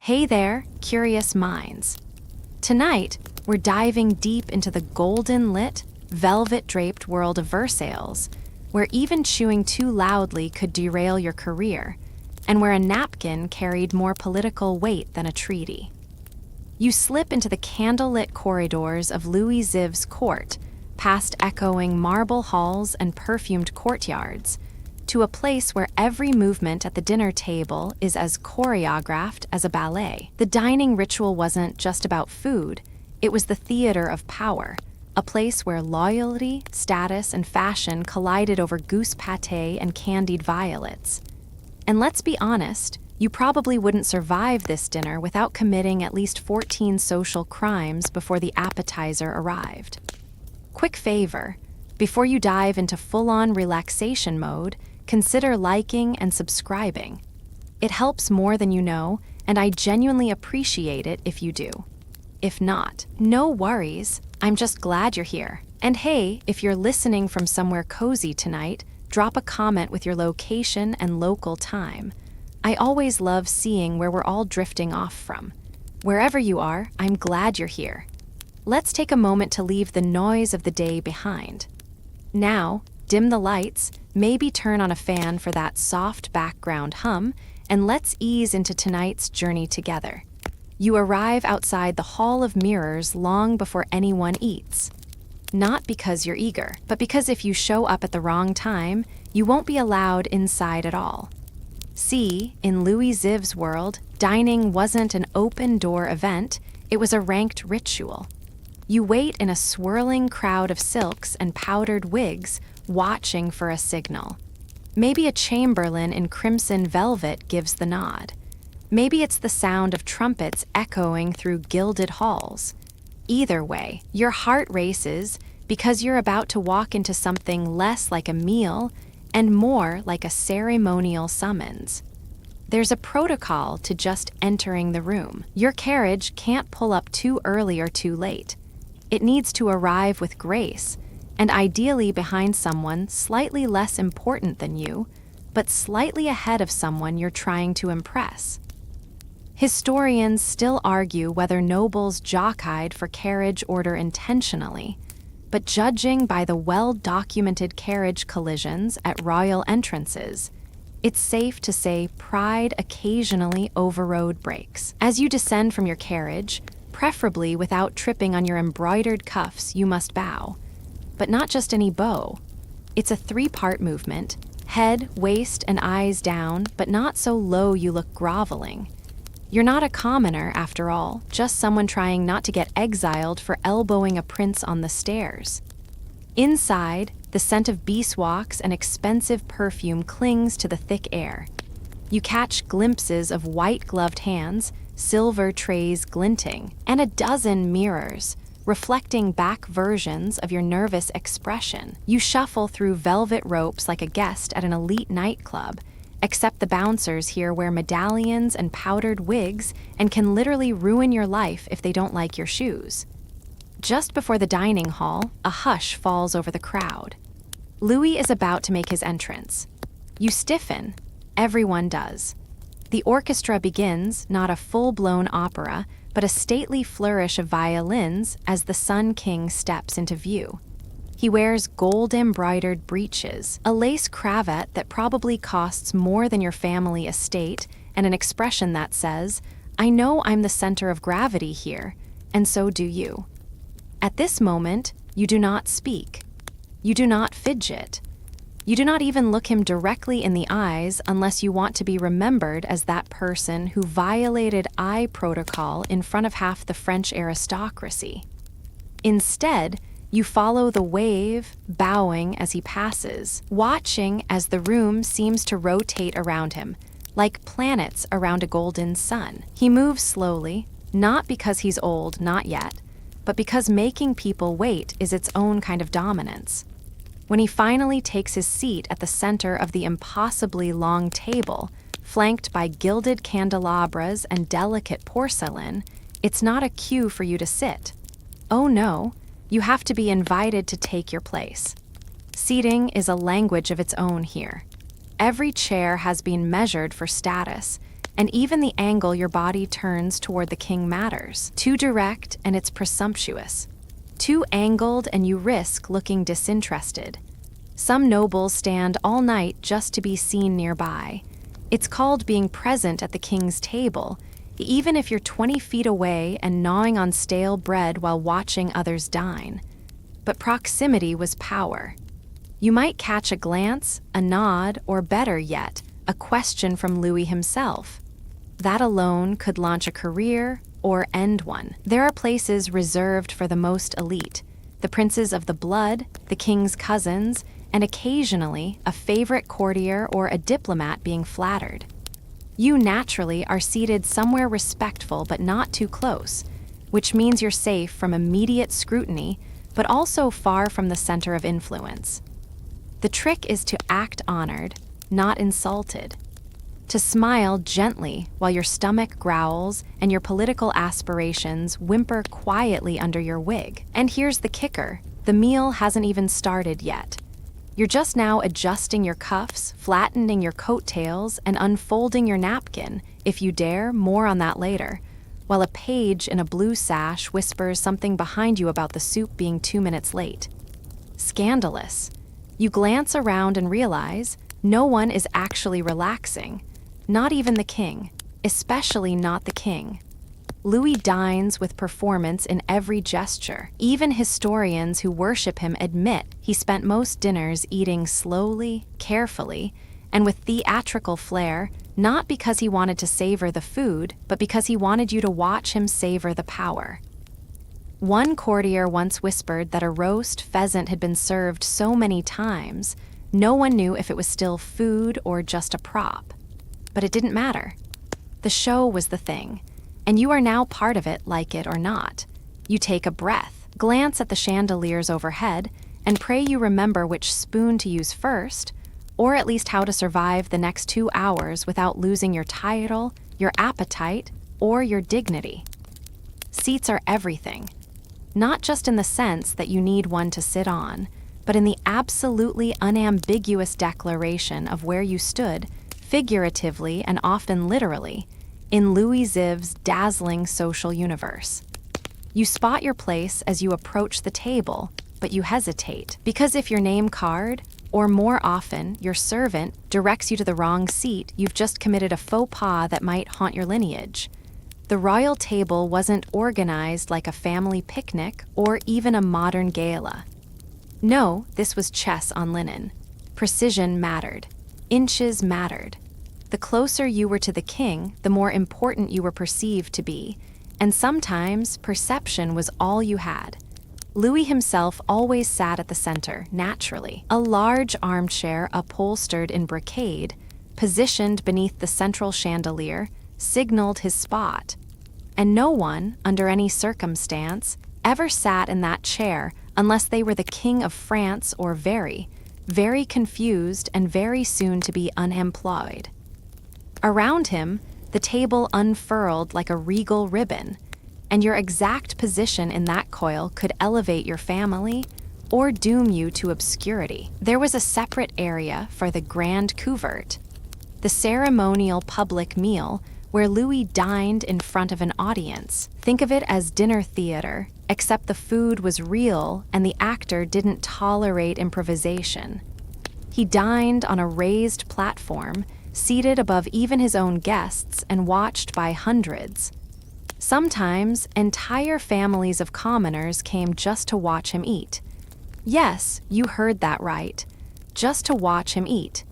Hey there, curious minds. Tonight, we're diving deep into the golden-lit, velvet-draped world of Versailles, where even chewing too loudly could derail your career, and where a napkin carried more political weight than a treaty. You slip into the candlelit corridors of Louis XIV's court, past echoing marble halls and perfumed courtyards, to a place where every movement at the dinner table is as choreographed as a ballet. The dining ritual wasn't just about food, it was the theater of power, a place where loyalty, status, and fashion collided over goose pâté and candied violets. And let's be honest, you probably wouldn't survive this dinner without committing at least 14 social crimes before the appetizer arrived. Quick favor, before you dive into full-on relaxation mode, consider liking and subscribing. It helps more than you know, and I genuinely appreciate it if you do. If not, no worries, I'm just glad you're here. And hey, if you're listening from somewhere cozy tonight, drop a comment with your location and local time. I always love seeing where we're all drifting off from. Wherever you are, I'm glad you're here. Let's take a moment to leave the noise of the day behind. Now, dim the lights, maybe turn on a fan for that soft background hum, and let's ease into tonight's journey together. You arrive outside the Hall of Mirrors long before anyone eats. Not because you're eager, but because if you show up at the wrong time, you won't be allowed inside at all. See, in Louis XIV's world, dining wasn't an open-door event, it was a ranked ritual. You wait in a swirling crowd of silks and powdered wigs, watching for a signal. Maybe a chamberlain in crimson velvet gives the nod. Maybe it's the sound of trumpets echoing through gilded halls. Either way, your heart races because you're about to walk into something less like a meal and more like a ceremonial summons. There's a protocol to just entering the room. Your carriage can't pull up too early or too late. It needs to arrive with grace, and ideally behind someone slightly less important than you, but slightly ahead of someone you're trying to impress. Historians still argue whether nobles jockeyed for carriage order intentionally, but judging by the well-documented carriage collisions at royal entrances, it's safe to say pride occasionally overrode brakes. As you descend from your carriage, preferably without tripping on your embroidered cuffs, you must bow. But not just any bow. It's a three-part movement, head, waist, and eyes down, but not so low you look groveling. You're not a commoner, after all, just someone trying not to get exiled for elbowing a prince on the stairs. Inside, the scent of beeswax and expensive perfume clings to the thick air. You catch glimpses of white-gloved hands, silver trays glinting, and a dozen mirrors, reflecting back versions of your nervous expression. You shuffle through velvet ropes like a guest at an elite nightclub, except the bouncers here wear medallions and powdered wigs and can literally ruin your life if they don't like your shoes. Just before the dining hall, a hush falls over the crowd. Louis is about to make his entrance. You stiffen. Everyone does. The orchestra begins, not a full-blown opera, but a stately flourish of violins as the Sun King steps into view. He wears gold-embroidered breeches, a lace cravat that probably costs more than your family estate, and an expression that says, "I know I'm the center of gravity here, and so do you." At this moment, you do not speak. You do not fidget. You do not even look him directly in the eyes unless you want to be remembered as that person who violated eye protocol in front of half the French aristocracy. Instead, you follow the wave, bowing as he passes, watching as the room seems to rotate around him, like planets around a golden sun. He moves slowly, not because he's old, not yet, but because making people wait is its own kind of dominance. When he finally takes his seat at the center of the impossibly long table, flanked by gilded candelabras and delicate porcelain, it's not a cue for you to sit. Oh no, you have to be invited to take your place. Seating is a language of its own here. Every chair has been measured for status, And even the angle your body turns toward the king matters. Too direct and it's presumptuous. Too angled and you risk looking disinterested. Some nobles stand all night just to be seen nearby. It's called being present at the king's table, even if you're 20 feet away and gnawing on stale bread while watching others dine. But proximity was power. You might catch a glance, a nod, or better yet, a question from Louis himself. That alone could launch a career or end one. There are places reserved for the most elite, the princes of the blood, the king's cousins, and occasionally a favorite courtier or a diplomat being flattered. You naturally are seated somewhere respectful but not too close, which means you're safe from immediate scrutiny, but also far from the center of influence. The trick is to act honored, not insulted. To smile gently while your stomach growls and your political aspirations whimper quietly under your wig. And here's the kicker: the meal hasn't even started yet. You're just now adjusting your cuffs, flattening your coattails, and unfolding your napkin, if you dare, more on that later, while a page in a blue sash whispers something behind you about the soup being 2 minutes late. Scandalous. You glance around and realize no one is actually relaxing, not even the king, especially not the king. Louis dines with performance in every gesture. Even historians who worship him admit he spent most dinners eating slowly, carefully, and with theatrical flair, not because he wanted to savor the food, but because he wanted you to watch him savor the power. One courtier once whispered that a roast pheasant had been served so many times, no one knew if it was still food or just a prop. But it didn't matter. The show was the thing. And you are now part of it, like it or not. You take a breath, glance at the chandeliers overhead, and pray you remember which spoon to use first, or at least how to survive the next 2 hours without losing your title, your appetite, or your dignity. Seats are everything. Not just in the sense that you need one to sit on, but in the absolutely unambiguous declaration of where you stood, figuratively and often literally, in Louis XIV's dazzling social universe. You spot your place as you approach the table, but you hesitate, because if your name card, or more often, your servant, directs you to the wrong seat, you've just committed a faux pas that might haunt your lineage. The royal table wasn't organized like a family picnic or even a modern gala. No, this was chess on linen. Precision mattered. Inches mattered. The closer you were to the king, the more important you were perceived to be, and sometimes perception was all you had. Louis himself always sat at the center, naturally. A large armchair upholstered in brocade, positioned beneath the central chandelier, signaled his spot. And no one, under any circumstance, ever sat in that chair unless they were the King of France or very confused and very soon to be unemployed. Around him, the table unfurled like a regal ribbon, and your exact position in that coil could elevate your family or doom you to obscurity. There was a separate area for the grand couvert, the ceremonial public meal where Louis dined in front of an audience. Think of it as dinner theater, except the food was real and the actor didn't tolerate improvisation. He dined on a raised platform, seated above even his own guests and watched by hundreds. Sometimes, entire families of commoners came just to watch him eat. Yes, you heard that right. Just to watch him eat.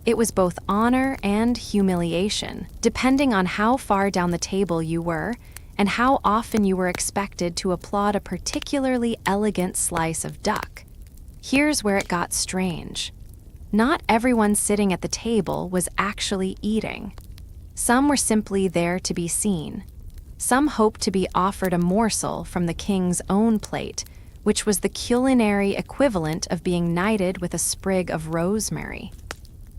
It was both honor and humiliation, depending on how far down the table you were and how often you were expected to applaud a particularly elegant slice of duck. Here's where it got strange. Not everyone sitting at the table was actually eating. Some were simply there to be seen. Some hoped to be offered a morsel from the king's own plate, which was the culinary equivalent of being knighted with a sprig of rosemary.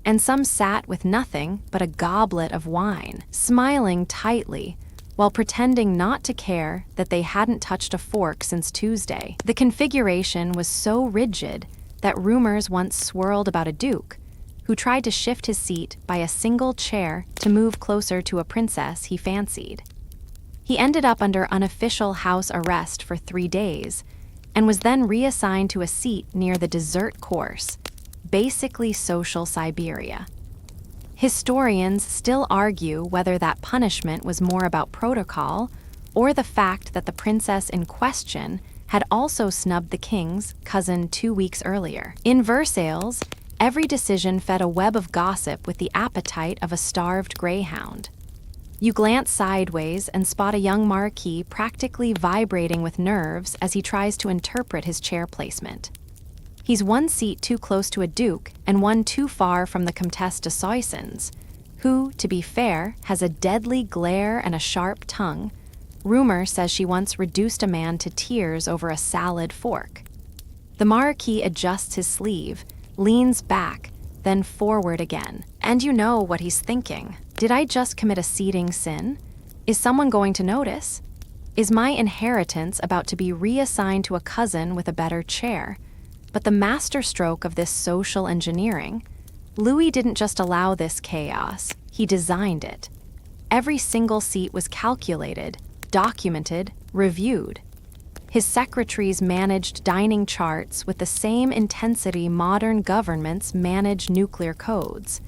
And some sat with nothing but a goblet of wine, smiling tightly, while pretending not to care that they hadn't touched a fork since Tuesday. The configuration was so rigid that rumors once swirled about a duke, who tried to shift his seat by a single chair to move closer to a princess he fancied. He ended up under unofficial house arrest for 3 days and was then reassigned to a seat near the dessert course, basically social Siberia. Historians still argue whether that punishment was more about protocol or the fact that the princess in question had also snubbed the king's cousin 2 weeks earlier. In Versailles, every decision fed a web of gossip with the appetite of a starved greyhound. You glance sideways and spot a young marquis practically vibrating with nerves as he tries to interpret his chair placement. He's 1 seat too close to a duke and 1 too far from the Comtesse de Soissons, who, to be fair, has a deadly glare and a sharp tongue. Rumor says she once reduced a man to tears over a salad fork. The marquis adjusts his sleeve, leans back, then forward again. And you know what he's thinking. Did I just commit a seating sin? Is someone going to notice? Is my inheritance about to be reassigned to a cousin with a better chair? But the masterstroke of this social engineering, Louis didn't just allow this chaos, he designed it. Every single seat was calculated, documented, reviewed. His secretaries managed dining charts with the same intensity modern governments manage nuclear codes.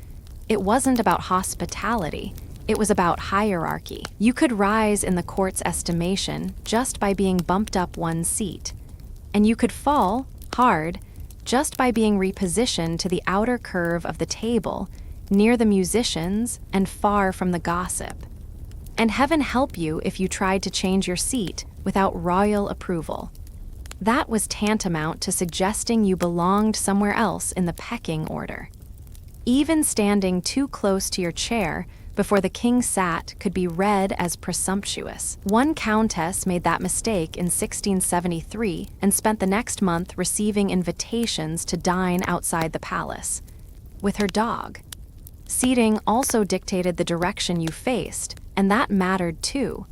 It wasn't about hospitality, it was about hierarchy. You could rise in the court's estimation just by being bumped up 1 seat, and you could fall hard just by being repositioned to the outer curve of the table, near the musicians and far from the gossip. And heaven help you if you tried to change your seat without royal approval. That was tantamount to suggesting you belonged somewhere else in the pecking order. Even standing too close to your chair before the king sat could be read as presumptuous. One countess made that mistake in 1673 and spent the next month receiving invitations to dine outside the palace with her dog. Seating also dictated the direction you faced, and that mattered too.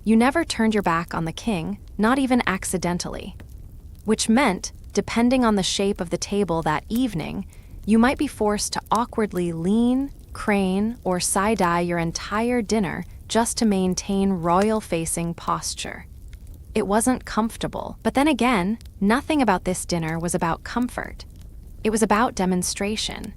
You never turned your back on the king, not even accidentally. Which meant, depending on the shape of the table that evening, you might be forced to awkwardly lean, crane, or side-eye your entire dinner just to maintain royal-facing posture. It wasn't comfortable, but then again, nothing about this dinner was about comfort. It was about demonstration.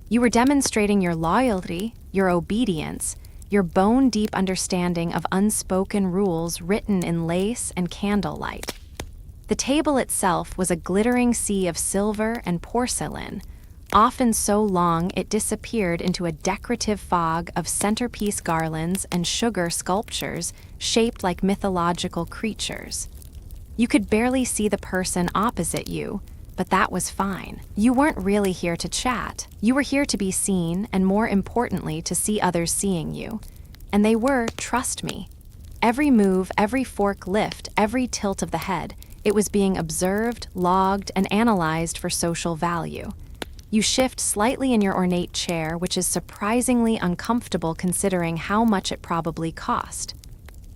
You were demonstrating your loyalty, your obedience, your bone-deep understanding of unspoken rules written in lace and candlelight. The table itself was a glittering sea of silver and porcelain, often so long it disappeared into a decorative fog of centerpiece garlands and sugar sculptures shaped like mythological creatures. You could barely see the person opposite you, but that was fine. You weren't really here to chat. You were here to be seen, and more importantly, to see others seeing you. And they were, trust me. Every move, every fork lift, every tilt of the head, it was being observed, logged, and analyzed for social value. You shift slightly in your ornate chair, which is surprisingly uncomfortable considering how much it probably cost.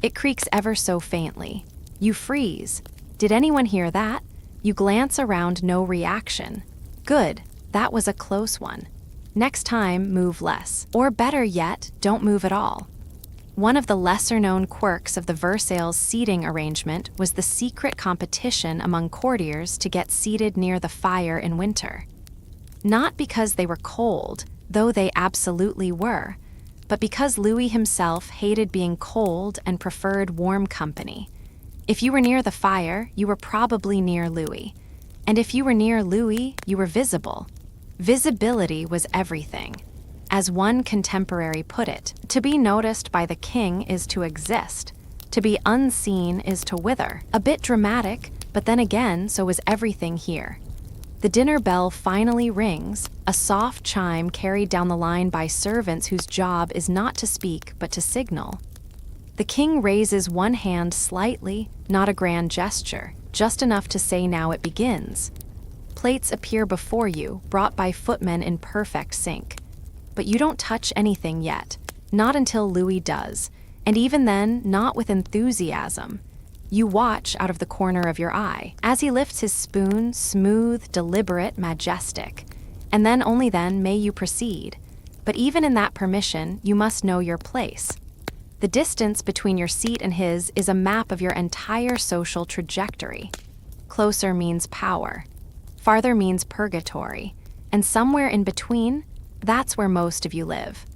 It creaks ever so faintly. You freeze. Did anyone hear that? You glance around, no reaction. Good, that was a close one. Next time, move less. Or better yet, don't move at all. One of the lesser-known quirks of the Versailles seating arrangement was the secret competition among courtiers to get seated near the fire in winter. Not because they were cold, though they absolutely were, but because Louis himself hated being cold and preferred warm company. If you were near the fire, you were probably near Louis. And if you were near Louis, you were visible. Visibility was everything. As one contemporary put it, to be noticed by the king is to exist. To be unseen is to wither. A bit dramatic, but then again, so is everything here. The dinner bell finally rings, a soft chime carried down the line by servants whose job is not to speak but to signal. The king raises one hand slightly, not a grand gesture, just enough to say now it begins. Plates appear before you, brought by footmen in perfect sync. But you don't touch anything yet, not until Louis does, and even then, not with enthusiasm. You watch out of the corner of your eye as he lifts his spoon, smooth, deliberate, majestic. and then only then may you proceed. But even in that permission, you must know your place. The distance between your seat and his is a map of your entire social trajectory. Closer means power. Farther means purgatory. And somewhere in between, that's where most of you live.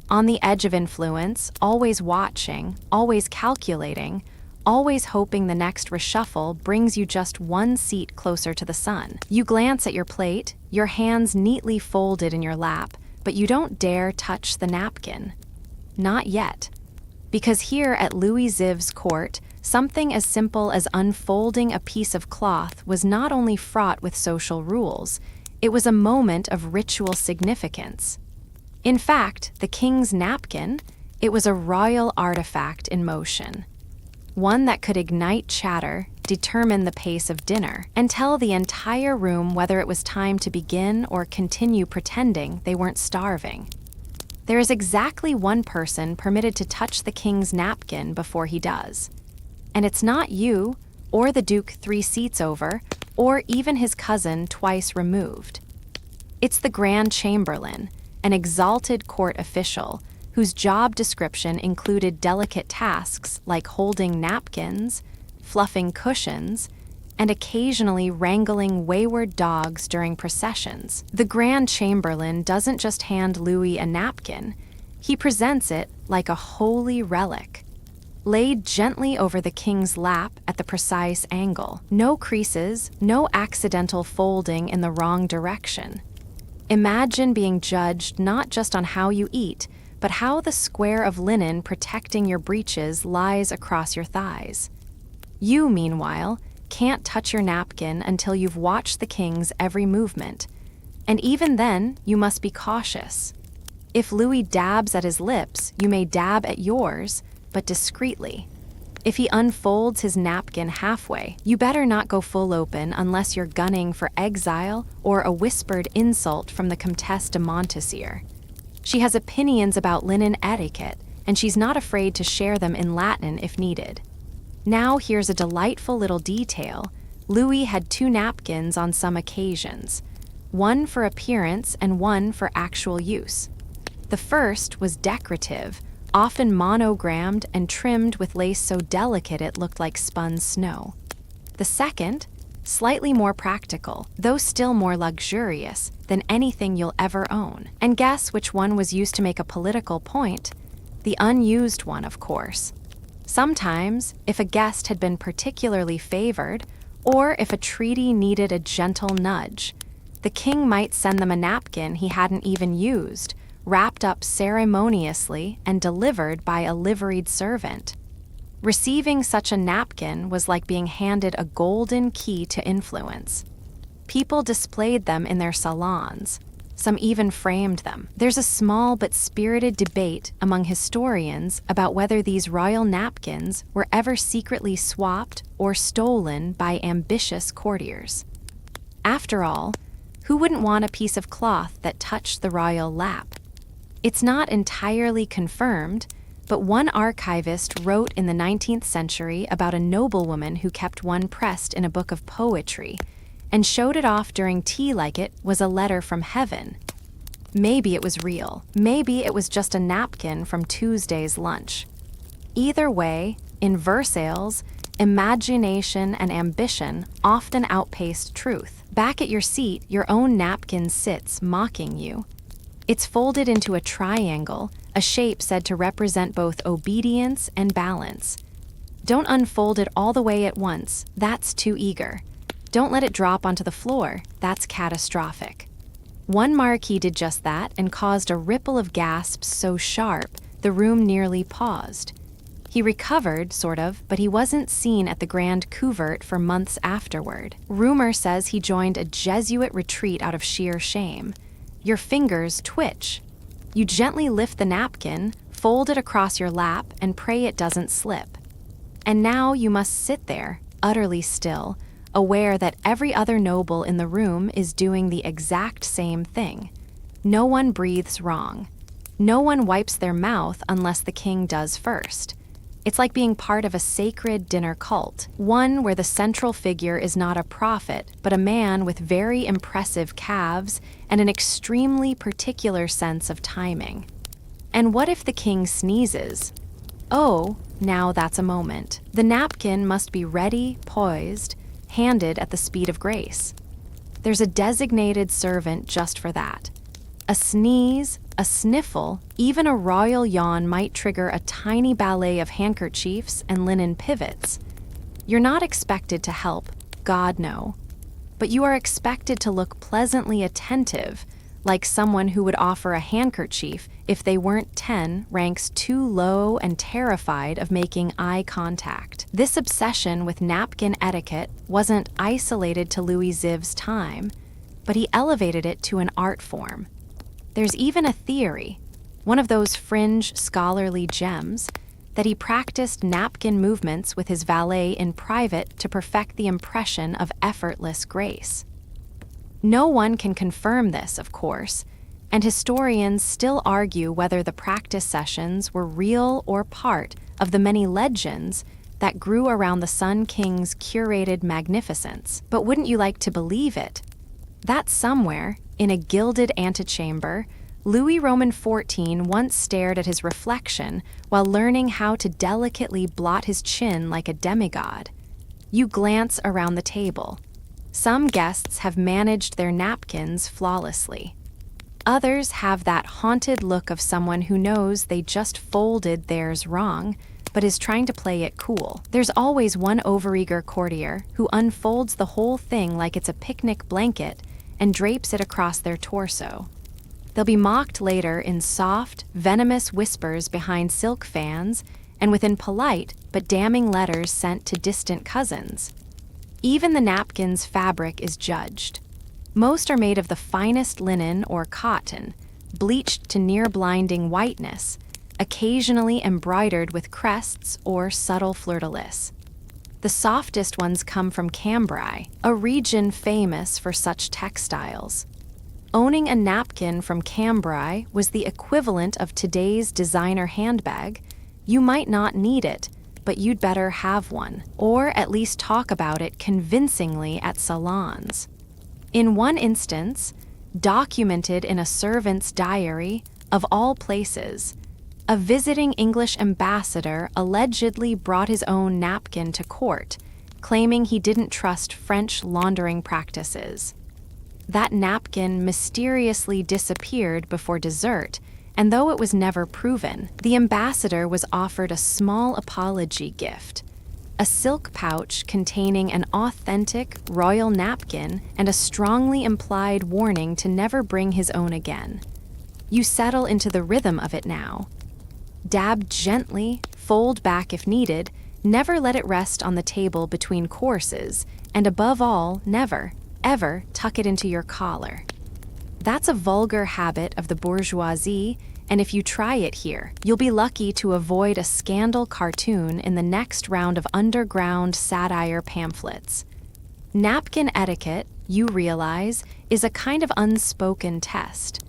On the edge of influence, always watching, always calculating, always hoping the next reshuffle brings you just one seat closer to the sun. You glance at your plate, your hands neatly folded in your lap, but you don't dare touch the napkin. Not yet. Because here at Louis XIV's court, something as simple as unfolding a piece of cloth was not only fraught with social rules, it was a moment of ritual significance. In fact, the king's napkin, it was a royal artifact in motion. One that could ignite chatter, determine the pace of dinner, and tell the entire room whether it was time to begin or continue pretending they weren't starving. There is exactly one person permitted to touch the king's napkin before he does. And it's not you, or the Duke 3 seats over, or even his cousin twice removed. It's the Grand Chamberlain, an exalted court official, whose job description included delicate tasks like holding napkins, fluffing cushions, and occasionally wrangling wayward dogs during processions. The Grand Chamberlain doesn't just hand Louis a napkin, he presents it like a holy relic, laid gently over the king's lap at the precise angle. No creases, no accidental folding in the wrong direction. Imagine being judged not just on how you eat, but how the square of linen protecting your breeches lies across your thighs. You, meanwhile, can't touch your napkin until you've watched the king's every movement. And even then, you must be cautious. If Louis dabs at his lips, you may dab at yours, but discreetly. If he unfolds his napkin halfway, you better not go full open unless you're gunning for exile or a whispered insult from the Comtesse de Montesir. She has opinions about linen etiquette, and she's not afraid to share them in Latin if needed. Now here's a delightful little detail. Louis had 2 napkins on some occasions, one for appearance and one for actual use. The first was decorative, often monogrammed and trimmed with lace so delicate it looked like spun snow. The second, slightly more practical, though still more luxurious than anything you'll ever own. And guess which one was used to make a political point? The unused one, of course. Sometimes, if a guest had been particularly favored, or if a treaty needed a gentle nudge, the king might send them a napkin he hadn't even used, wrapped up ceremoniously and delivered by a liveried servant. Receiving such a napkin was like being handed a golden key to influence. People displayed them in their salons. Some even framed them. There's a small but spirited debate among historians about whether these royal napkins were ever secretly swapped or stolen by ambitious courtiers. After all, who wouldn't want a piece of cloth that touched the royal lap? It's not entirely confirmed, but one archivist wrote in the 19th century about a noblewoman who kept one pressed in a book of poetry and showed it off during tea like it was a letter from heaven. Maybe it was real. Maybe it was just a napkin from Tuesday's lunch. Either way, in Versailles, imagination and ambition often outpaced truth. Back at your seat, your own napkin sits mocking you. It's folded into a triangle, a shape said to represent both obedience and balance. Don't unfold it all the way at once, that's too eager. Don't let it drop onto the floor, that's catastrophic. One marquis did just that and caused a ripple of gasps so sharp the room nearly paused. He recovered, sort of, but he wasn't seen at the Grand Couvert for months afterward. Rumor says he joined a Jesuit retreat out of sheer shame. Your fingers twitch. You gently lift the napkin, fold it across your lap, and pray it doesn't slip. And now you must sit there, utterly still, aware that every other noble in the room is doing the exact same thing. No one breathes wrong. No one wipes their mouth unless the king does first. It's like being part of a sacred dinner cult, one where the central figure is not a prophet, but a man with very impressive calves and an extremely particular sense of timing. And what if the king sneezes? Oh, now that's a moment. The napkin must be ready, poised, handed at the speed of grace. There's a designated servant just for that. A sneeze, a sniffle, even a royal yawn might trigger a tiny ballet of handkerchiefs and linen pivots. You're not expected to help, God no. But you are expected to look pleasantly attentive, like someone who would offer a handkerchief if they weren't 10 ranks too low and terrified of making eye contact. This obsession with napkin etiquette wasn't isolated to Louis XIV's time, but he elevated it to an art form. There's even a theory, one of those fringe scholarly gems, that he practiced napkin movements with his valet in private to perfect the impression of effortless grace. No one can confirm this, of course, and historians still argue whether the practice sessions were real or part of the many legends that grew around the Sun King's curated magnificence. But wouldn't you like to believe it? That somewhere, in a gilded antechamber, Louis Roman XIV once stared at his reflection while learning how to delicately blot his chin like a demigod. You glance around the table. Some guests have managed their napkins flawlessly. Others have that haunted look of someone who knows they just folded theirs wrong, but is trying to play it cool. There's always one overeager courtier who unfolds the whole thing like it's a picnic blanket and drapes it across their torso. They'll be mocked later in soft, venomous whispers behind silk fans and within polite but damning letters sent to distant cousins. Even the napkin's fabric is judged. Most are made of the finest linen or cotton, bleached to near-blinding whiteness, occasionally embroidered with crests or subtle fleur-de-lis. The softest ones come from Cambrai, a region famous for such textiles. Owning a napkin from Cambrai was the equivalent of today's designer handbag. You might not need it, but you'd better have one, or at least talk about it convincingly at salons. In one instance, documented in a servant's diary, of all places, a visiting English ambassador allegedly brought his own napkin to court, claiming he didn't trust French laundering practices. That napkin mysteriously disappeared before dessert, and though it was never proven, the ambassador was offered a small apology gift, a silk pouch containing an authentic royal napkin and a strongly implied warning to never bring his own again. You settle into the rhythm of it now. Dab gently, fold back if needed, never let it rest on the table between courses, and above all, never, ever tuck it into your collar. That's a vulgar habit of the bourgeoisie, and if you try it here, you'll be lucky to avoid a scandal cartoon in the next round of underground satire pamphlets. Napkin etiquette, you realize, is a kind of unspoken test.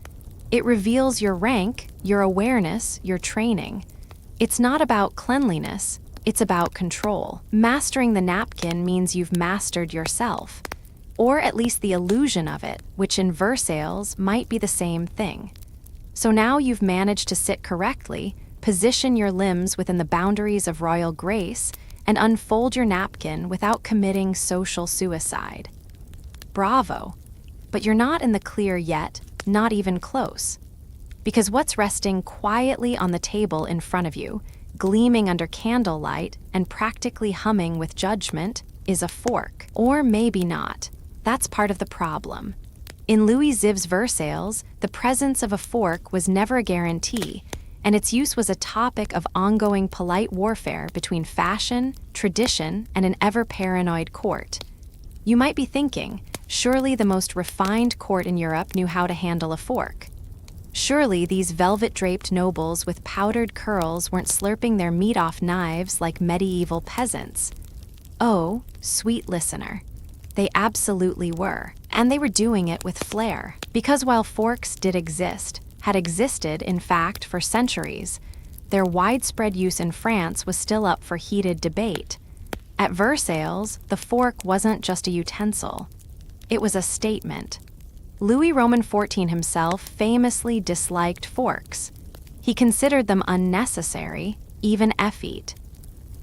It reveals your rank, your awareness, your training. It's not about cleanliness, it's about control. Mastering the napkin means you've mastered yourself, or at least the illusion of it, which in Versailles might be the same thing. So now you've managed to sit correctly, position your limbs within the boundaries of royal grace, and unfold your napkin without committing social suicide. Bravo! But you're not in the clear yet, not even close. Because what's resting quietly on the table in front of you, gleaming under candlelight and practically humming with judgment, is a fork. Or maybe not. That's part of the problem. In Louis XIV's Versailles, the presence of a fork was never a guarantee, and its use was a topic of ongoing polite warfare between fashion, tradition, and an ever-paranoid court. You might be thinking, surely the most refined court in Europe knew how to handle a fork. Surely these velvet-draped nobles with powdered curls weren't slurping their meat off knives like medieval peasants. Oh, sweet listener. They absolutely were, and they were doing it with flair. Because while forks did exist, had existed, in fact, for centuries, their widespread use in France was still up for heated debate. At Versailles, the fork wasn't just a utensil. It was a statement. Louis Roman XIV himself famously disliked forks. He considered them unnecessary, even effete.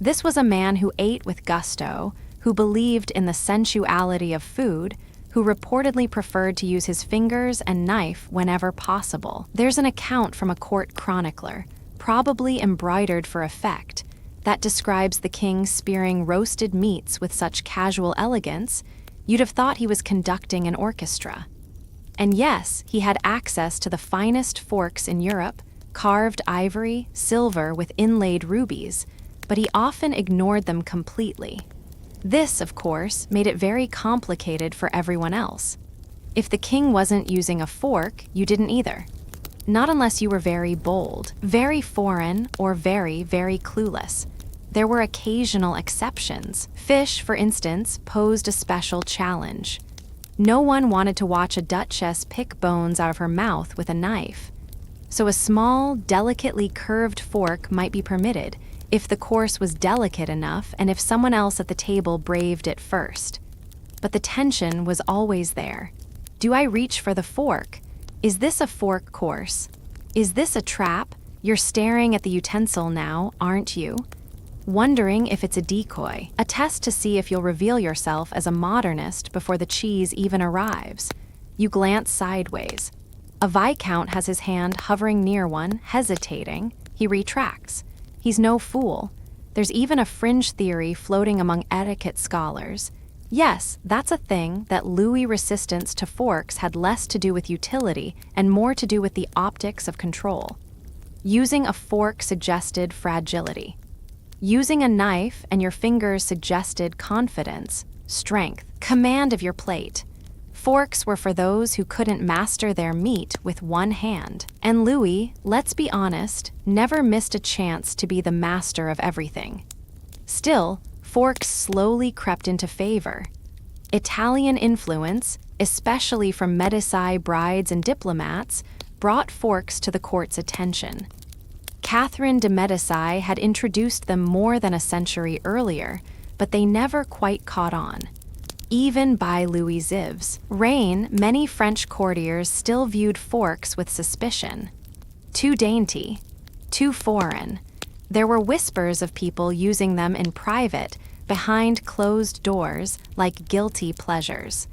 This was a man who ate with gusto, who believed in the sensuality of food, who reportedly preferred to use his fingers and knife whenever possible. There's an account from a court chronicler, probably embroidered for effect, that describes the king spearing roasted meats with such casual elegance, you'd have thought he was conducting an orchestra. And yes, he had access to the finest forks in Europe, carved ivory, silver with inlaid rubies, but he often ignored them completely. This, of course, made it very complicated for everyone else. If the king wasn't using a fork, you didn't either. Not unless you were very bold, very foreign, or very, very clueless. There were occasional exceptions. Fish, for instance, posed a special challenge. No one wanted to watch a duchess pick bones out of her mouth with a knife. So a small, delicately curved fork might be permitted, if the course was delicate enough and if someone else at the table braved it first. But the tension was always there. Do I reach for the fork? Is this a fork course? Is this a trap? You're staring at the utensil now, aren't you? Wondering if it's a decoy, a test to see if you'll reveal yourself as a modernist before the cheese even arrives. You glance sideways. A viscount has his hand hovering near one, hesitating. He retracts. He's no fool. There's even a fringe theory floating among etiquette scholars. Yes, that's a thing, that Louis' resistance to forks had less to do with utility and more to do with the optics of control. Using a fork suggested fragility. Using a knife and your fingers suggested confidence, strength, command of your plate. Forks were for those who couldn't master their meat with one hand. And Louis, let's be honest, never missed a chance to be the master of everything. Still, forks slowly crept into favor. Italian influence, especially from Medici brides and diplomats, brought forks to the court's attention. Catherine de Medici had introduced them more than a century earlier, but they never quite caught on. Even by Louis XIV's reign, many French courtiers still viewed forks with suspicion. Too dainty, too foreign. There were whispers of people using them in private, behind closed doors, like guilty pleasures.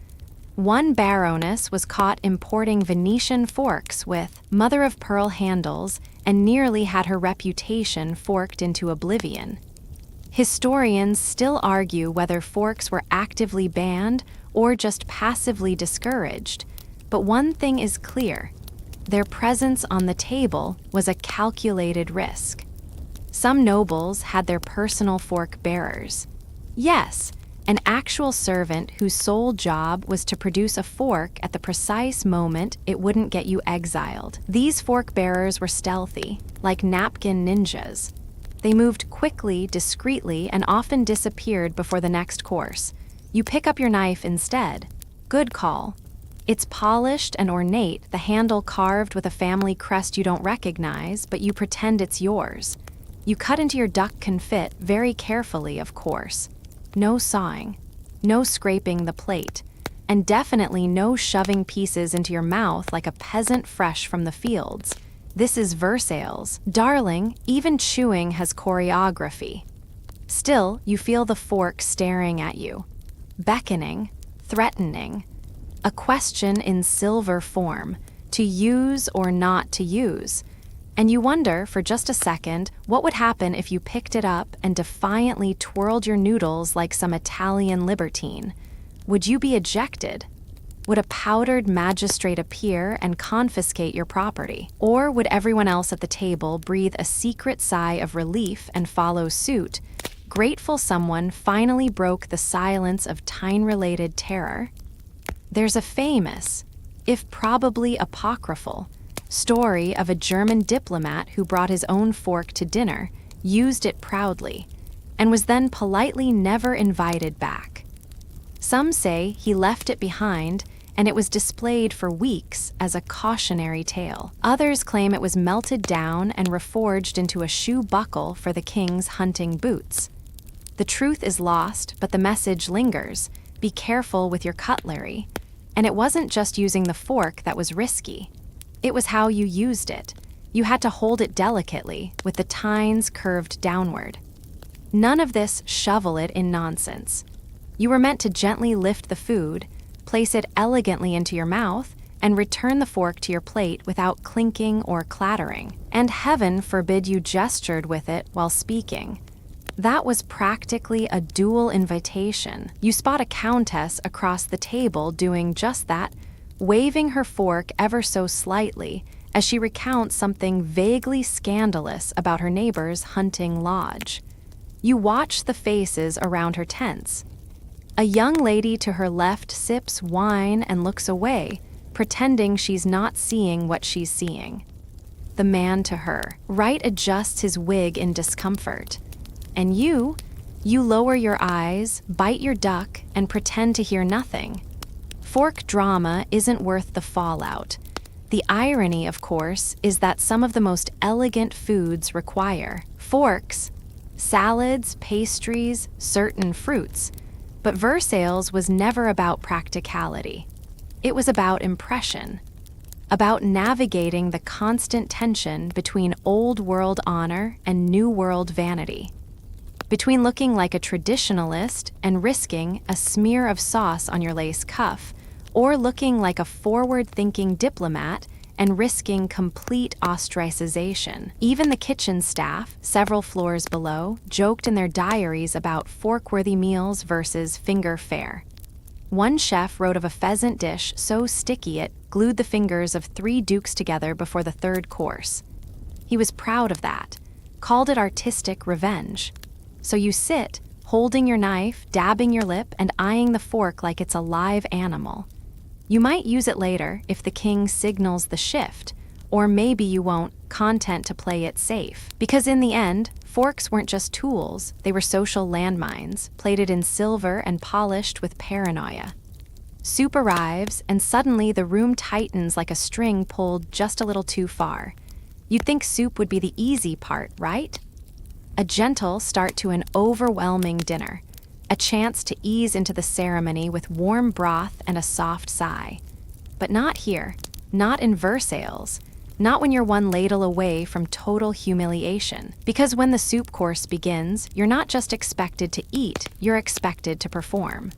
One baroness was caught importing Venetian forks with mother-of-pearl handles and nearly had her reputation forked into oblivion. Historians still argue whether forks were actively banned or just passively discouraged, but one thing is clear: their presence on the table was a calculated risk. Some nobles had their personal fork bearers. Yes, an actual servant whose sole job was to produce a fork at the precise moment it wouldn't get you exiled. These fork bearers were stealthy, like napkin ninjas. They moved quickly, discreetly, and often disappeared before the next course. You pick up your knife instead. Good call. It's polished and ornate, the handle carved with a family crest you don't recognize, but you pretend it's yours. You cut into your duck confit very carefully, of course. No sawing, no scraping the plate, and definitely no shoving pieces into your mouth like a peasant fresh from the fields. This is Versailles. Darling, even chewing has choreography. Still, you feel the fork staring at you, beckoning, threatening. A question in silver form, to use or not to use. And you wonder, for just a second, what would happen if you picked it up and defiantly twirled your noodles like some Italian libertine. Would you be ejected? Would a powdered magistrate appear and confiscate your property? Or would everyone else at the table breathe a secret sigh of relief and follow suit, grateful someone finally broke the silence of time-related terror? There's a famous, if probably apocryphal, story of a German diplomat who brought his own fork to dinner, used it proudly, and was then politely never invited back. Some say he left it behind and it was displayed for weeks as a cautionary tale. Others claim it was melted down and reforged into a shoe buckle for the king's hunting boots. The truth is lost, but the message lingers. Be careful with your cutlery. And it wasn't just using the fork that was risky. It was how you used it. You had to hold it delicately, with the tines curved downward. None of this shovel it in nonsense. You were meant to gently lift the food, place it elegantly into your mouth, and return the fork to your plate without clinking or clattering. And heaven forbid you gestured with it while speaking. That was practically a dual invitation. You spot a countess across the table doing just that, waving her fork ever so slightly as she recounts something vaguely scandalous about her neighbor's hunting lodge. You watch the faces around her tense. A young lady to her left sips wine and looks away, pretending she's not seeing what she's seeing. The man to her right adjusts his wig in discomfort. And you lower your eyes, bite your duck, and pretend to hear nothing. Fork drama isn't worth the fallout. The irony, of course, is that some of the most elegant foods require forks, salads, pastries, certain fruits. But Versailles was never about practicality. It was about impression, about navigating the constant tension between old world honor and new world vanity, between looking like a traditionalist and risking a smear of sauce on your lace cuff, or looking like a forward-thinking diplomat and risking complete ostracization. Even the kitchen staff, several floors below, joked in their diaries about fork-worthy meals versus finger fare. One chef wrote of a pheasant dish so sticky it glued the fingers of 3 dukes together before the 3rd course. He was proud of that, called it artistic revenge. So you sit, holding your knife, dabbing your lip, and eyeing the fork like it's a live animal. You might use it later if the king signals the shift, or maybe you won't, content to play it safe. Because in the end, forks weren't just tools, they were social landmines, plated in silver and polished with paranoia. Soup arrives, and suddenly the room tightens like a string pulled just a little too far. You'd think soup would be the easy part, right? A gentle start to an overwhelming dinner. A chance to ease into the ceremony with warm broth and a soft sigh. But not here, not in Versailles, not when you're one ladle away from total humiliation. Because when the soup course begins, you're not just expected to eat, you're expected to perform.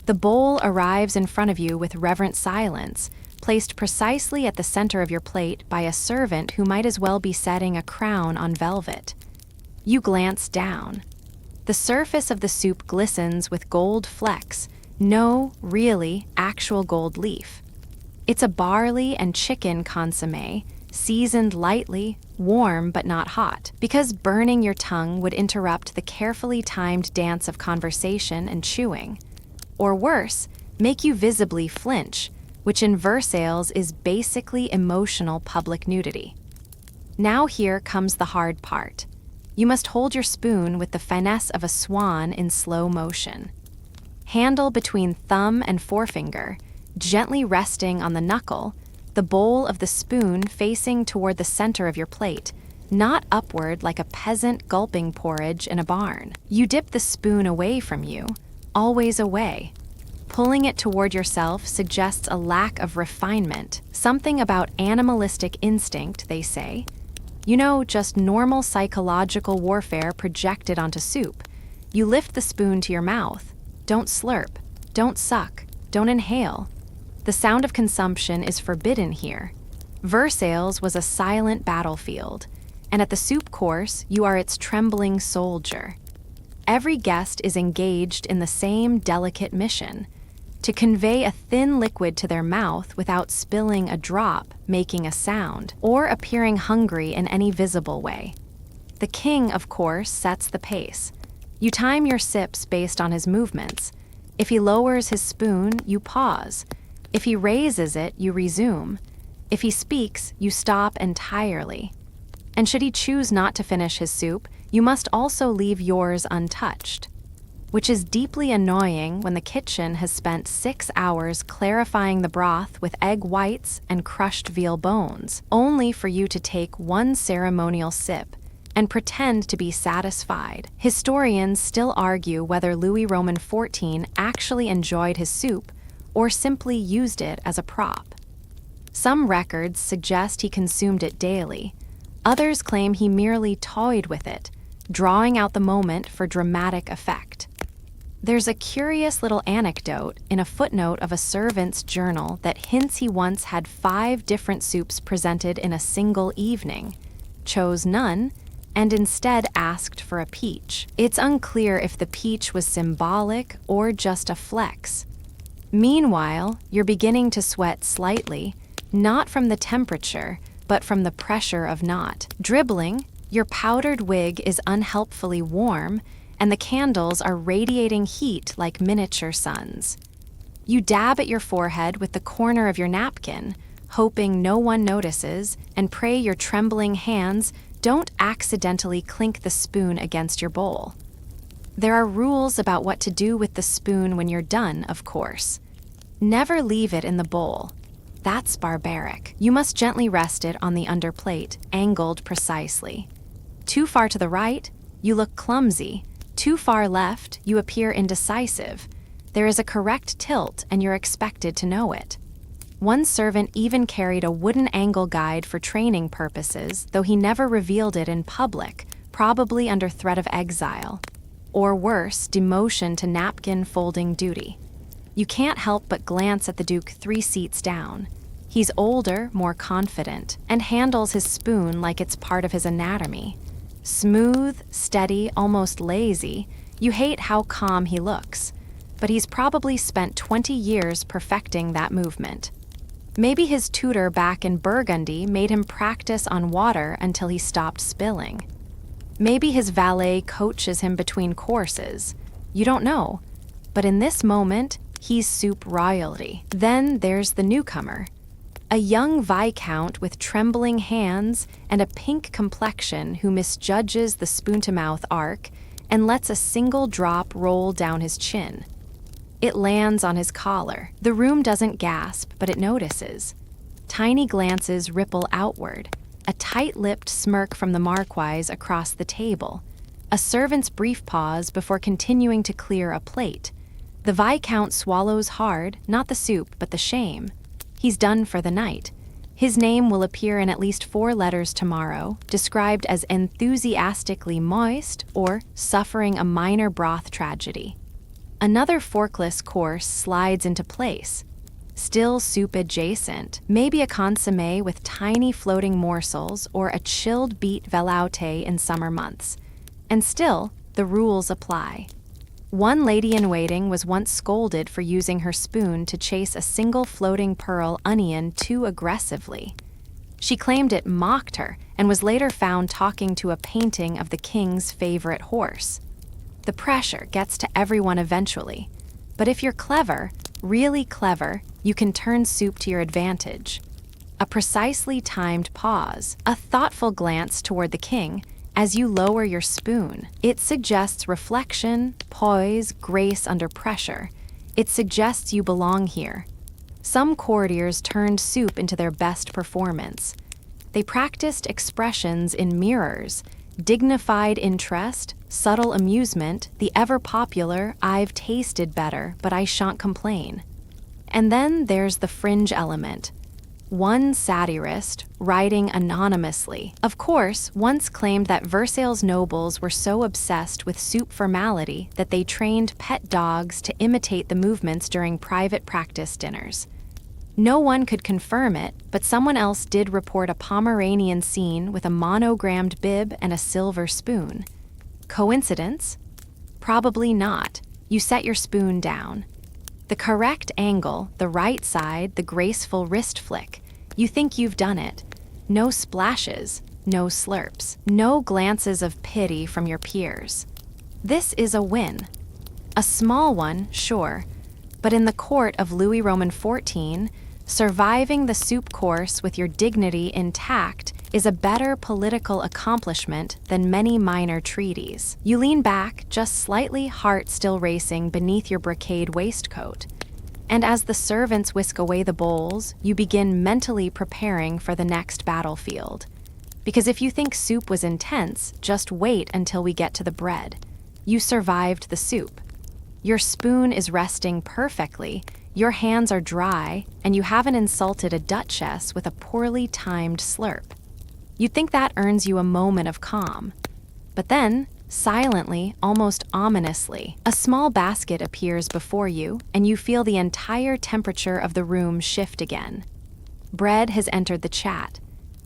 The bowl arrives in front of you with reverent silence, placed precisely at the center of your plate by a servant who might as well be setting a crown on velvet. You glance down. The surface of the soup glistens with gold flecks, no, really, actual gold leaf. It's a barley and chicken consommé, seasoned lightly, warm but not hot, because burning your tongue would interrupt the carefully timed dance of conversation and chewing. Or worse, make you visibly flinch, which in Versailles is basically emotional public nudity. Now here comes the hard part. You must hold your spoon with the finesse of a swan in slow motion. Handle between thumb and forefinger, gently resting on the knuckle, the bowl of the spoon facing toward the center of your plate, not upward like a peasant gulping porridge in a barn. You dip the spoon away from you, always away. Pulling it toward yourself suggests a lack of refinement, something about animalistic instinct, they say. You know, just normal psychological warfare projected onto soup. You lift the spoon to your mouth. Don't slurp. Don't suck. Don't inhale. The sound of consumption is forbidden here. Versailles was a silent battlefield, and at the soup course, you are its trembling soldier. Every guest is engaged in the same delicate mission, to convey a thin liquid to their mouth without spilling a drop, making a sound, or appearing hungry in any visible way. The king, of course, sets the pace. You time your sips based on his movements. If he lowers his spoon, you pause. If he raises it, you resume. If he speaks, you stop entirely. And should he choose not to finish his soup, you must also leave yours untouched. which is deeply annoying when the kitchen has spent 6 hours clarifying the broth with egg whites and crushed veal bones, only for you to take one ceremonial sip and pretend to be satisfied. Historians still argue whether Louis Roman XIV actually enjoyed his soup or simply used it as a prop. Some records suggest he consumed it daily. Others claim he merely toyed with it, drawing out the moment for dramatic effect. There's a curious little anecdote in a footnote of a servant's journal that hints he once had 5 different soups presented in a single evening, chose none, and instead asked for a peach. It's unclear if the peach was symbolic or just a flex. Meanwhile, you're beginning to sweat slightly, not from the temperature, but from the pressure of not dribbling. Your powdered wig is unhelpfully warm, and the candles are radiating heat like miniature suns. You dab at your forehead with the corner of your napkin, hoping no one notices, and pray your trembling hands don't accidentally clink the spoon against your bowl. There are rules about what to do with the spoon when you're done, of course. Never leave it in the bowl. That's barbaric. You must gently rest it on the underplate, angled precisely. Too far to the right, you look clumsy. Too far left, you appear indecisive. There is a correct tilt, and you're expected to know it. One servant even carried a wooden angle guide for training purposes, though he never revealed it in public, probably under threat of exile. Or worse, demotion to napkin folding duty. You can't help but glance at the Duke 3 seats down. He's older, more confident, and handles his spoon like it's part of his anatomy. Smooth, steady, almost lazy, you hate how calm he looks. But he's probably spent 20 years perfecting that movement. Maybe his tutor back in Burgundy made him practice on water until he stopped spilling. Maybe his valet coaches him between courses. You don't know. But in this moment, he's soup royalty. Then there's the newcomer. A young viscount with trembling hands and a pink complexion who misjudges the spoon-to-mouth arc and lets a single drop roll down his chin. It lands on his collar. The room doesn't gasp, but it notices. Tiny glances ripple outward. A tight-lipped smirk from the Marquise across the table. A servant's brief pause before continuing to clear a plate. The Viscount swallows hard, not the soup, but the shame. He's done for the night. His name will appear in at least 4 letters tomorrow, described as enthusiastically moist or suffering a minor broth tragedy. Another forkless course slides into place. Still soup adjacent, maybe a consommé with tiny floating morsels or a chilled beet velouté in summer months. And still, the rules apply. One lady-in-waiting was once scolded for using her spoon to chase a single floating pearl onion too aggressively. She claimed it mocked her and was later found talking to a painting of the king's favorite horse. The pressure gets to everyone eventually. But if you're clever, really clever, you can turn soup to your advantage. A precisely timed pause, a thoughtful glance toward the king as you lower your spoon. It suggests reflection, poise, grace under pressure. It suggests you belong here. Some courtiers turned soup into their best performance. They practiced expressions in mirrors, dignified interest, subtle amusement, the ever-popular "I've tasted better, but I shan't complain." And then there's the fringe element. One satirist, writing anonymously, of course, once claimed that Versailles nobles were so obsessed with soup formality that they trained pet dogs to imitate the movements during private practice dinners. No one could confirm it, but someone else did report a Pomeranian scene with a monogrammed bib and a silver spoon. Coincidence? Probably not. You set your spoon down. The correct angle, the right side, the graceful wrist flick. You think you've done it. No splashes, no slurps, no glances of pity from your peers. This is a win. A small one, sure, but in the court of Louis Roman XIV, surviving the soup course with your dignity intact is a better political accomplishment than many minor treaties. You lean back, just slightly, heart still racing beneath your brocade waistcoat. And as the servants whisk away the bowls, you begin mentally preparing for the next battlefield. Because if you think soup was intense, just wait until we get to the bread. You survived the soup. Your spoon is resting perfectly, your hands are dry, and you haven't insulted a duchess with a poorly timed slurp. You'd think that earns you a moment of calm. But then, silently, almost ominously, a small basket appears before you, and you feel the entire temperature of the room shift again. Bread has entered the chat.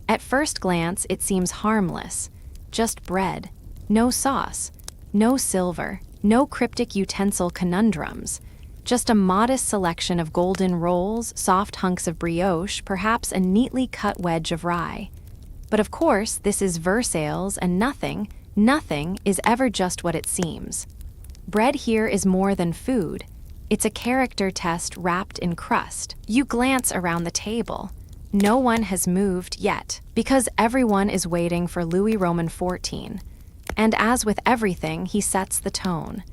At first glance, it seems harmless. Just bread. No sauce. No silver. No cryptic utensil conundrums. Just a modest selection of golden rolls, soft hunks of brioche, perhaps a neatly cut wedge of rye. But of course, this is Versailles, and nothing is ever just what it seems. Bread here is more than food. It's a character test wrapped in crust. You glance around the table. No one has moved yet, because everyone is waiting for Louis Roman XIV. And as with everything, he sets the tone.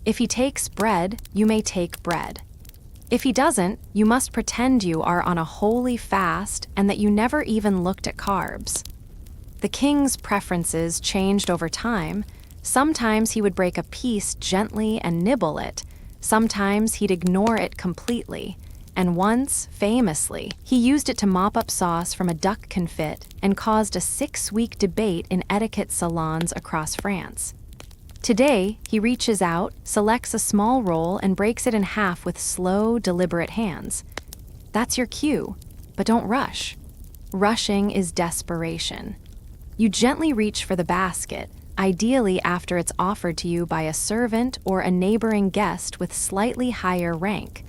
If he takes bread, you may take bread. If he doesn't, you must pretend you are on a holy fast and that you never even looked at carbs. The king's preferences changed over time. Sometimes he would break a piece gently and nibble it. Sometimes he'd ignore it completely. And once, famously, he used it to mop up sauce from a duck confit and caused a 6-week debate in etiquette salons across France. Today, he reaches out, selects a small roll, and breaks it in half with slow, deliberate hands. That's your cue, but don't rush. Rushing is desperation. You gently reach for the basket, ideally after it's offered to you by a servant or a neighboring guest with slightly higher rank.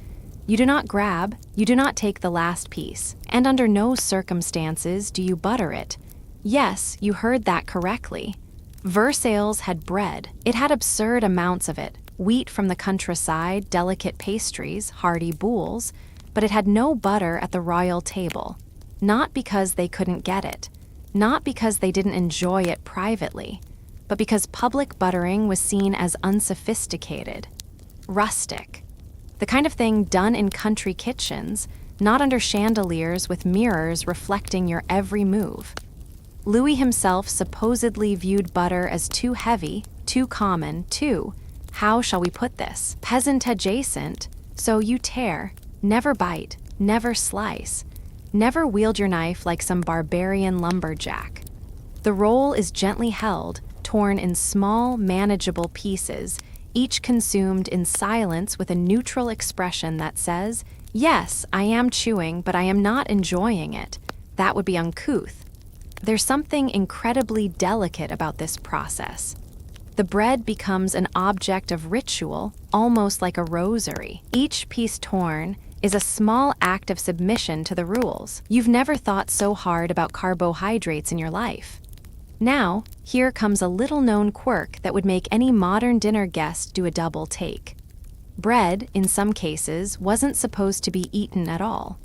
You do not grab, you do not take the last piece, and under no circumstances do you butter it. Yes, you heard that correctly. Versailles had bread. It had absurd amounts of it, wheat from the countryside, delicate pastries, hearty boules, but it had no butter at the royal table. Not because they couldn't get it, not because they didn't enjoy it privately, but because public buttering was seen as unsophisticated, rustic. The kind of thing done in country kitchens, not under chandeliers with mirrors reflecting your every move. Louis himself supposedly viewed butter as too heavy, too common, too, how shall we put this, peasant adjacent, so you tear, never bite, never slice, never wield your knife like some barbarian lumberjack. The roll is gently held, torn in small, manageable pieces, each consumed in silence with a neutral expression that says, "Yes, I am chewing, but I am not enjoying it." That would be uncouth. There's something incredibly delicate about this process. The bread becomes an object of ritual, almost like a rosary. Each piece torn is a small act of submission to the rules. You've never thought so hard about carbohydrates in your life. Now, here comes a little-known quirk that would make any modern dinner guest do a double take. Bread, in some cases, wasn't supposed to be eaten at all.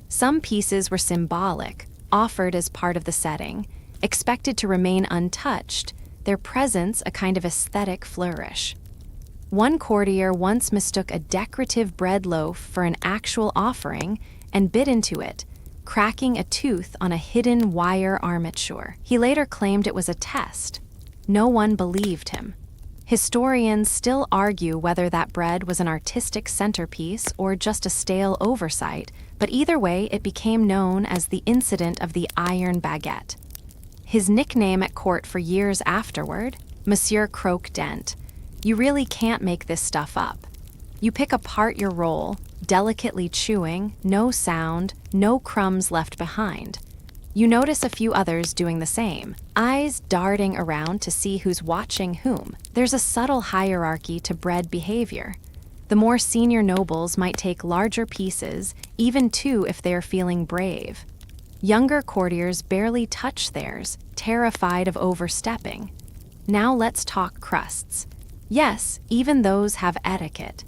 Some pieces were symbolic, offered as part of the setting, expected to remain untouched, their presence a kind of aesthetic flourish. One courtier once mistook a decorative bread loaf for an actual offering and bit into it, cracking a tooth on a hidden wire armature. He later claimed it was a test. No one believed him. Historians still argue whether that bread was an artistic centerpiece or just a stale oversight, but either way, it became known as the incident of the iron baguette. His nickname at court for years afterward, Monsieur Croque-Dent. You really can't make this stuff up. You pick apart your roll, delicately chewing, no sound, no crumbs left behind. You notice a few others doing the same, eyes darting around to see who's watching whom. There's a subtle hierarchy to bread behavior. The more senior nobles might take larger pieces, even two if they're feeling brave. Younger courtiers barely touch theirs, terrified of overstepping. Now let's talk crusts. Yes, even those have etiquette.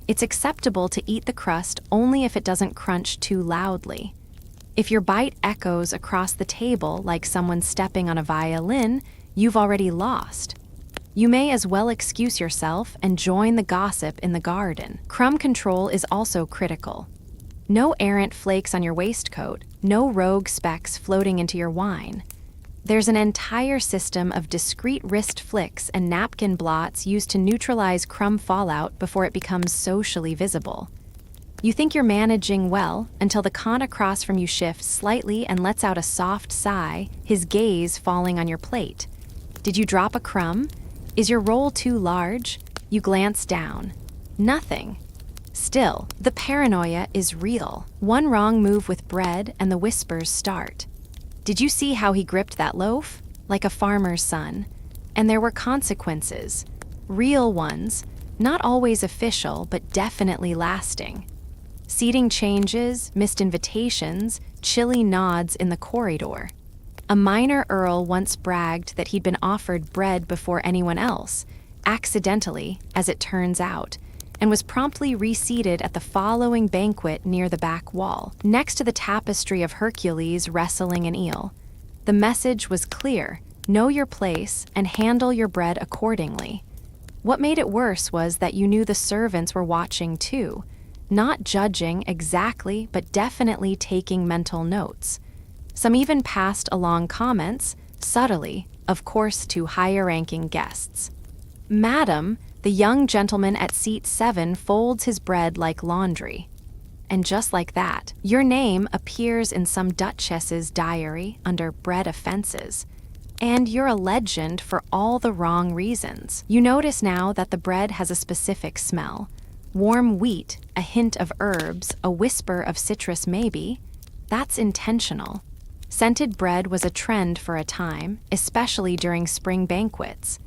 It's acceptable to eat the crust only if it doesn't crunch too loudly. If your bite echoes across the table like someone stepping on a violin, you've already lost. You may as well excuse yourself and join the gossip in the garden. Crumb control is also critical. No errant flakes on your waistcoat, no rogue specks floating into your wine. There's an entire system of discreet wrist flicks and napkin blots used to neutralize crumb fallout before it becomes socially visible. You think you're managing well until the con across from you shifts slightly and lets out a soft sigh, his gaze falling on your plate. Did you drop a crumb? Is your roll too large? You glance down. Nothing. Still, the paranoia is real. One wrong move with bread and the whispers start. Did you see how he gripped that loaf? Like a farmer's son. And there were consequences. Real ones, not always official, but definitely lasting. Seating changes, missed invitations, chilly nods in the corridor. A minor earl once bragged that he'd been offered bread before anyone else, accidentally, as it turns out, and was promptly reseated at the following banquet near the back wall, next to the tapestry of Hercules wrestling an eel. The message was clear: know your place and handle your bread accordingly. What made it worse was that you knew the servants were watching too, not judging exactly, but definitely taking mental notes. Some even passed along comments, subtly, of course to higher-ranking guests. Madam, the young gentleman at seat 7 folds his bread like laundry. And just like that, your name appears in some duchess's diary under bread offenses. And you're a legend for all the wrong reasons. You notice now that the bread has a specific smell. Warm wheat, a hint of herbs, a whisper of citrus maybe. That's intentional. Scented bread was a trend for a time, especially during spring banquets.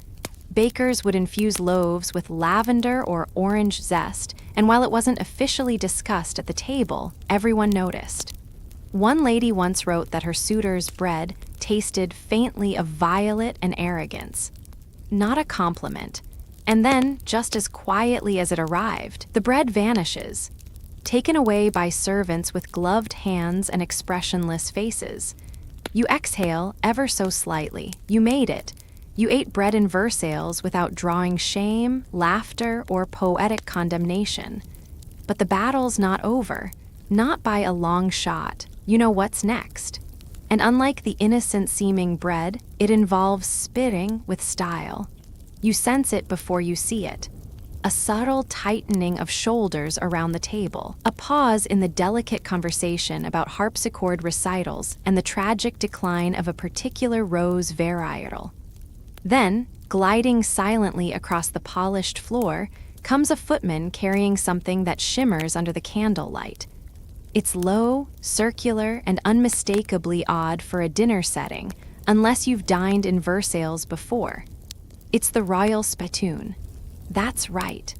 Bakers would infuse loaves with lavender or orange zest, and while it wasn't officially discussed at the table, everyone noticed. One lady once wrote that her suitor's bread tasted faintly of violet and arrogance. Not a compliment. And then, just as quietly as it arrived, the bread vanishes, taken away by servants with gloved hands and expressionless faces. You exhale ever so slightly. You made it. You ate bread in Versailles without drawing shame, laughter, or poetic condemnation. But the battle's not over. Not by a long shot. You know what's next. And unlike the innocent-seeming bread, it involves spitting with style. You sense it before you see it. A subtle tightening of shoulders around the table. A pause in the delicate conversation about harpsichord recitals and the tragic decline of a particular rose varietal. Then, gliding silently across the polished floor, comes a footman carrying something that shimmers under the candlelight. It's low, circular, and unmistakably odd for a dinner setting, unless you've dined in Versailles before. It's the royal spittoon. That's right.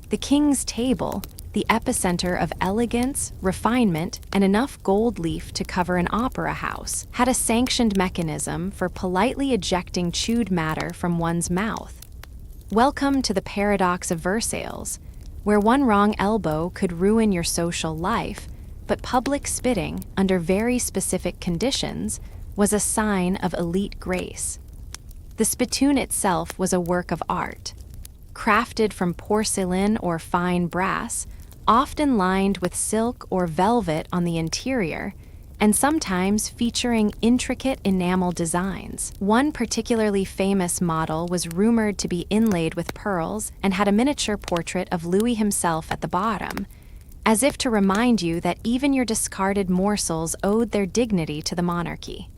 The king's table, the epicenter of elegance, refinement, and enough gold leaf to cover an opera house, had a sanctioned mechanism for politely ejecting chewed matter from one's mouth. Welcome to the paradox of Versailles, where one wrong elbow could ruin your social life, but public spitting, under very specific conditions, was a sign of elite grace. The spittoon itself was a work of art. Crafted from porcelain or fine brass, often lined with silk or velvet on the interior, and sometimes featuring intricate enamel designs. One particularly famous model was rumored to be inlaid with pearls and had a miniature portrait of Louis himself at the bottom, as if to remind you that even your discarded morsels owed their dignity to the monarchy.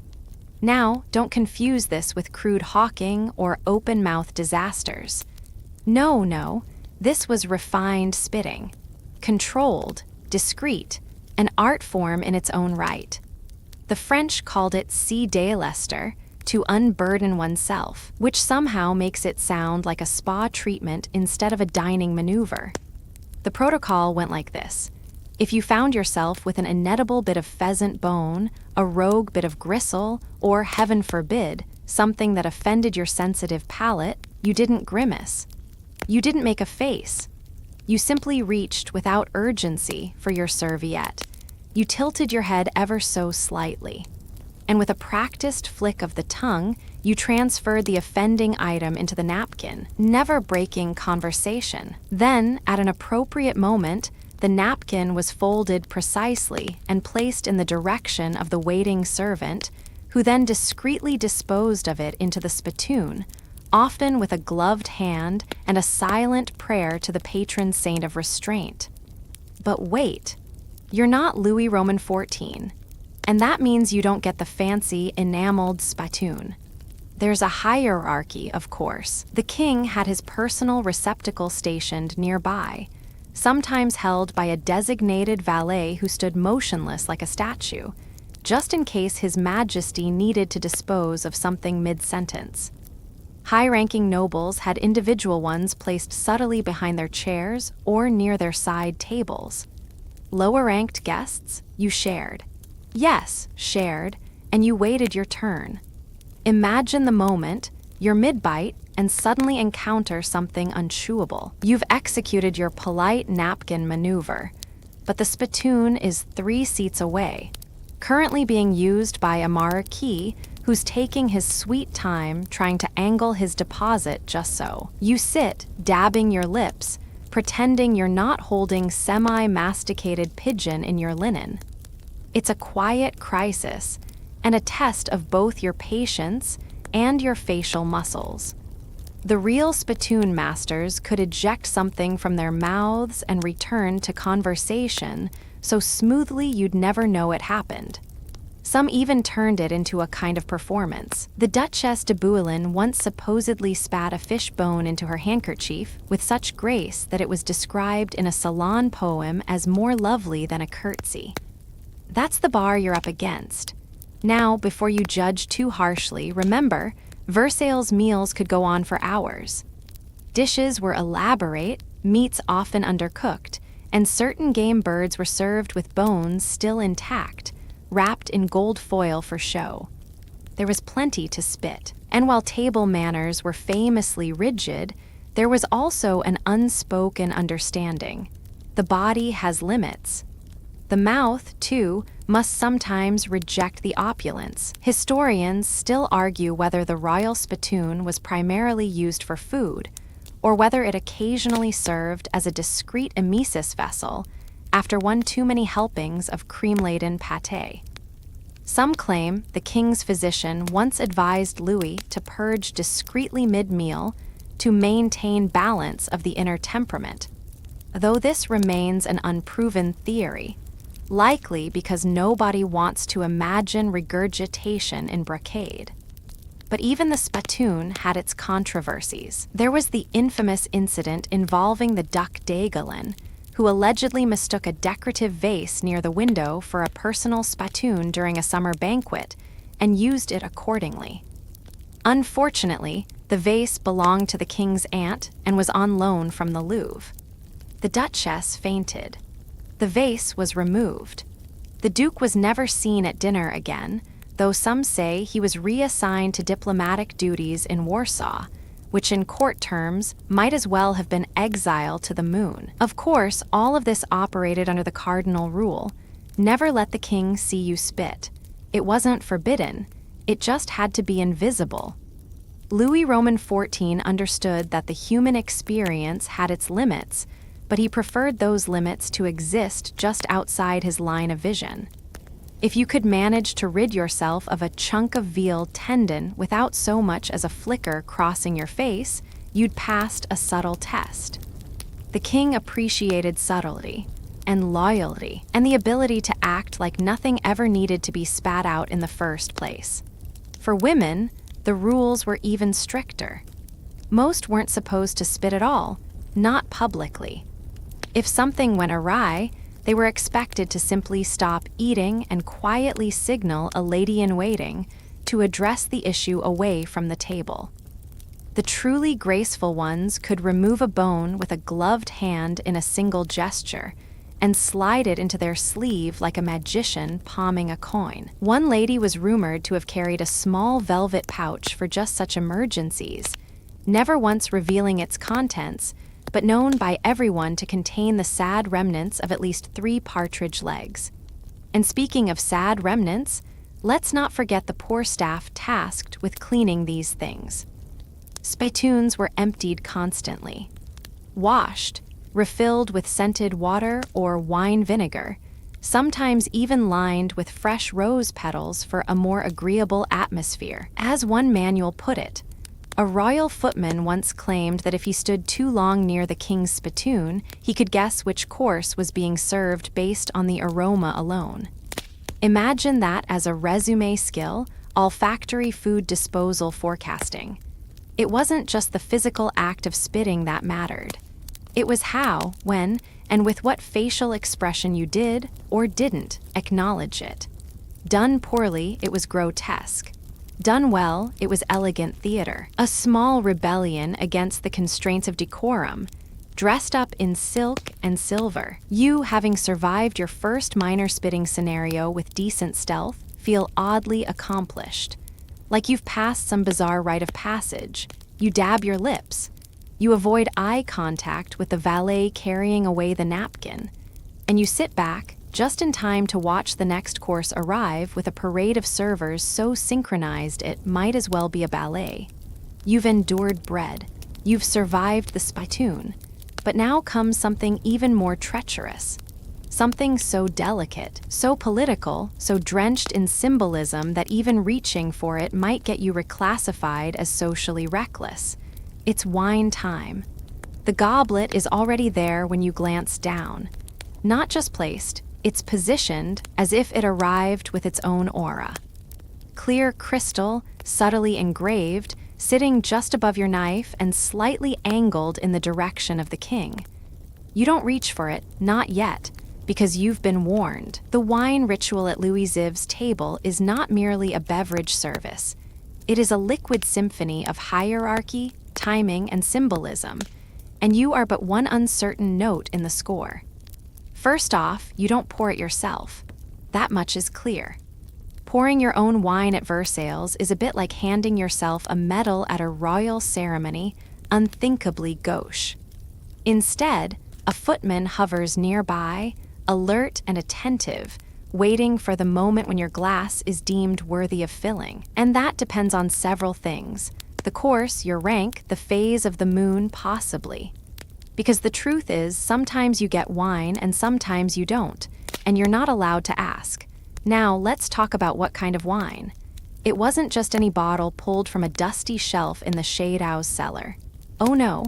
Now, don't confuse this with crude hawking or open-mouth disasters. No, this was refined spitting. Controlled, discreet, an art form in its own right. The French called it ci délester, to unburden oneself, which somehow makes it sound like a spa treatment instead of a dining maneuver. The protocol went like this. If you found yourself with an inedible bit of pheasant bone, a rogue bit of gristle, or, heaven forbid, something that offended your sensitive palate, you didn't grimace. You didn't make a face. You simply reached without urgency for your serviette. you tilted your head ever so slightly. And with a practiced flick of the tongue, you transferred the offending item into the napkin, never breaking conversation. Then, at an appropriate moment, the napkin was folded precisely and placed in the direction of the waiting servant, who then discreetly disposed of it into the spittoon, often with a gloved hand and a silent prayer to the patron saint of restraint. But wait, you're not Louis Roman XIV, and that means you don't get the fancy enameled spittoon. There's a hierarchy, of course. The king had his personal receptacle stationed nearby, sometimes held by a designated valet who stood motionless like a statue, just in case His Majesty needed to dispose of something mid-sentence. High-ranking nobles had individual ones placed subtly behind their chairs or near their side tables. Lower-ranked guests, you shared. Yes, shared, and you waited your turn. Imagine the moment, you're mid-bite, and suddenly encounter something unchewable. You've executed your polite napkin maneuver, but the spittoon is 3 seats away, currently being used by a marquis who's taking his sweet time trying to angle his deposit just so. You sit, dabbing your lips, pretending you're not holding semi-masticated pigeon in your linen. It's a quiet crisis, and a test of both your patience and your facial muscles. The real spittoon masters could eject something from their mouths and return to conversation so smoothly you'd never know it happened. Some even turned it into a kind of performance. The Duchesse de Bouillon once supposedly spat a fish bone into her handkerchief with such grace that it was described in a salon poem as more lovely than a curtsy. That's the bar you're up against. Now, before you judge too harshly, remember, Versailles meals could go on for hours. Dishes were elaborate, meats often undercooked, and certain game birds were served with bones still intact, wrapped in gold foil for show. There was plenty to spit, and while table manners were famously rigid, there was also an unspoken understanding. The body has limits. The mouth, too, must sometimes reject the opulence. Historians still argue whether the royal spittoon was primarily used for food, or whether it occasionally served as a discreet emesis vessel after one too many helpings of cream-laden pâté. Some claim the king's physician once advised Louis to purge discreetly mid-meal to maintain balance of the inner temperament, though this remains an unproven theory, likely because nobody wants to imagine regurgitation in brocade. But even the spittoon had its controversies. There was the infamous incident involving the Duc d'Aiguillon, who allegedly mistook a decorative vase near the window for a personal spittoon during a summer banquet and used it accordingly. Unfortunately, the vase belonged to the king's aunt and was on loan from the Louvre. The Duchess fainted. The vase was removed. The Duke was never seen at dinner again, though some say he was reassigned to diplomatic duties in Warsaw, which in court terms might as well have been exile to the moon. Of course, all of this operated under the cardinal rule: never let the king see you spit. It wasn't forbidden, it just had to be invisible. Louis Roman XIV understood that the human experience had its limits, but he preferred those limits to exist just outside his line of vision. If you could manage to rid yourself of a chunk of veal tendon without so much as a flicker crossing your face, you'd passed a subtle test. The king appreciated subtlety and loyalty and the ability to act like nothing ever needed to be spat out in the first place. For women, the rules were even stricter. Most weren't supposed to spit at all, not publicly. If something went awry, they were expected to simply stop eating and quietly signal a lady-in-waiting to address the issue away from the table. The truly graceful ones could remove a bone with a gloved hand in a single gesture and slide it into their sleeve like a magician palming a coin. One lady was rumored to have carried a small velvet pouch for just such emergencies, never once revealing its contents, but known by everyone to contain the sad remnants of at least 3 partridge legs. And speaking of sad remnants, let's not forget the poor staff tasked with cleaning these things. Spittoons were emptied constantly, washed, refilled with scented water or wine vinegar, sometimes even lined with fresh rose petals for a more agreeable atmosphere. As one manual put it, a royal footman once claimed that if he stood too long near the king's spittoon, he could guess which course was being served based on the aroma alone. Imagine that as a resume skill, olfactory food disposal forecasting. It wasn't just the physical act of spitting that mattered. It was how, when, and with what facial expression you did or didn't acknowledge it. Done poorly, it was grotesque. Done well, it was elegant theater. A small rebellion against the constraints of decorum, dressed up in silk and silver. You, having survived your first minor spitting scenario with decent stealth, feel oddly accomplished. Like you've passed some bizarre rite of passage. You dab your lips. You avoid eye contact with the valet carrying away the napkin. And you sit back, just in time to watch the next course arrive with a parade of servers so synchronized it might as well be a ballet. You've endured bread. You've survived the spittoon. But now comes something even more treacherous. Something so delicate, so political, so drenched in symbolism that even reaching for it might get you reclassified as socially reckless. It's wine time. The goblet is already there when you glance down. Not just placed, it's positioned as if it arrived with its own aura. Clear crystal, subtly engraved, sitting just above your knife and slightly angled in the direction of the king. You don't reach for it, not yet, because you've been warned. The wine ritual at Louis XIV's table is not merely a beverage service. It is a liquid symphony of hierarchy, timing, and symbolism, and you are but one uncertain note in the score. First off, you don't pour it yourself. That much is clear. Pouring your own wine at Versailles is a bit like handing yourself a medal at a royal ceremony, unthinkably gauche. Instead, a footman hovers nearby, alert and attentive, waiting for the moment when your glass is deemed worthy of filling. And that depends on several things: the course, your rank, the phase of the moon, possibly. Because the truth is, sometimes you get wine and sometimes you don't, and you're not allowed to ask. Now, let's talk about what kind of wine. It wasn't just any bottle pulled from a dusty shelf in the Shade House cellar. Oh no.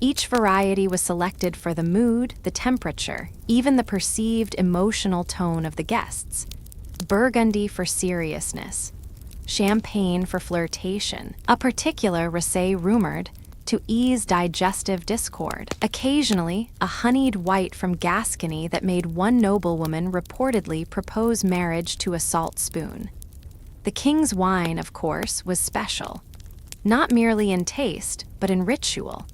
Each variety was selected for the mood, the temperature, even the perceived emotional tone of the guests. Burgundy for seriousness. Champagne for flirtation. A particular rosé rumored to ease digestive discord. Occasionally, a honeyed white from Gascony that made one noblewoman reportedly propose marriage to a salt spoon. The king's wine, of course, was special. Not merely in taste, but in ritual.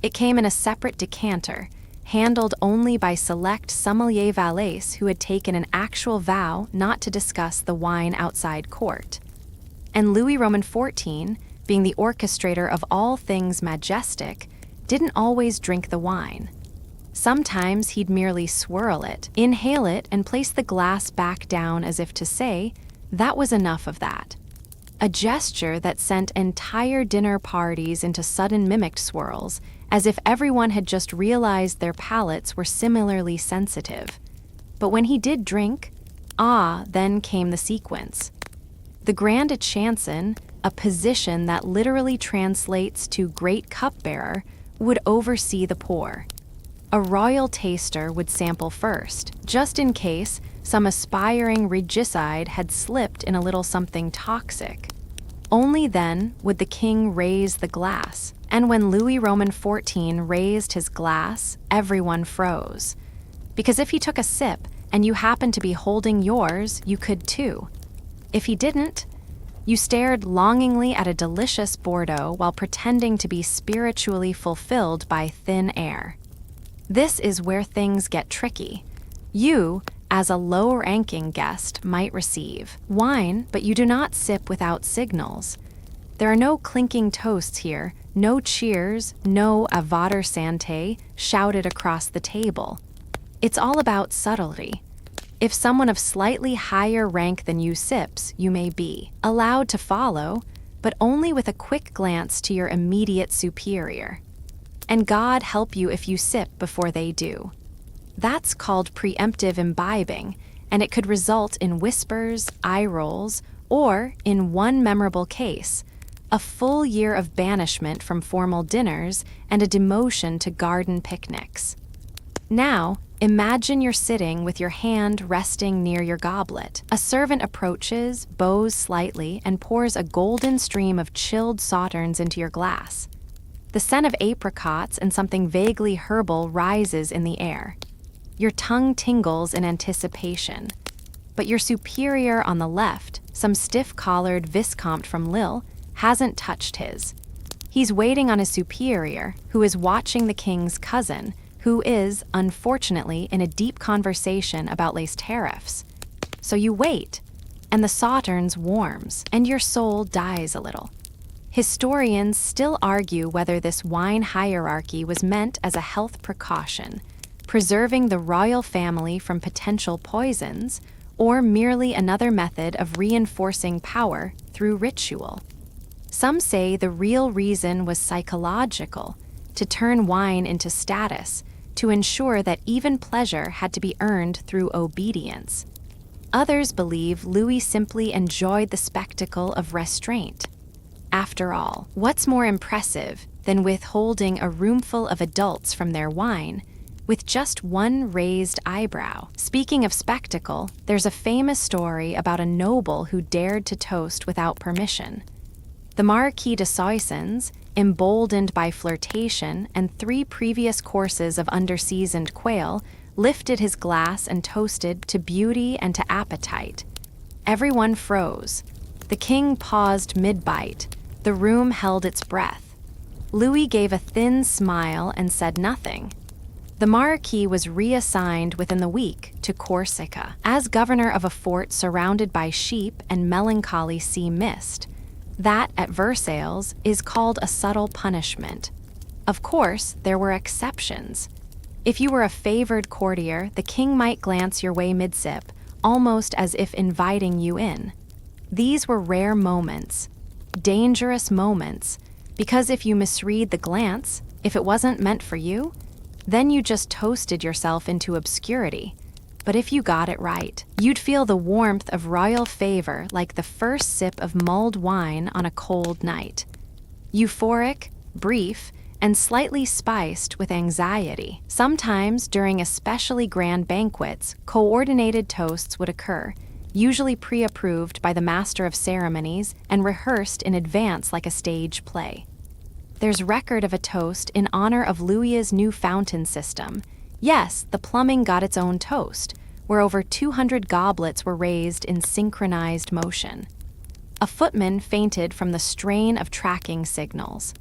It came in a separate decanter, handled only by select sommelier valets who had taken an actual vow not to discuss the wine outside court. And Louis Roman XIV, being the orchestrator of all things majestic, didn't always drink the wine. Sometimes he'd merely swirl it, inhale it, and place the glass back down as if to say, that was enough of that. A gesture that sent entire dinner parties into sudden mimicked swirls, as if everyone had just realized their palates were similarly sensitive. But when he did drink, then came the sequence. The Grand Chanson, a position that literally translates to great cupbearer, would oversee the pour. A royal taster would sample first, just in case some aspiring regicide had slipped in a little something toxic. Only then would the king raise the glass, and when Louis Roman XIV raised his glass, everyone froze. Because if he took a sip and you happened to be holding yours, you could too. If he didn't, you stared longingly at a delicious Bordeaux while pretending to be spiritually fulfilled by thin air. This is where things get tricky. You, as a low-ranking guest, might receive wine, but you do not sip without signals. There are no clinking toasts here, no cheers, no "a votre santé" shouted across the table. It's all about subtlety. If someone of slightly higher rank than you sips, you may be allowed to follow, but only with a quick glance to your immediate superior. And God help you if you sip before they do. That's called preemptive imbibing, and it could result in whispers, eye rolls, or, in one memorable case, a full year of banishment from formal dinners and a demotion to garden picnics. Now, imagine you're sitting with your hand resting near your goblet. A servant approaches, bows slightly, and pours a golden stream of chilled sauternes into your glass. The scent of apricots and something vaguely herbal rises in the air. Your tongue tingles in anticipation. But your superior on the left, some stiff-collared Viscount from Lille, hasn't touched his. He's waiting on his superior, who is watching the king's cousin, who is, unfortunately, in a deep conversation about lace tariffs. So you wait, and the sauternes warms, and your soul dies a little. Historians still argue whether this wine hierarchy was meant as a health precaution, preserving the royal family from potential poisons, or merely another method of reinforcing power through ritual. Some say the real reason was psychological, to turn wine into status, to ensure that even pleasure had to be earned through obedience. Others believe Louis simply enjoyed the spectacle of restraint. After all, what's more impressive than withholding a roomful of adults from their wine with just one raised eyebrow? Speaking of spectacle, there's a famous story about a noble who dared to toast without permission. The Marquis de Soissons, emboldened by flirtation and 3 previous courses of underseasoned quail, lifted his glass and toasted to beauty and to appetite. Everyone froze. The king paused mid-bite. The room held its breath. Louis gave a thin smile and said nothing. The Marquis was reassigned within the week to Corsica, as governor of a fort surrounded by sheep and melancholy sea mist. That, at Versailles, is called a subtle punishment. Of course, there were exceptions. If you were a favored courtier, the king might glance your way mid-sip, almost as if inviting you in. These were rare moments, dangerous moments, because if you misread the glance, if it wasn't meant for you, then you just toasted yourself into obscurity. But if you got it right, you'd feel the warmth of royal favor like the first sip of mulled wine on a cold night. Euphoric, brief, and slightly spiced with anxiety. Sometimes, during especially grand banquets, coordinated toasts would occur, usually pre-approved by the master of ceremonies and rehearsed in advance like a stage play. There's record of a toast in honor of Louis's new fountain system. Yes, the plumbing got its own toast, where over 200 goblets were raised in synchronized motion. A footman fainted from the strain of tracking signals.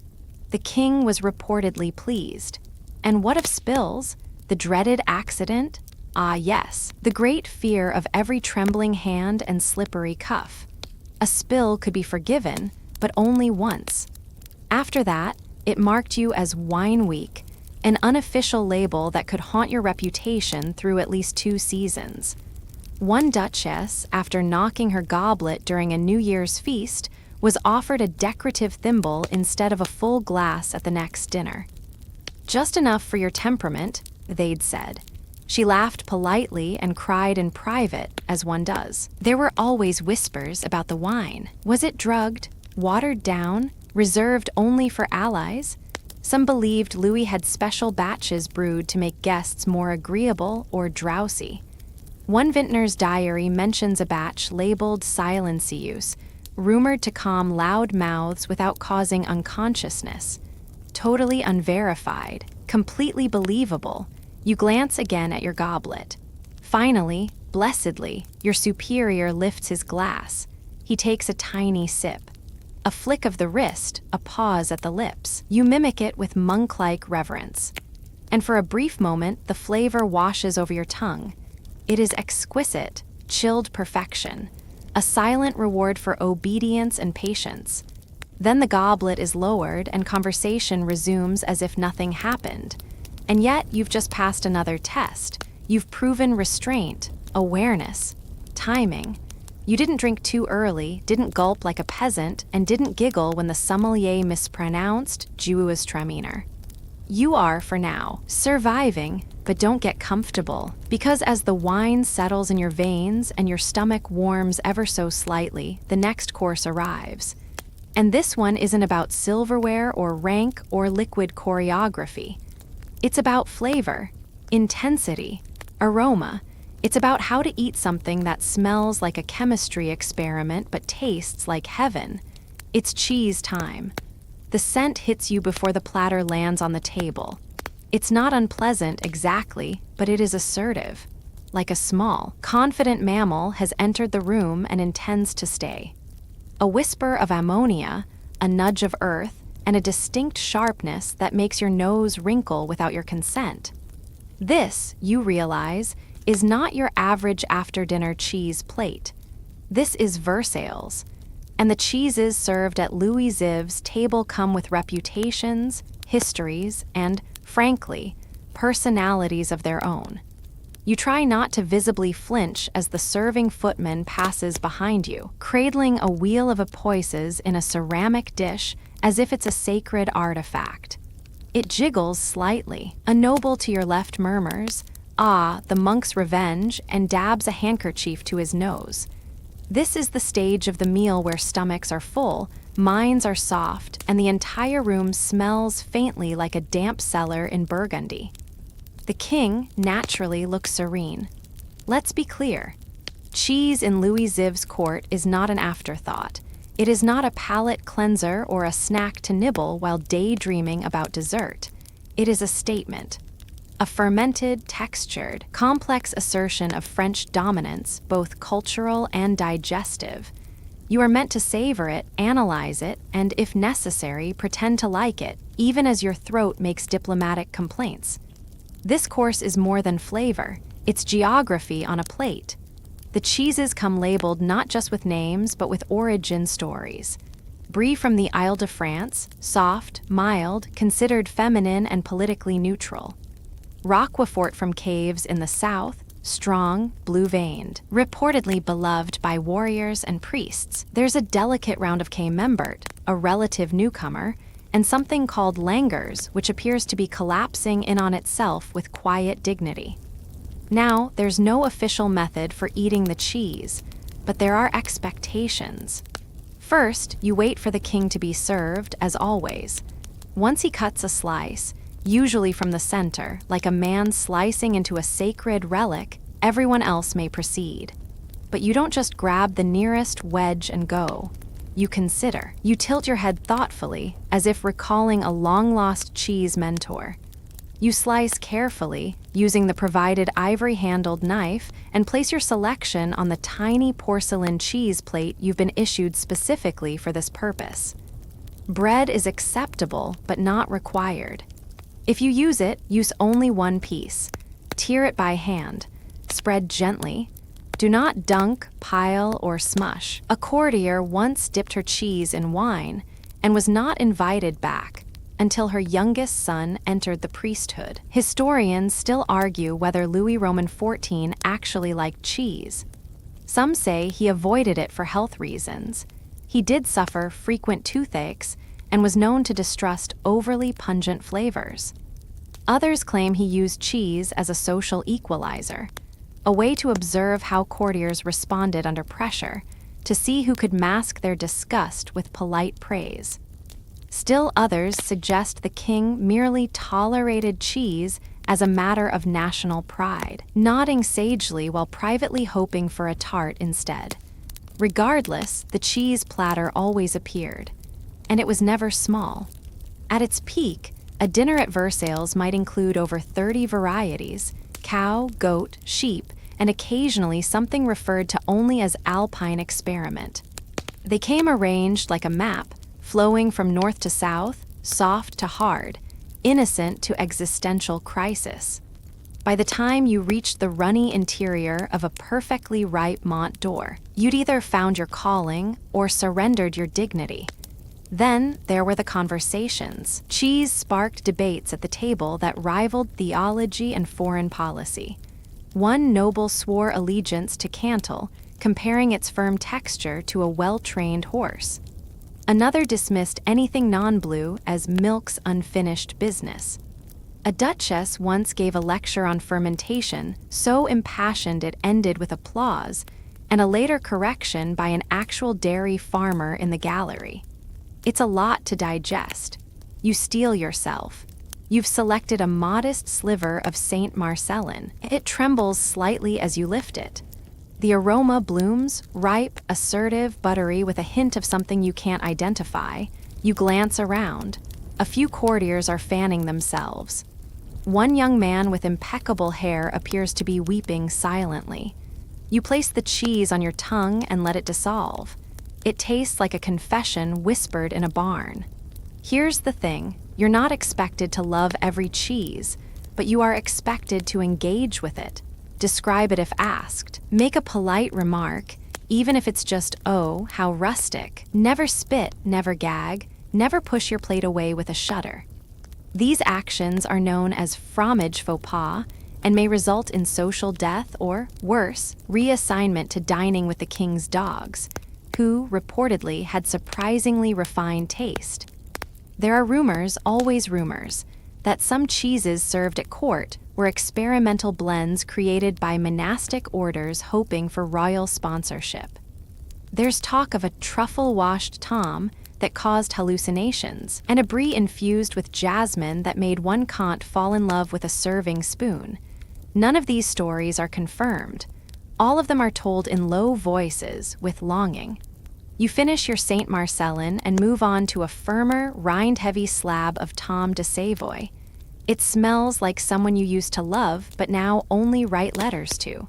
The king was reportedly pleased. And what of spills? The dreaded accident? Ah, yes, the great fear of every trembling hand and slippery cuff. A spill could be forgiven, but only once. After that, it marked you as Wine Week, an unofficial label that could haunt your reputation through at least 2 seasons. One duchess, after knocking her goblet during a New Year's feast, was offered a decorative thimble instead of a full glass at the next dinner. Just enough for your temperament, they'd said. She laughed politely and cried in private, as one does. There were always whispers about the wine. Was it drugged, watered down, reserved only for allies? Some believed Louis had special batches brewed to make guests more agreeable or drowsy. One vintner's diary mentions a batch labeled Silencius, rumored to calm loud mouths without causing unconsciousness. Totally unverified, completely believable. You glance again at your goblet. Finally, blessedly, your superior lifts his glass. He takes a tiny sip. A flick of the wrist, a pause at the lips. You mimic it with monk-like reverence. And for a brief moment, the flavor washes over your tongue. It is exquisite, chilled perfection, a silent reward for obedience and patience. Then the goblet is lowered and conversation resumes as if nothing happened. And yet, you've just passed another test. You've proven restraint, awareness, timing. You didn't drink too early, didn't gulp like a peasant, and didn't giggle when the sommelier mispronounced Gewürztraminer. You are, for now, surviving, but don't get comfortable, because as the wine settles in your veins and your stomach warms ever so slightly, the next course arrives. And this one isn't about silverware or rank or liquid choreography. It's about flavor, intensity, aroma. It's about how to eat something that smells like a chemistry experiment but tastes like heaven. It's cheese time. The scent hits you before the platter lands on the table. It's not unpleasant exactly, but it is assertive. Like a small, confident mammal has entered the room and intends to stay. A whisper of ammonia, a nudge of earth, and a distinct sharpness that makes your nose wrinkle without your consent. This, you realize, is not your average after-dinner cheese plate. This is Versailles. And the cheeses served at Louis XIV's table come with reputations, histories, and, frankly, personalities of their own. You try not to visibly flinch as the serving footman passes behind you, cradling a wheel of epoisses in a ceramic dish as if it's a sacred artifact. It jiggles slightly. A noble to your left murmurs, "Ah, the monk's revenge," and dabs a handkerchief to his nose. This is the stage of the meal where stomachs are full, minds are soft, and the entire room smells faintly like a damp cellar in Burgundy. The king, naturally, looks serene. Let's be clear. Cheese in Louis XIV's court is not an afterthought. It is not a palate cleanser or a snack to nibble while daydreaming about dessert. It is a statement. A fermented, textured, complex assertion of French dominance, both cultural and digestive. You are meant to savor it, analyze it, and, if necessary, pretend to like it, even as your throat makes diplomatic complaints. This course is more than flavor. It's geography on a plate. The cheeses come labeled not just with names, but with origin stories. Brie from the Isle de France, soft, mild, considered feminine and politically neutral. Roquefort from caves in the south, strong, blue-veined, reportedly beloved by warriors and priests. There's a delicate round of Camembert, a relative newcomer, and something called Langers, which appears to be collapsing in on itself with quiet dignity. Now, there's no official method for eating the cheese, but there are expectations. First, you wait for the king to be served, as always. Once he cuts a slice, usually from the center, like a man slicing into a sacred relic, everyone else may proceed. But you don't just grab the nearest wedge and go. You consider. You tilt your head thoughtfully, as if recalling a long-lost cheese mentor. You slice carefully, using the provided ivory-handled knife, and place your selection on the tiny porcelain cheese plate you've been issued specifically for this purpose. Bread is acceptable, but not required. If you use it, use only one piece. Tear it by hand. Spread gently. Do not dunk, pile, or smush. A courtier once dipped her cheese in wine and was not invited back until her youngest son entered the priesthood. Historians still argue whether Louis Roman XIV actually liked cheese. Some say he avoided it for health reasons. He did suffer frequent toothaches and was known to distrust overly pungent flavors. Others claim he used cheese as a social equalizer, a way to observe how courtiers responded under pressure, to see who could mask their disgust with polite praise. Still others suggest the king merely tolerated cheese as a matter of national pride, nodding sagely while privately hoping for a tart instead. Regardless, the cheese platter always appeared, and it was never small. At its peak, a dinner at Versailles might include over 30 varieties: cow, goat, sheep, and occasionally something referred to only as alpine experiment. They came arranged like a map, flowing from north to south, soft to hard, innocent to existential crisis. By the time you reached the runny interior of a perfectly ripe Mont d'Or, you'd either found your calling or surrendered your dignity. Then there were the conversations. Cheese sparked debates at the table that rivaled theology and foreign policy. One noble swore allegiance to Cantal, comparing its firm texture to a well-trained horse. Another dismissed anything non-blue as milk's unfinished business. A duchess once gave a lecture on fermentation, so impassioned it ended with applause, and a later correction by an actual dairy farmer in the gallery. It's a lot to digest. You steel yourself. You've selected a modest sliver of Saint Marcellin. It trembles slightly as you lift it. The aroma blooms, ripe, assertive, buttery, with a hint of something you can't identify. You glance around. A few courtiers are fanning themselves. One young man with impeccable hair appears to be weeping silently. You place the cheese on your tongue and let it dissolve. It tastes like a confession whispered in a barn. Here's the thing. You're not expected to love every cheese, but you are expected to engage with it. Describe it if asked. Make a polite remark, even if it's just, "Oh, how rustic." Never spit, never gag, never push your plate away with a shudder. These actions are known as fromage faux pas and may result in social death or, worse, reassignment to dining with the king's dogs, who, reportedly, had surprisingly refined taste. There are rumors, always rumors, that some cheeses served at court were experimental blends created by monastic orders hoping for royal sponsorship. There's talk of a truffle-washed Tom that caused hallucinations, and a brie infused with jasmine that made one Comte fall in love with a serving spoon. None of these stories are confirmed. All of them are told in low voices, with longing. You finish your Saint Marcellin and move on to a firmer, rind-heavy slab of Tom de Savoy. It smells like someone you used to love, but now only write letters to.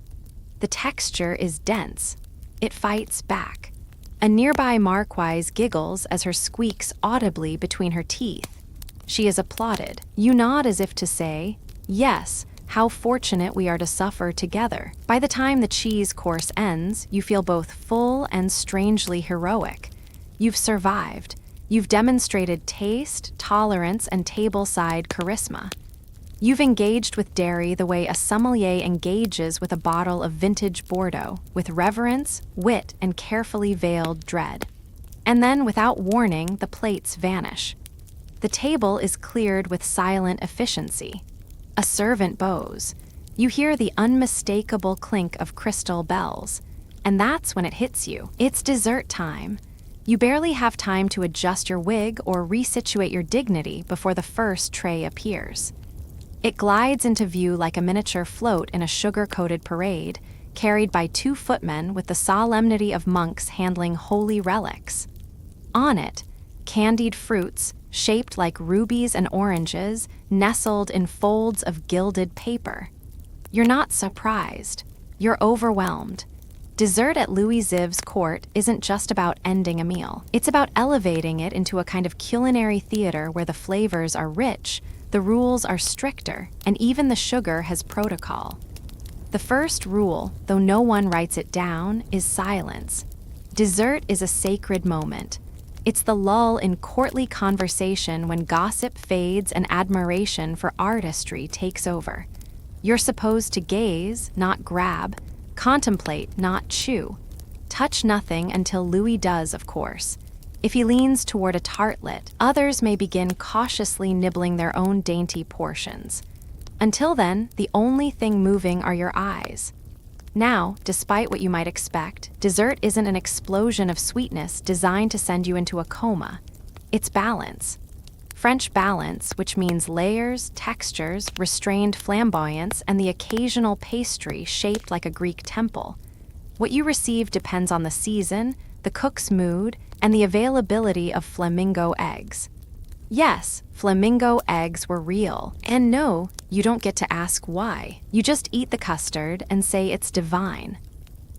The texture is dense. It fights back. A nearby Marquise giggles as her squeaks audibly between her teeth. She is applauded. You nod as if to say, "Yes, how fortunate we are to suffer together." By the time the cheese course ends, you feel both full and strangely heroic. You've survived. You've demonstrated taste, tolerance, and tableside charisma. You've engaged with dairy the way a sommelier engages with a bottle of vintage Bordeaux, with reverence, wit, and carefully veiled dread. And then, without warning, the plates vanish. The table is cleared with silent efficiency. A servant bows. You hear the unmistakable clink of crystal bells. And that's when it hits you. It's dessert time. You barely have time to adjust your wig or resituate your dignity before the first tray appears. It glides into view like a miniature float in a sugar-coated parade, carried by two footmen with the solemnity of monks handling holy relics. On it, candied fruits, shaped like rubies and oranges, nestled in folds of gilded paper. You're not surprised. You're overwhelmed. Dessert at Louis XIV's court isn't just about ending a meal. It's about elevating it into a kind of culinary theater where the flavors are rich, the rules are stricter, and even the sugar has protocol. The first rule, though no one writes it down, is silence. Dessert is a sacred moment. It's the lull in courtly conversation when gossip fades and admiration for artistry takes over. You're supposed to gaze, not grab, contemplate, not chew. Touch nothing until Louis does, of course. If he leans toward a tartlet, others may begin cautiously nibbling their own dainty portions. Until then, the only thing moving are your eyes. Now, despite what you might expect, dessert isn't an explosion of sweetness designed to send you into a coma. It's balance. French balance, which means layers, textures, restrained flamboyance, and the occasional pastry shaped like a Greek temple. What you receive depends on the season, the cook's mood, and the availability of flamingo eggs. Yes, flamingo eggs were real. And no, you don't get to ask why. You just eat the custard and say it's divine.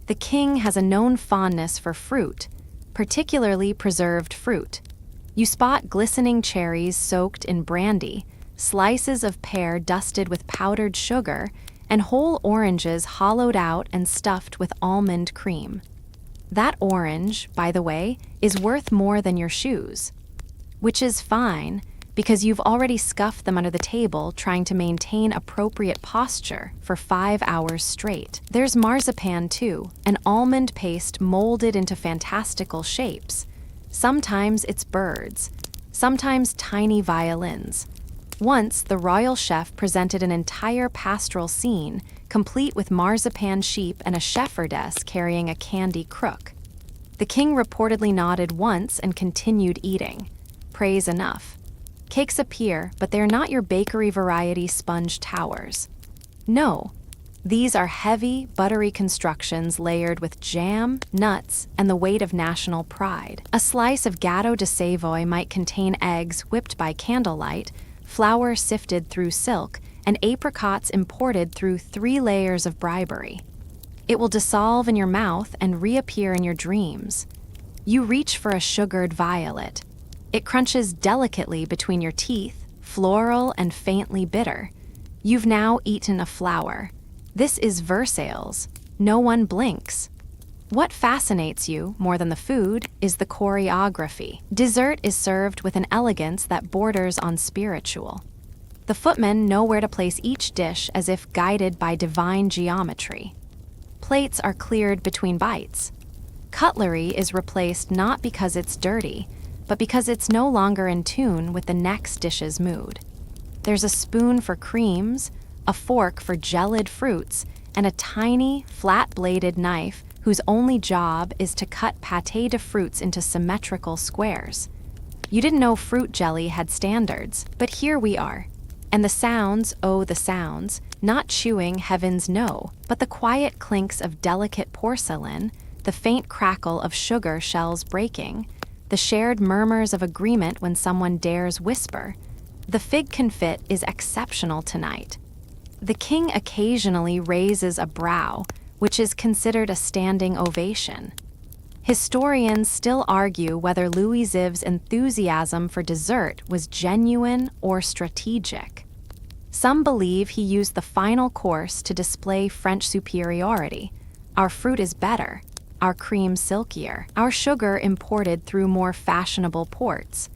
The king has a known fondness for fruit, particularly preserved fruit. You spot glistening cherries soaked in brandy, slices of pear dusted with powdered sugar, and whole oranges hollowed out and stuffed with almond cream. That orange, by the way, is worth more than your shoes. Which is fine, because you've already scuffed them under the table trying to maintain appropriate posture for 5 hours straight. There's marzipan too, an almond paste molded into fantastical shapes. Sometimes it's birds, sometimes tiny violins. Once, the royal chef presented an entire pastoral scene, complete with marzipan sheep and a shepherdess carrying a candy crook. The king reportedly nodded once and continued eating. Praise enough. Cakes appear, but they're not your bakery variety sponge towers. No, these are heavy, buttery constructions layered with jam, nuts, and the weight of national pride. A slice of gâteau de Savoy might contain eggs whipped by candlelight, flour sifted through silk, and apricots imported through 3 layers of bribery. It will dissolve in your mouth and reappear in your dreams. You reach for a sugared violet. It crunches delicately between your teeth, floral and faintly bitter. You've now eaten a flower. This is Versailles. No one blinks. What fascinates you, more than the food, is the choreography. Dessert is served with an elegance that borders on spiritual. The footmen know where to place each dish as if guided by divine geometry. Plates are cleared between bites. Cutlery is replaced not because it's dirty, but because it's no longer in tune with the next dish's mood. There's a spoon for creams, a fork for gelid fruits, and a tiny, flat-bladed knife whose only job is to cut pâté de fruits into symmetrical squares. You didn't know fruit jelly had standards, but here we are. And the sounds, oh the sounds, not chewing heavens no, but the quiet clinks of delicate porcelain, the faint crackle of sugar shells breaking, the shared murmurs of agreement when someone dares whisper. The fig confit is exceptional tonight. The king occasionally raises a brow, which is considered a standing ovation. Historians still argue whether Louis XIV's enthusiasm for dessert was genuine or strategic. Some believe he used the final course to display French superiority. Our fruit is better, our cream silkier, our sugar imported through more fashionable ports.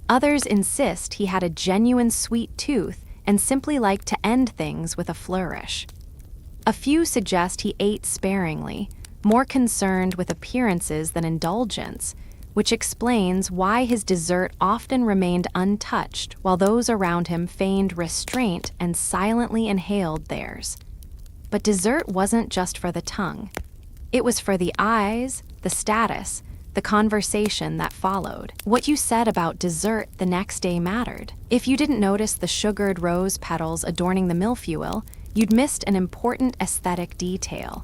Others insist he had a genuine sweet tooth and simply liked to end things with a flourish. A few suggest he ate sparingly, more concerned with appearances than indulgence, which explains why his dessert often remained untouched while those around him feigned restraint and silently inhaled theirs. But dessert wasn't just for the tongue. It was for the eyes, the status, the conversation that followed. What you said about dessert the next day mattered. If you didn't notice the sugared rose petals adorning the millefeuille, you'd missed an important aesthetic detail.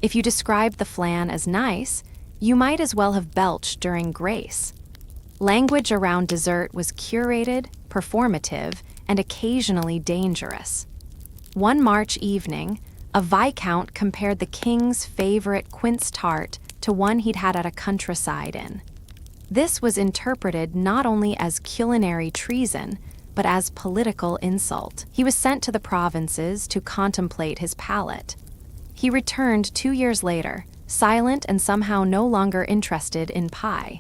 If you described the flan as nice, you might as well have belched during grace. Language around dessert was curated, performative, and occasionally dangerous. One March evening, a viscount compared the king's favorite quince tart to one he'd had at a countryside inn. This was interpreted not only as culinary treason, but as political insult. He was sent to the provinces to contemplate his palate. He returned 2 years later, silent and somehow no longer interested in pie.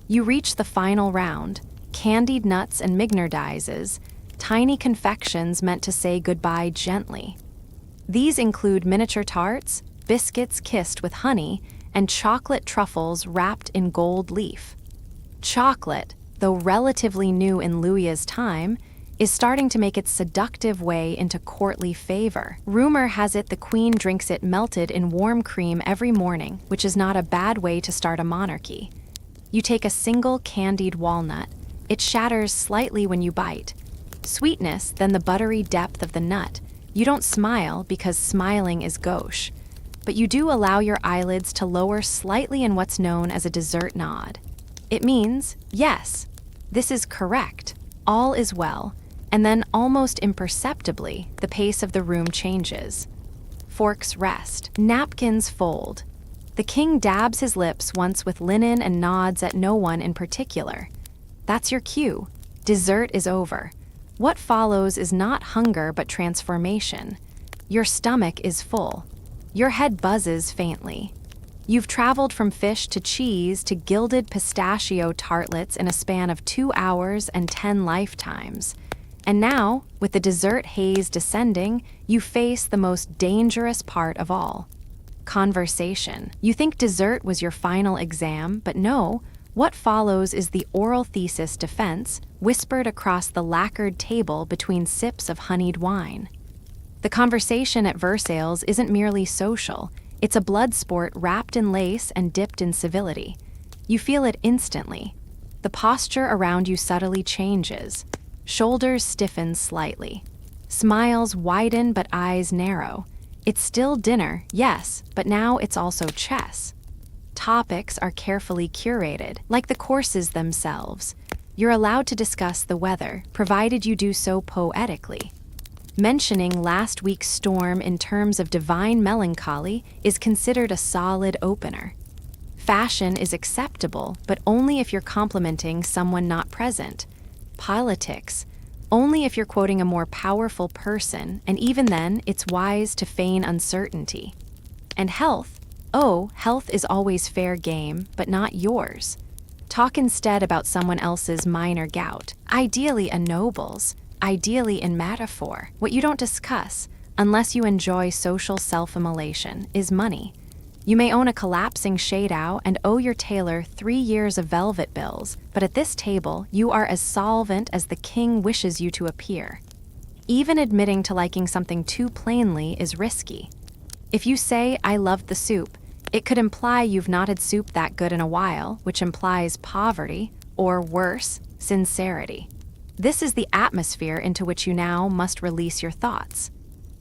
You reach the final round, candied nuts and mignardises, tiny confections meant to say goodbye gently. These include miniature tarts, biscuits kissed with honey, and chocolate truffles wrapped in gold leaf. Chocolate, though relatively new in Louis's time, is starting to make its seductive way into courtly favor. Rumor has it the queen drinks it melted in warm cream every morning, which is not a bad way to start a monarchy. You take a single candied walnut. It shatters slightly when you bite. Sweetness, then the buttery depth of the nut. You don't smile because smiling is gauche, but you do allow your eyelids to lower slightly in what's known as a dessert nod. It means, yes, this is correct, all is well. And then, almost imperceptibly, the pace of the room changes. Forks rest. Napkins fold. The king dabs his lips once with linen and nods at no one in particular. That's your cue. Dessert is over. What follows is not hunger but transformation. Your stomach is full. Your head buzzes faintly. You've traveled from fish to cheese to gilded pistachio tartlets in a span of 2 hours and 10 lifetimes. And now, with the dessert haze descending, you face the most dangerous part of all: conversation. You think dessert was your final exam, but no, what follows is the oral thesis defense, whispered across the lacquered table between sips of honeyed wine. The conversation at Versailles isn't merely social, it's a blood sport wrapped in lace and dipped in civility. You feel it instantly. The posture around you subtly changes. Shoulders stiffen slightly. Smiles widen but eyes narrow. It's still dinner, yes, but now it's also chess. Topics are carefully curated, like the courses themselves. You're allowed to discuss the weather, provided you do so poetically. Mentioning last week's storm in terms of divine melancholy is considered a solid opener. Fashion is acceptable, but only if you're complimenting someone not present. Politics, only if you're quoting a more powerful person, and even then, it's wise to feign uncertainty. And health, health is always fair game, but not yours. Talk instead about someone else's minor gout, ideally a noble's, ideally in metaphor. What you don't discuss, unless you enjoy social self-immolation, is money. You may own a collapsing shadow and owe your tailor 3 years of velvet bills, but at this table, you are as solvent as the king wishes you to appear. Even admitting to liking something too plainly is risky. If you say, "I loved the soup," it could imply you've not had soup that good in a while, which implies poverty, or worse, sincerity. This is the atmosphere into which you now must release your thoughts.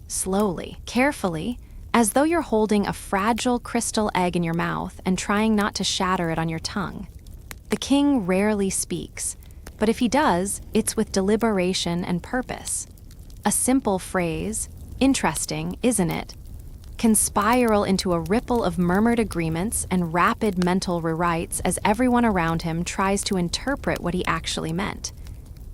Slowly, carefully, as though you're holding a fragile crystal egg in your mouth and trying not to shatter it on your tongue. The king rarely speaks, but if he does, it's with deliberation and purpose. A simple phrase, "Interesting, isn't it?" can spiral into a ripple of murmured agreements and rapid mental rewrites as everyone around him tries to interpret what he actually meant.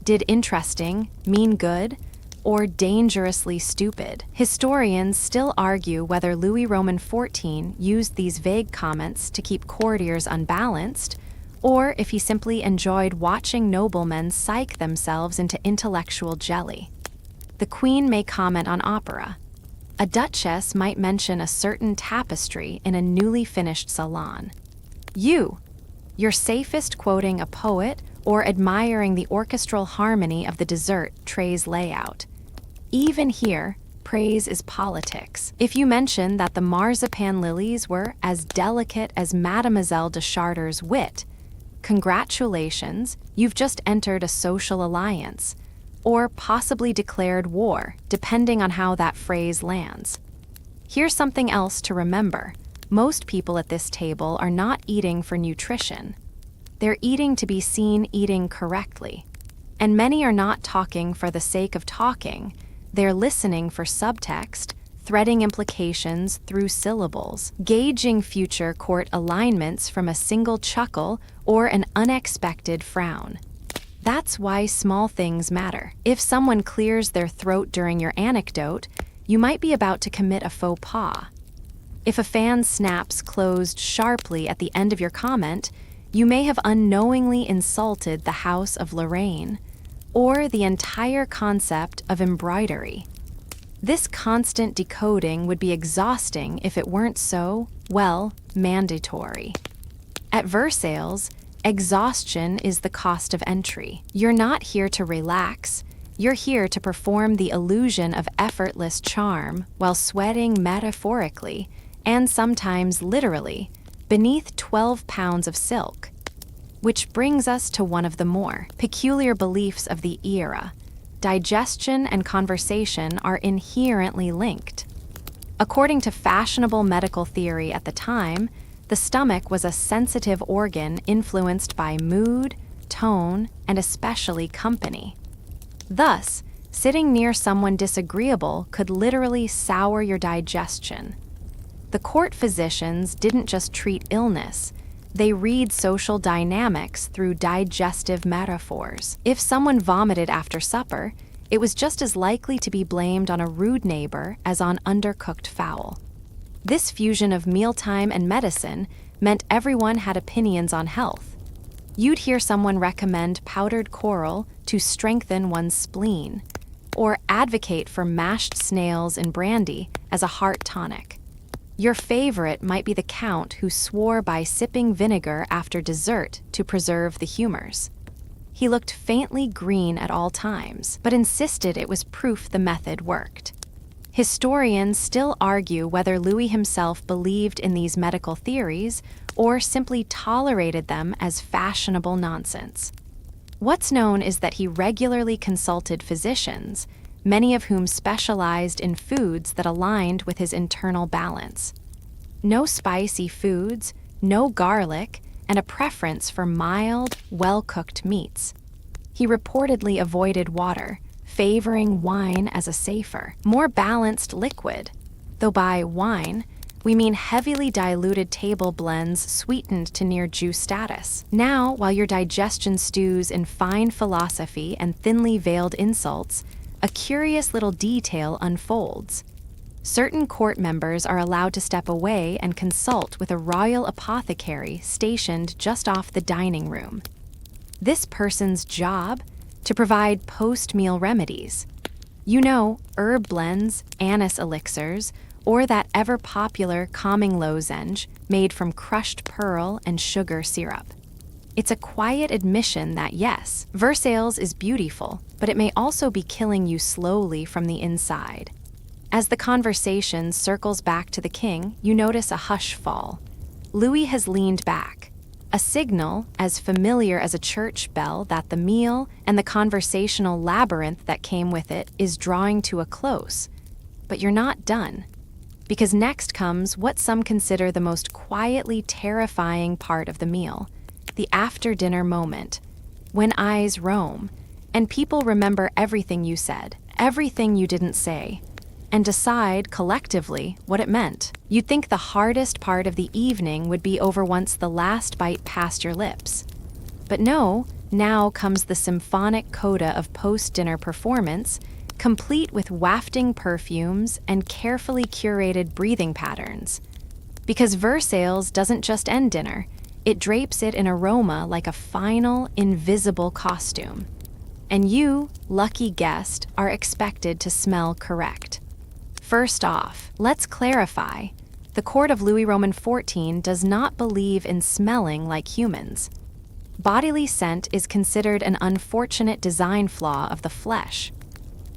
Did interesting mean good or dangerously stupid? Historians still argue whether Louis Roman XIV used these vague comments to keep courtiers unbalanced, or if he simply enjoyed watching noblemen psych themselves into intellectual jelly. The queen may comment on opera. A duchess might mention a certain tapestry in a newly finished salon. You're safest quoting a poet or admiring the orchestral harmony of the dessert tray's layout. Even here, praise is politics. If you mention that the marzipan lilies were as delicate as Mademoiselle de Chartres' wit, congratulations, you've just entered a social alliance, or possibly declared war, depending on how that phrase lands. Here's something else to remember. Most people at this table are not eating for nutrition. They're eating to be seen eating correctly. And many are not talking for the sake of talking. They're listening for subtext, threading implications through syllables, gauging future court alignments from a single chuckle or an unexpected frown. That's why small things matter. If someone clears their throat during your anecdote, you might be about to commit a faux pas. If a fan snaps closed sharply at the end of your comment, you may have unknowingly insulted the House of Lorraine, or the entire concept of embroidery. This constant decoding would be exhausting if it weren't so, well, mandatory. At Versailles, exhaustion is the cost of entry. You're not here to relax. You're here to perform the illusion of effortless charm while sweating metaphorically, and sometimes literally, beneath 12 pounds of silk. Which brings us to one of the more peculiar beliefs of the era. Digestion and conversation are inherently linked. According to fashionable medical theory at the time, the stomach was a sensitive organ influenced by mood, tone, and especially company. Thus, sitting near someone disagreeable could literally sour your digestion. The court physicians didn't just treat illness, they read social dynamics through digestive metaphors. If someone vomited after supper, it was just as likely to be blamed on a rude neighbor as on undercooked fowl. This fusion of mealtime and medicine meant everyone had opinions on health. You'd hear someone recommend powdered coral to strengthen one's spleen, or advocate for mashed snails in brandy as a heart tonic. Your favorite might be the count who swore by sipping vinegar after dessert to preserve the humors. He looked faintly green at all times, but insisted it was proof the method worked. Historians still argue whether Louis himself believed in these medical theories or simply tolerated them as fashionable nonsense. What's known is that he regularly consulted physicians, many of whom specialized in foods that aligned with his internal balance. No spicy foods, no garlic, and a preference for mild, well-cooked meats. He reportedly avoided water, favoring wine as a safer, more balanced liquid, though by wine, we mean heavily diluted table blends sweetened to near juice status. Now, while your digestion stews in fine philosophy and thinly veiled insults, a curious little detail unfolds. Certain court members are allowed to step away and consult with a royal apothecary stationed just off the dining room. This person's job? To provide post-meal remedies. You know, herb blends, anise elixirs, or that ever-popular calming lozenge made from crushed pearl and sugar syrup. It's a quiet admission that yes, Versailles is beautiful, but it may also be killing you slowly from the inside. As the conversation circles back to the king, you notice a hush fall. Louis has leaned back, a signal as familiar as a church bell that the meal and the conversational labyrinth that came with it is drawing to a close. But you're not done, because next comes what some consider the most quietly terrifying part of the meal, the after-dinner moment, when eyes roam, and people remember everything you said, everything you didn't say, and decide collectively what it meant. You'd think the hardest part of the evening would be over once the last bite passed your lips. But no, now comes the symphonic coda of post-dinner performance, complete with wafting perfumes and carefully curated breathing patterns. Because Versailles doesn't just end dinner, it drapes it in aroma like a final, invisible costume. And you, lucky guest, are expected to smell correct. First off, let's clarify. The court of Louis Roman XIV does not believe in smelling like humans. Bodily scent is considered an unfortunate design flaw of the flesh.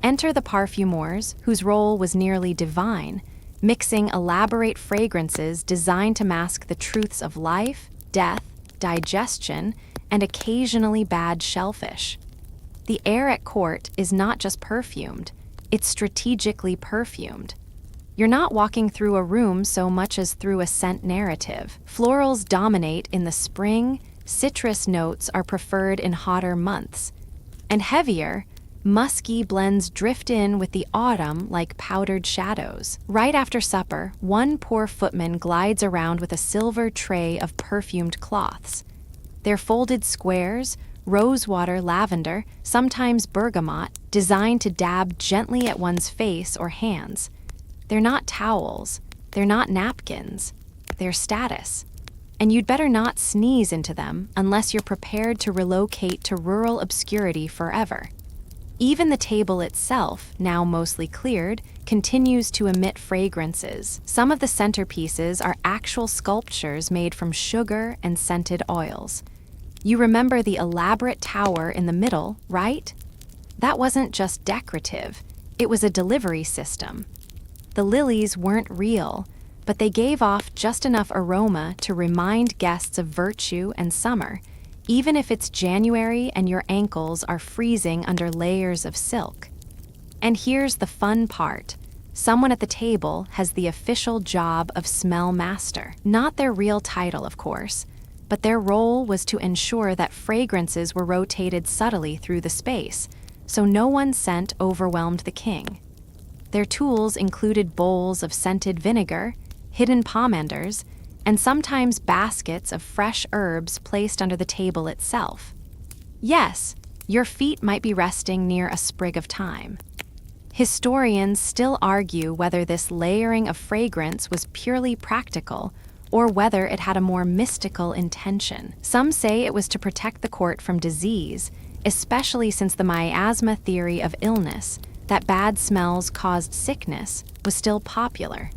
Enter the parfumeurs, whose role was nearly divine, mixing elaborate fragrances designed to mask the truths of life, death, digestion, and occasionally bad shellfish. The air at court is not just perfumed, it's strategically perfumed. You're not walking through a room so much as through a scent narrative. Florals dominate in the spring, citrus notes are preferred in hotter months, and heavier, musky blends drift in with the autumn like powdered shadows. Right after supper, one poor footman glides around with a silver tray of perfumed cloths. They're folded squares, rosewater lavender, sometimes bergamot, designed to dab gently at one's face or hands. They're not towels, they're not napkins, they're status. And you'd better not sneeze into them unless you're prepared to relocate to rural obscurity forever. Even the table itself, now mostly cleared, continues to emit fragrances. Some of the centerpieces are actual sculptures made from sugar and scented oils. You remember the elaborate tower in the middle, right? That wasn't just decorative, it was a delivery system. The lilies weren't real, but they gave off just enough aroma to remind guests of virtue and summer, even if it's January and your ankles are freezing under layers of silk. And here's the fun part. Someone at the table has the official job of smell master. Not their real title, of course, but their role was to ensure that fragrances were rotated subtly through the space, so no one's scent overwhelmed the king. Their tools included bowls of scented vinegar, hidden pomanders, and sometimes baskets of fresh herbs placed under the table itself. Yes, your feet might be resting near a sprig of thyme. Historians still argue whether this layering of fragrance was purely practical or whether it had a more mystical intention. Some say it was to protect the court from disease, especially since the miasma theory of illness, that bad smells caused sickness, was still popular.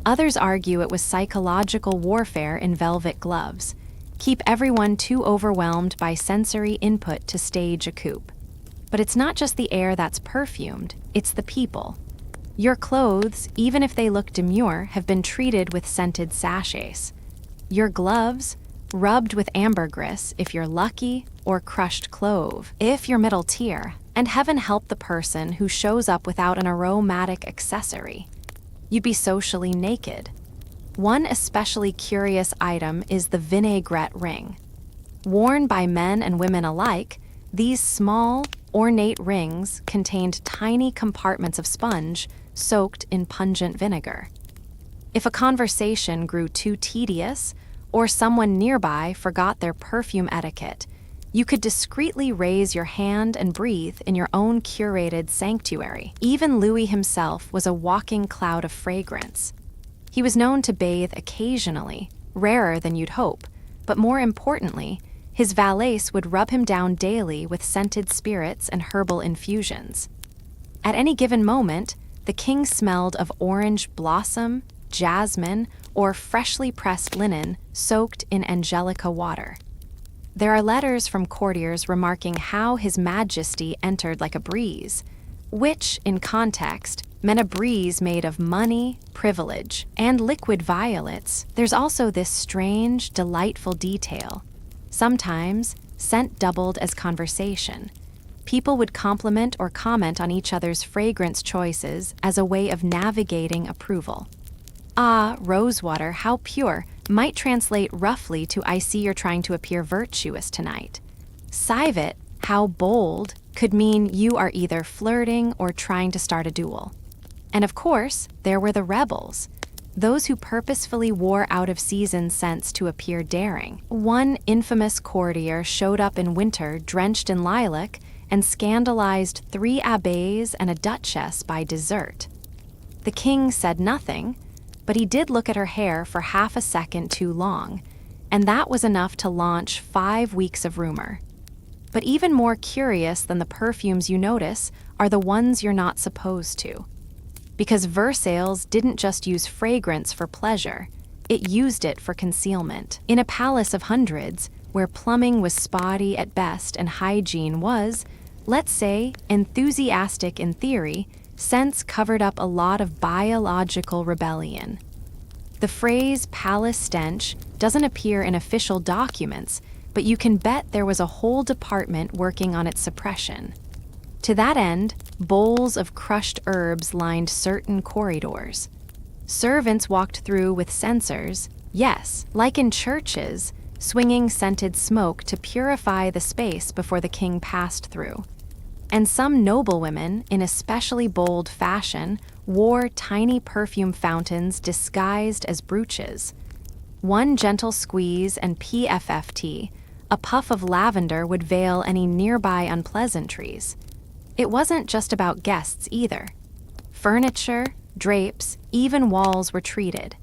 Others argue it was psychological warfare in velvet gloves. Keep everyone too overwhelmed by sensory input to stage a coup. But it's not just the air that's perfumed, it's the people. Your clothes, even if they look demure, have been treated with scented sachets. Your gloves, rubbed with ambergris if you're lucky, or crushed clove if you're middle tier. And heaven help the person who shows up without an aromatic accessory. You'd be socially naked. One especially curious item is the vinaigrette ring. Worn by men and women alike, these small, ornate rings contained tiny compartments of sponge soaked in pungent vinegar. If a conversation grew too tedious, or someone nearby forgot their perfume etiquette, you could discreetly raise your hand and breathe in your own curated sanctuary. Even Louis himself was a walking cloud of fragrance. He was known to bathe occasionally, rarer than you'd hope, but more importantly, his valets would rub him down daily with scented spirits and herbal infusions. At any given moment, the king smelled of orange blossom, jasmine, or freshly pressed linen soaked in angelica water. There are letters from courtiers remarking how His Majesty entered like a breeze, which, in context, meant a breeze made of money, privilege, and liquid violets. There's also this strange, delightful detail. Sometimes, scent doubled as conversation. People would compliment or comment on each other's fragrance choices as a way of navigating approval. Ah, rosewater, how pure, might translate roughly to I see you're trying to appear virtuous tonight. Civet, how bold, could mean you are either flirting or trying to start a duel. And of course, there were the rebels, those who purposefully wore out-of-season scents to appear daring. One infamous courtier showed up in winter drenched in lilac and scandalized 3 abbés and a duchess by dessert. The king said nothing, but he did look at her hair for half a second too long, and that was enough to launch 5 weeks of rumor. But even more curious than the perfumes you notice are the ones you're not supposed to. Because Versailles didn't just use fragrance for pleasure, it used it for concealment. In a palace of hundreds, where plumbing was spotty at best and hygiene was, let's say, enthusiastic in theory, scents covered up a lot of biological rebellion. The phrase palace stench doesn't appear in official documents, but you can bet there was a whole department working on its suppression. To that end, bowls of crushed herbs lined certain corridors. Servants walked through with censers, yes, like in churches, swinging scented smoke to purify the space before the king passed through. And some noblewomen, in especially bold fashion, wore tiny perfume fountains disguised as brooches. One gentle squeeze and PFFT, a puff of lavender would veil any nearby unpleasantries. It wasn't just about guests either. Furniture, drapes, even walls were treated.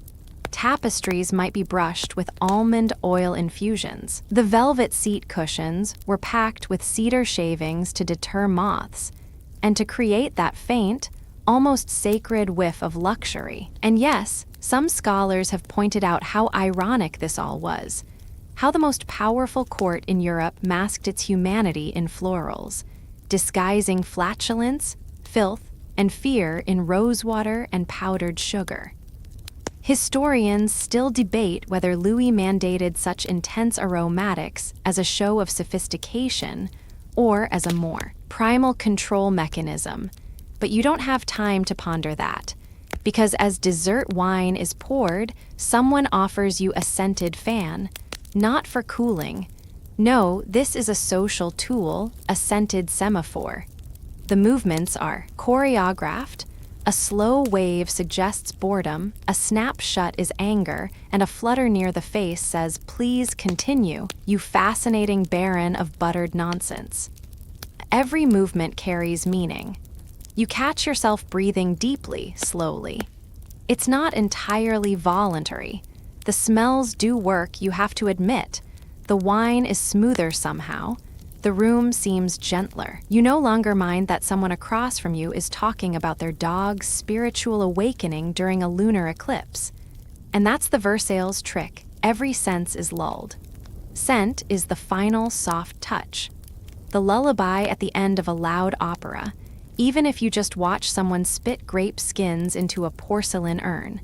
Tapestries might be brushed with almond oil infusions. The velvet seat cushions were packed with cedar shavings to deter moths, and to create that faint, almost sacred whiff of luxury. And yes, some scholars have pointed out how ironic this all was, how the most powerful court in Europe masked its humanity in florals, disguising flatulence, filth, and fear in rosewater and powdered sugar. Historians still debate whether Louis mandated such intense aromatics as a show of sophistication or as a more primal control mechanism, but you don't have time to ponder that, because as dessert wine is poured, someone offers you a scented fan, not for cooling. No, this is a social tool, a scented semaphore. The movements are choreographed. A slow wave suggests boredom, a snap shut is anger, and a flutter near the face says, "Please continue, you fascinating baron of buttered nonsense." Every movement carries meaning. You catch yourself breathing deeply, slowly. It's not entirely voluntary. The smells do work, you have to admit. The wine is smoother somehow. The room seems gentler. You no longer mind that someone across from you is talking about their dog's spiritual awakening during a lunar eclipse. And that's the Versailles trick. Every sense is lulled. Scent is the final soft touch. The lullaby at the end of a loud opera, even if you just watch someone spit grape skins into a porcelain urn,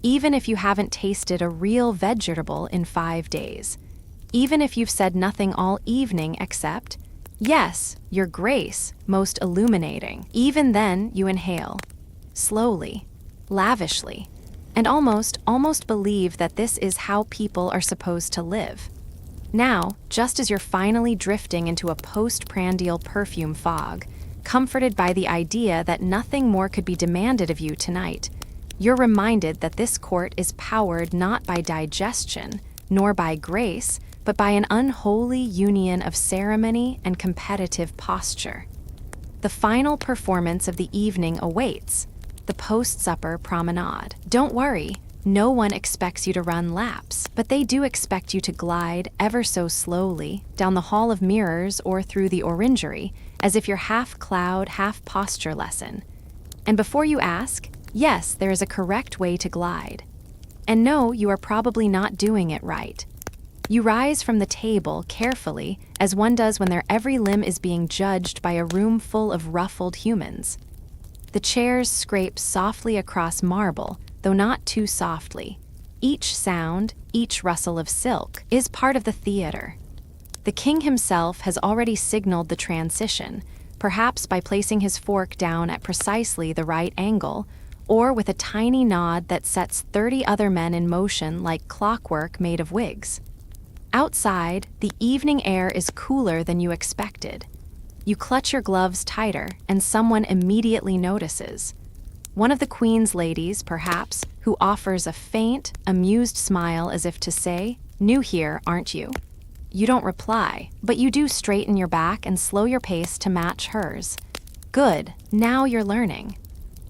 even if you haven't tasted a real vegetable in 5 days, even if you've said nothing all evening except, "Yes, Your Grace, most illuminating." Even then, you inhale. Slowly, lavishly, and almost believe that this is how people are supposed to live. Now, just as you're finally drifting into a post-prandial perfume fog, comforted by the idea that nothing more could be demanded of you tonight, you're reminded that this court is powered not by digestion, nor by grace, but by an unholy union of ceremony and competitive posture. The final performance of the evening awaits, the post-supper promenade. Don't worry, no one expects you to run laps, but they do expect you to glide ever so slowly down the hall of mirrors or through the orangery, as if you're half cloud, half posture lesson. And before you ask, yes, there is a correct way to glide. And no, you are probably not doing it right. You rise from the table carefully, as one does when their every limb is being judged by a room full of ruffled humans. The chairs scrape softly across marble, though not too softly. Each sound, each rustle of silk, is part of the theater. The king himself has already signaled the transition, perhaps by placing his fork down at precisely the right angle, or with a tiny nod that sets 30 other men in motion like clockwork made of wigs. Outside, the evening air is cooler than you expected. You clutch your gloves tighter, and someone immediately notices. One of the Queen's ladies, perhaps, who offers a faint, amused smile as if to say, "New here, aren't you?" You don't reply, but you do straighten your back and slow your pace to match hers. Good, now you're learning.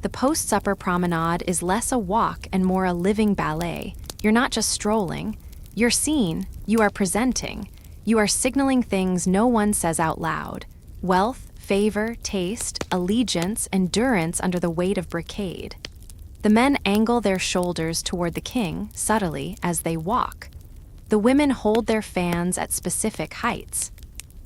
The post-supper promenade is less a walk and more a living ballet. You're not just strolling. You're seen, you are presenting, you are signaling things no one says out loud. Wealth, favor, taste, allegiance, endurance under the weight of brocade. The men angle their shoulders toward the king, subtly, as they walk. The women hold their fans at specific heights.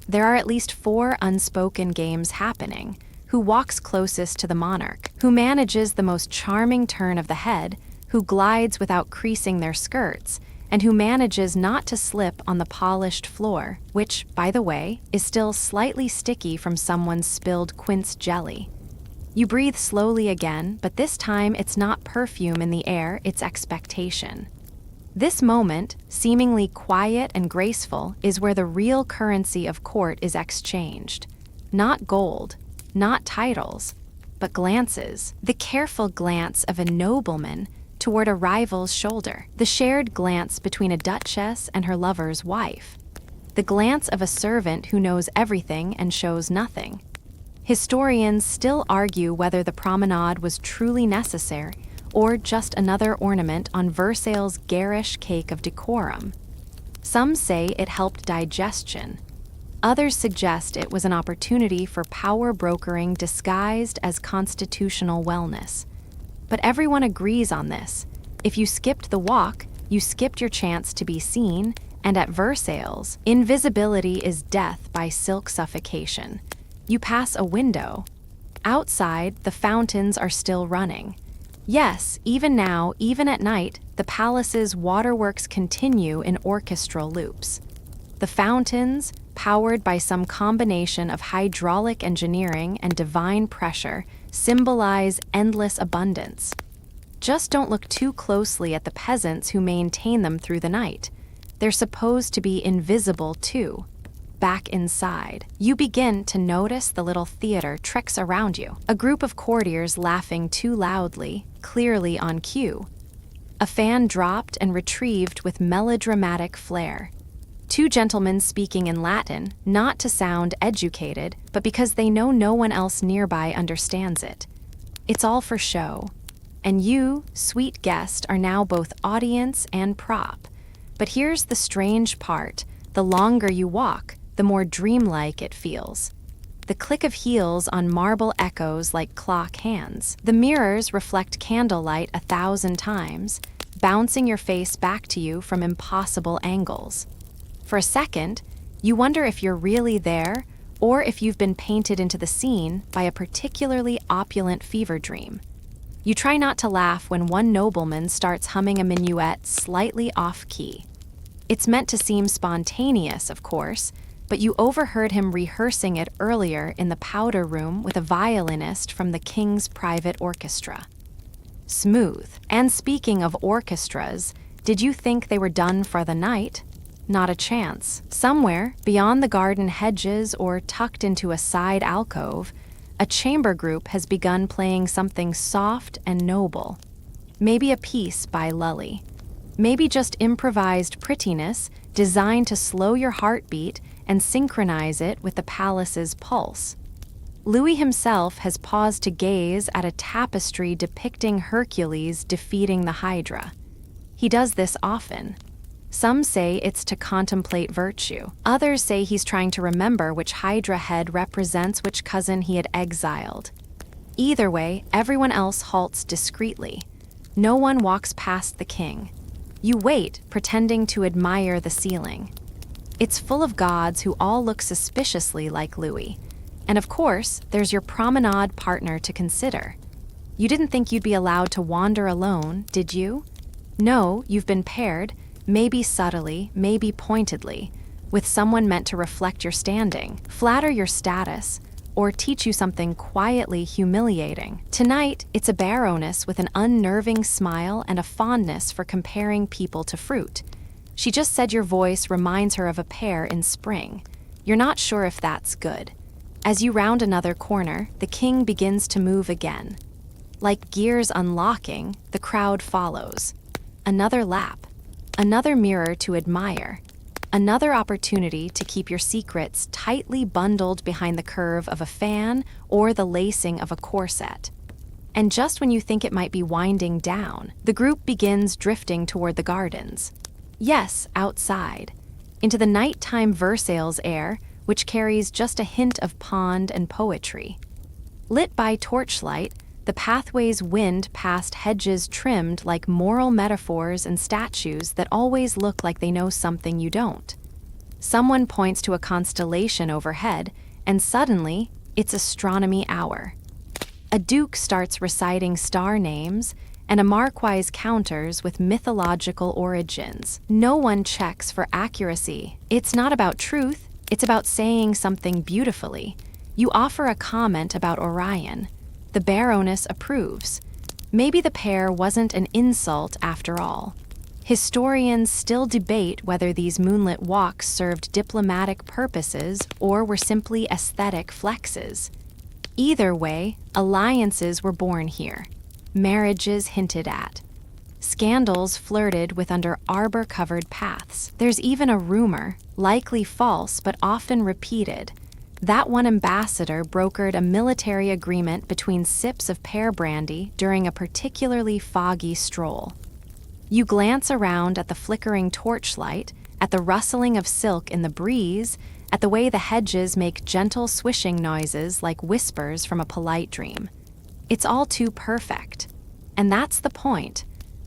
There are at least 4 unspoken games happening. Who walks closest to the monarch? Who manages the most charming turn of the head? Who glides without creasing their skirts? And who manages not to slip on the polished floor, which, by the way, is still slightly sticky from someone's spilled quince jelly. You breathe slowly again, but this time it's not perfume in the air, it's expectation. This moment, seemingly quiet and graceful, is where the real currency of court is exchanged. Not gold, not titles, but glances. The careful glance of a nobleman toward a rival's shoulder, the shared glance between a duchess and her lover's wife, the glance of a servant who knows everything and shows nothing. Historians still argue whether the promenade was truly necessary or just another ornament on Versailles' garish cake of decorum. Some say it helped digestion. Others suggest it was an opportunity for power brokering disguised as constitutional wellness. But everyone agrees on this. If you skipped the walk, you skipped your chance to be seen, and at Versailles, invisibility is death by silk suffocation. You pass a window. Outside, the fountains are still running. Yes, even now, even at night, the palace's waterworks continue in orchestral loops. The fountains, powered by some combination of hydraulic engineering and divine pressure, symbolize endless abundance. Just don't look too closely at the peasants who maintain them through the night. They're supposed to be invisible too. Back inside, you begin to notice the little theater tricks around you. A group of courtiers laughing too loudly, clearly on cue. A fan dropped and retrieved with melodramatic flair. Two gentlemen speaking in Latin, not to sound educated, but because they know no one else nearby understands it. It's all for show. And you, sweet guest, are now both audience and prop. But here's the strange part. The longer you walk, the more dreamlike it feels. The click of heels on marble echoes like clock hands. The mirrors reflect candlelight 1,000 times, bouncing your face back to you from impossible angles. For a second, you wonder if you're really there or if you've been painted into the scene by a particularly opulent fever dream. You try not to laugh when one nobleman starts humming a minuet slightly off-key. It's meant to seem spontaneous, of course, but you overheard him rehearsing it earlier in the powder room with a violinist from the King's private orchestra. Smooth. And speaking of orchestras, did you think they were done for the night? Not a chance. Somewhere, beyond the garden hedges or tucked into a side alcove, a chamber group has begun playing something soft and noble. Maybe a piece by Lully. Maybe just improvised prettiness designed to slow your heartbeat and synchronize it with the palace's pulse. Louis himself has paused to gaze at a tapestry depicting Hercules defeating the Hydra. He does this often. Some say it's to contemplate virtue. Others say he's trying to remember which Hydra head represents which cousin he had exiled. Either way, everyone else halts discreetly. No one walks past the king. You wait, pretending to admire the ceiling. It's full of gods who all look suspiciously like Louis. And of course, there's your promenade partner to consider. You didn't think you'd be allowed to wander alone, did you? No, you've been paired, maybe subtly, maybe pointedly, with someone meant to reflect your standing, flatter your status, or teach you something quietly humiliating. Tonight, it's a baroness with an unnerving smile and a fondness for comparing people to fruit. She just said your voice reminds her of a pear in spring. You're not sure if that's good. As you round another corner, the king begins to move again. Like gears unlocking, the crowd follows. Another lap. Another mirror to admire. Another opportunity to keep your secrets tightly bundled behind the curve of a fan or the lacing of a corset. And just when you think it might be winding down, the group begins drifting toward the gardens. Yes, outside. Into the nighttime Versailles air, which carries just a hint of pond and poetry. Lit by torchlight, the pathways wind past hedges trimmed like moral metaphors and statues that always look like they know something you don't. Someone points to a constellation overhead, and suddenly, it's astronomy hour. A duke starts reciting star names, and a marquise counters with mythological origins. No one checks for accuracy. It's not about truth, it's about saying something beautifully. You offer a comment about Orion. The baroness approves. Maybe the pair wasn't an insult after all. Historians still debate whether these moonlit walks served diplomatic purposes or were simply aesthetic flexes. Either way, alliances were born here. Marriages hinted at. Scandals flirted with under arbor-covered paths. There's even a rumor, likely false but often repeated, that one ambassador brokered a military agreement between sips of pear brandy during a particularly foggy stroll. You glance around at the flickering torchlight, at the rustling of silk in the breeze, at the way the hedges make gentle swishing noises like whispers from a polite dream. It's all too perfect. And that's the point.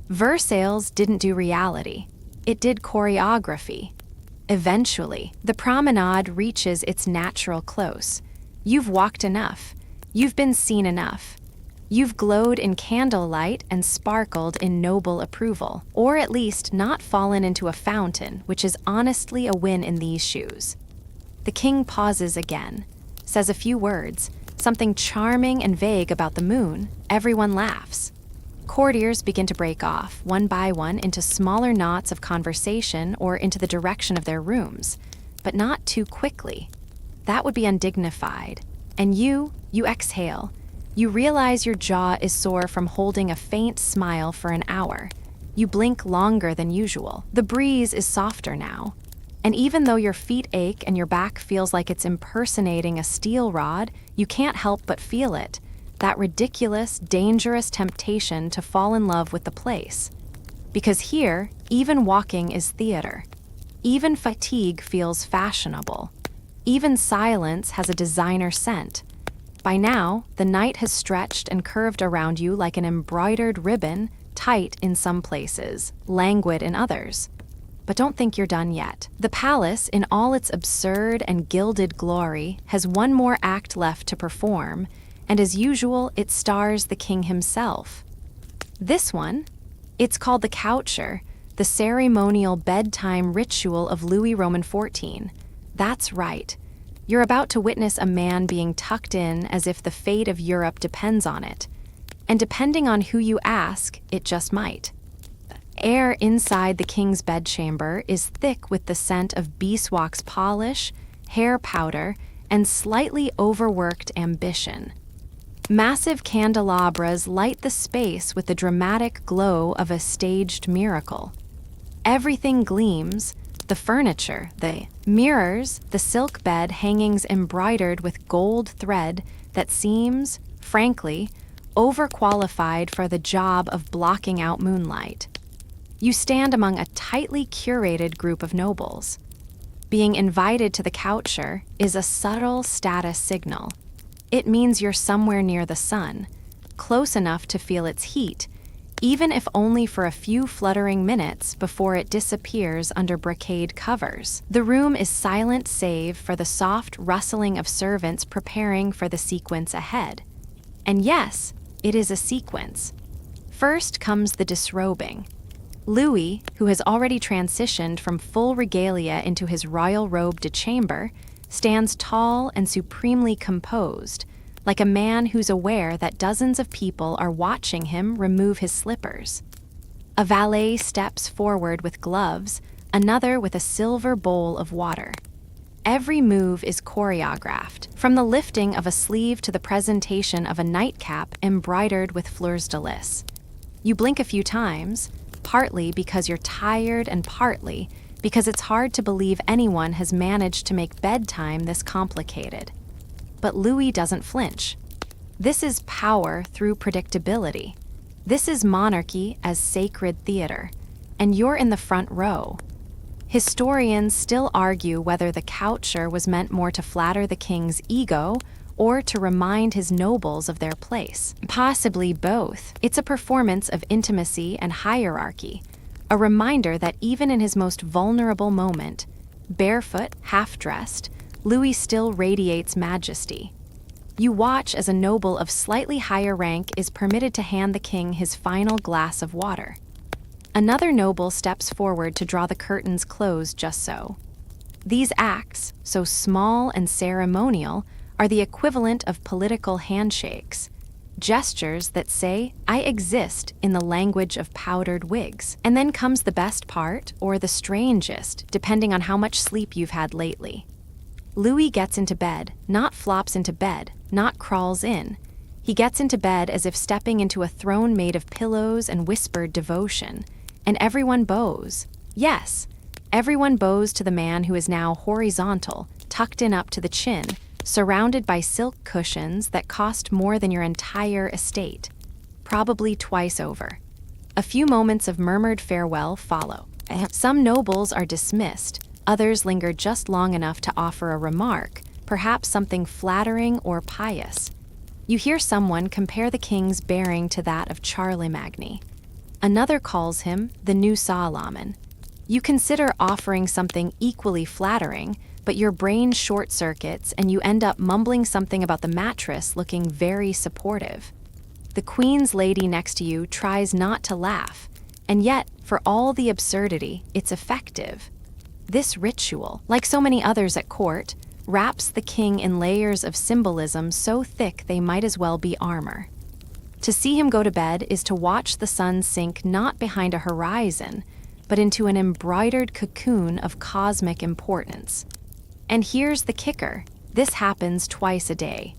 Versailles didn't do reality. It did choreography. Eventually, the promenade reaches its natural close. You've walked enough. You've been seen enough. You've glowed in candlelight and sparkled in noble approval, or at least not fallen into a fountain, which is honestly a win in these shoes. The king pauses again, says a few words, something charming and vague about the moon. Everyone laughs. Courtiers begin to break off, one by one, into smaller knots of conversation or into the direction of their rooms, but not too quickly. That would be undignified. And you exhale. You realize your jaw is sore from holding a faint smile for an hour. You blink longer than usual. The breeze is softer now, And even though your feet ache and your back feels like it's impersonating a steel rod, you can't help but feel it. That ridiculous, dangerous temptation to fall in love with the place. Because here, even walking is theater. Even fatigue feels fashionable. Even silence has a designer scent. By now, the night has stretched and curved around you like an embroidered ribbon, tight in some places, languid in others. But don't think you're done yet. The palace, in all its absurd and gilded glory, has one more act left to perform, and as usual, it stars the king himself. This one, it's called the coucher, the ceremonial bedtime ritual of Louis Roman XIV. That's right. You're about to witness a man being tucked in as if the fate of Europe depends on it. And depending on who you ask, it just might. Air inside the king's bedchamber is thick with the scent of beeswax polish, hair powder, and slightly overworked ambition. Massive candelabras light the space with the dramatic glow of a staged miracle. Everything gleams, the furniture, the mirrors, the silk bed hangings embroidered with gold thread that seems, frankly, overqualified for the job of blocking out moonlight. You stand among a tightly curated group of nobles. Being invited to the coucher is a subtle status signal. It means you're somewhere near the sun, close enough to feel its heat, even if only for a few fluttering minutes before it disappears under brocade covers. The room is silent save for the soft rustling of servants preparing for the sequence ahead. And yes, it is a sequence. First comes the disrobing. Louis, who has already transitioned from full regalia into his royal robe de chamber, stands tall and supremely composed, like a man who's aware that dozens of people are watching him remove his slippers. A valet steps forward with gloves, another with a silver bowl of water. Every move is choreographed, from the lifting of a sleeve to the presentation of a nightcap embroidered with fleurs de lis. You blink a few times, partly because you're tired and partly because it's hard to believe anyone has managed to make bedtime this complicated. But Louis doesn't flinch. This is power through predictability. This is monarchy as sacred theater, and you're in the front row. Historians still argue whether the coucher was meant more to flatter the king's ego or to remind his nobles of their place. Possibly both. It's a performance of intimacy and hierarchy, a reminder that even in his most vulnerable moment, barefoot, half-dressed, Louis still radiates majesty. You watch as a noble of slightly higher rank is permitted to hand the king his final glass of water. Another noble steps forward to draw the curtains close just so. These acts, so small and ceremonial, are the equivalent of political handshakes, gestures that say, "I exist," in the language of powdered wigs. And then comes the best part, or the strangest, depending on how much sleep you've had lately. Louis gets into bed, not flops into bed, not crawls in. He gets into bed as if stepping into a throne made of pillows and whispered devotion. And everyone bows. Yes, everyone bows to the man who is now horizontal, tucked in up to the chin, surrounded by silk cushions that cost more than your entire estate, probably twice over. A few moments of murmured farewell follow. Some nobles are dismissed, others linger just long enough to offer a remark, perhaps something flattering or pious. You hear someone compare the king's bearing to that of Charlemagne. Another calls him the new Solomon. You consider offering something equally flattering, but your brain short-circuits and you end up mumbling something about the mattress looking very supportive. The queen's lady next to you tries not to laugh, and yet, for all the absurdity, it's effective. This ritual, like so many others at court, wraps the king in layers of symbolism so thick they might as well be armor. To see him go to bed is to watch the sun sink not behind a horizon, but into an embroidered cocoon of cosmic importance. And here's the kicker. This happens twice a day.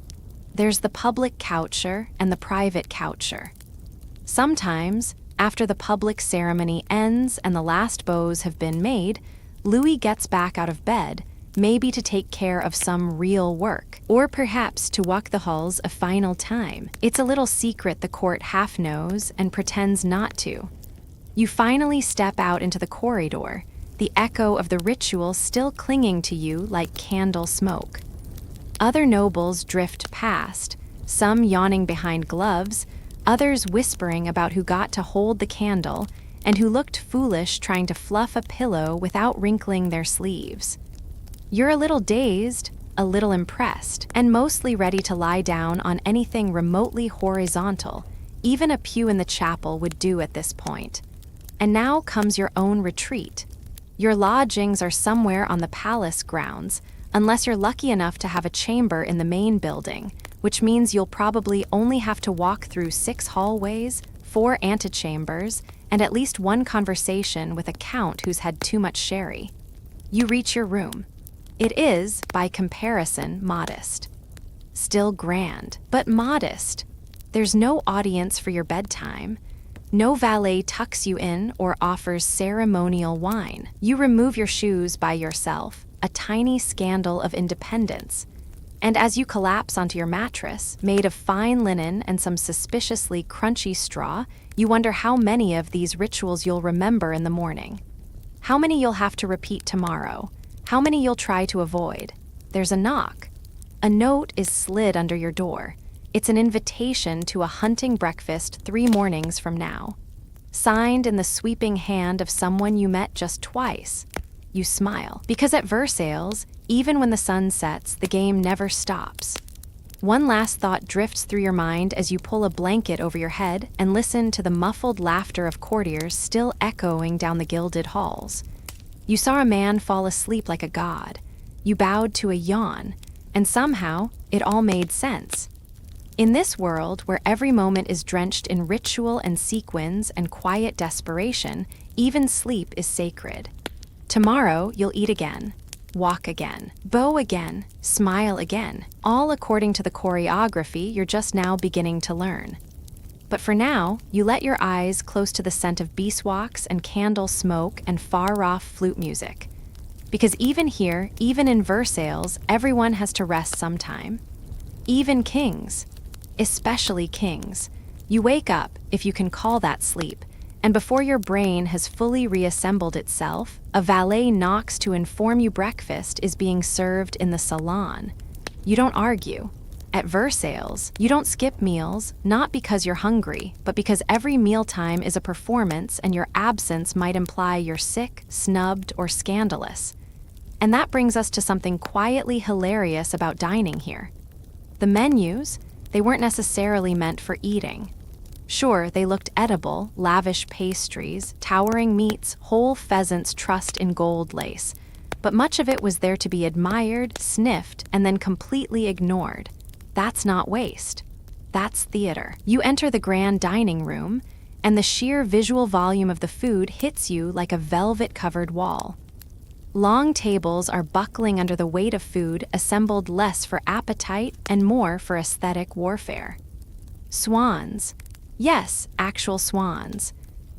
There's the public coucher and the private coucher. Sometimes, after the public ceremony ends and the last bows have been made, Louis gets back out of bed, maybe to take care of some real work, or perhaps to walk the halls a final time. It's a little secret the court half knows and pretends not to. You finally step out into the corridor, the echo of the ritual still clinging to you like candle smoke. Other nobles drift past, some yawning behind gloves, others whispering about who got to hold the candle and who looked foolish trying to fluff a pillow without wrinkling their sleeves. You're a little dazed, a little impressed, and mostly ready to lie down on anything remotely horizontal. Even a pew in the chapel would do at this point. And now comes your own retreat. Your lodgings are somewhere on the palace grounds, unless you're lucky enough to have a chamber in the main building, which means you'll probably only have to walk through 6 hallways, 4 antechambers, and at least one conversation with a count who's had too much sherry. You reach your room. It is, by comparison, modest. Still grand, but modest. There's no audience for your bedtime. No valet tucks you in or offers ceremonial wine. You remove your shoes by yourself, a tiny scandal of independence. And as you collapse onto your mattress, made of fine linen and some suspiciously crunchy straw, you wonder how many of these rituals you'll remember in the morning. How many you'll have to repeat tomorrow. How many you'll try to avoid. There's a knock. A note is slid under your door. It's an invitation to a hunting breakfast 3 mornings from now. Signed in the sweeping hand of someone you met just twice. You smile, because at Versailles, even when the sun sets, the game never stops. One last thought drifts through your mind as you pull a blanket over your head and listen to the muffled laughter of courtiers still echoing down the gilded halls. You saw a man fall asleep like a god. You bowed to a yawn, and somehow it all made sense. In this world, where every moment is drenched in ritual and sequins and quiet desperation, even sleep is sacred. Tomorrow, you'll eat again, walk again, bow again, smile again, all according to the choreography you're just now beginning to learn. But for now, you let your eyes close to the scent of beeswax and candle smoke and far-off flute music. Because even here, even in Versailles, everyone has to rest sometime. Even kings. Especially kings. You wake up, if you can call that sleep, and before your brain has fully reassembled itself, a valet knocks to inform you breakfast is being served in the salon. You don't argue. At Versailles, you don't skip meals, not because you're hungry, but because every mealtime is a performance and your absence might imply you're sick, snubbed, or scandalous. And that brings us to something quietly hilarious about dining here. The menus, they weren't necessarily meant for eating. Sure, they looked edible, lavish pastries, towering meats, whole pheasants trussed in gold lace. But much of it was there to be admired, sniffed, and then completely ignored. That's not waste. That's theater. You enter the grand dining room, and the sheer visual volume of the food hits you like a velvet-covered wall. Long tables are buckling under the weight of food assembled less for appetite and more for aesthetic warfare. Swans. Yes, actual swans.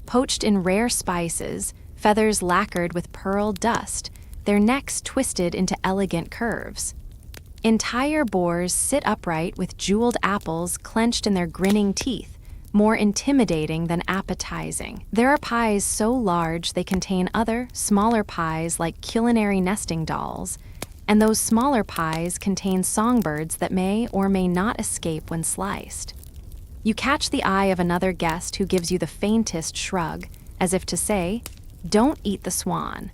Poached in rare spices, feathers lacquered with pearl dust, their necks twisted into elegant curves. Entire boars sit upright with jeweled apples clenched in their grinning teeth, more intimidating than appetizing. There are pies so large they contain other, smaller pies like culinary nesting dolls, and those smaller pies contain songbirds that may or may not escape when sliced. You catch the eye of another guest who gives you the faintest shrug, as if to say, "Don't eat the swan."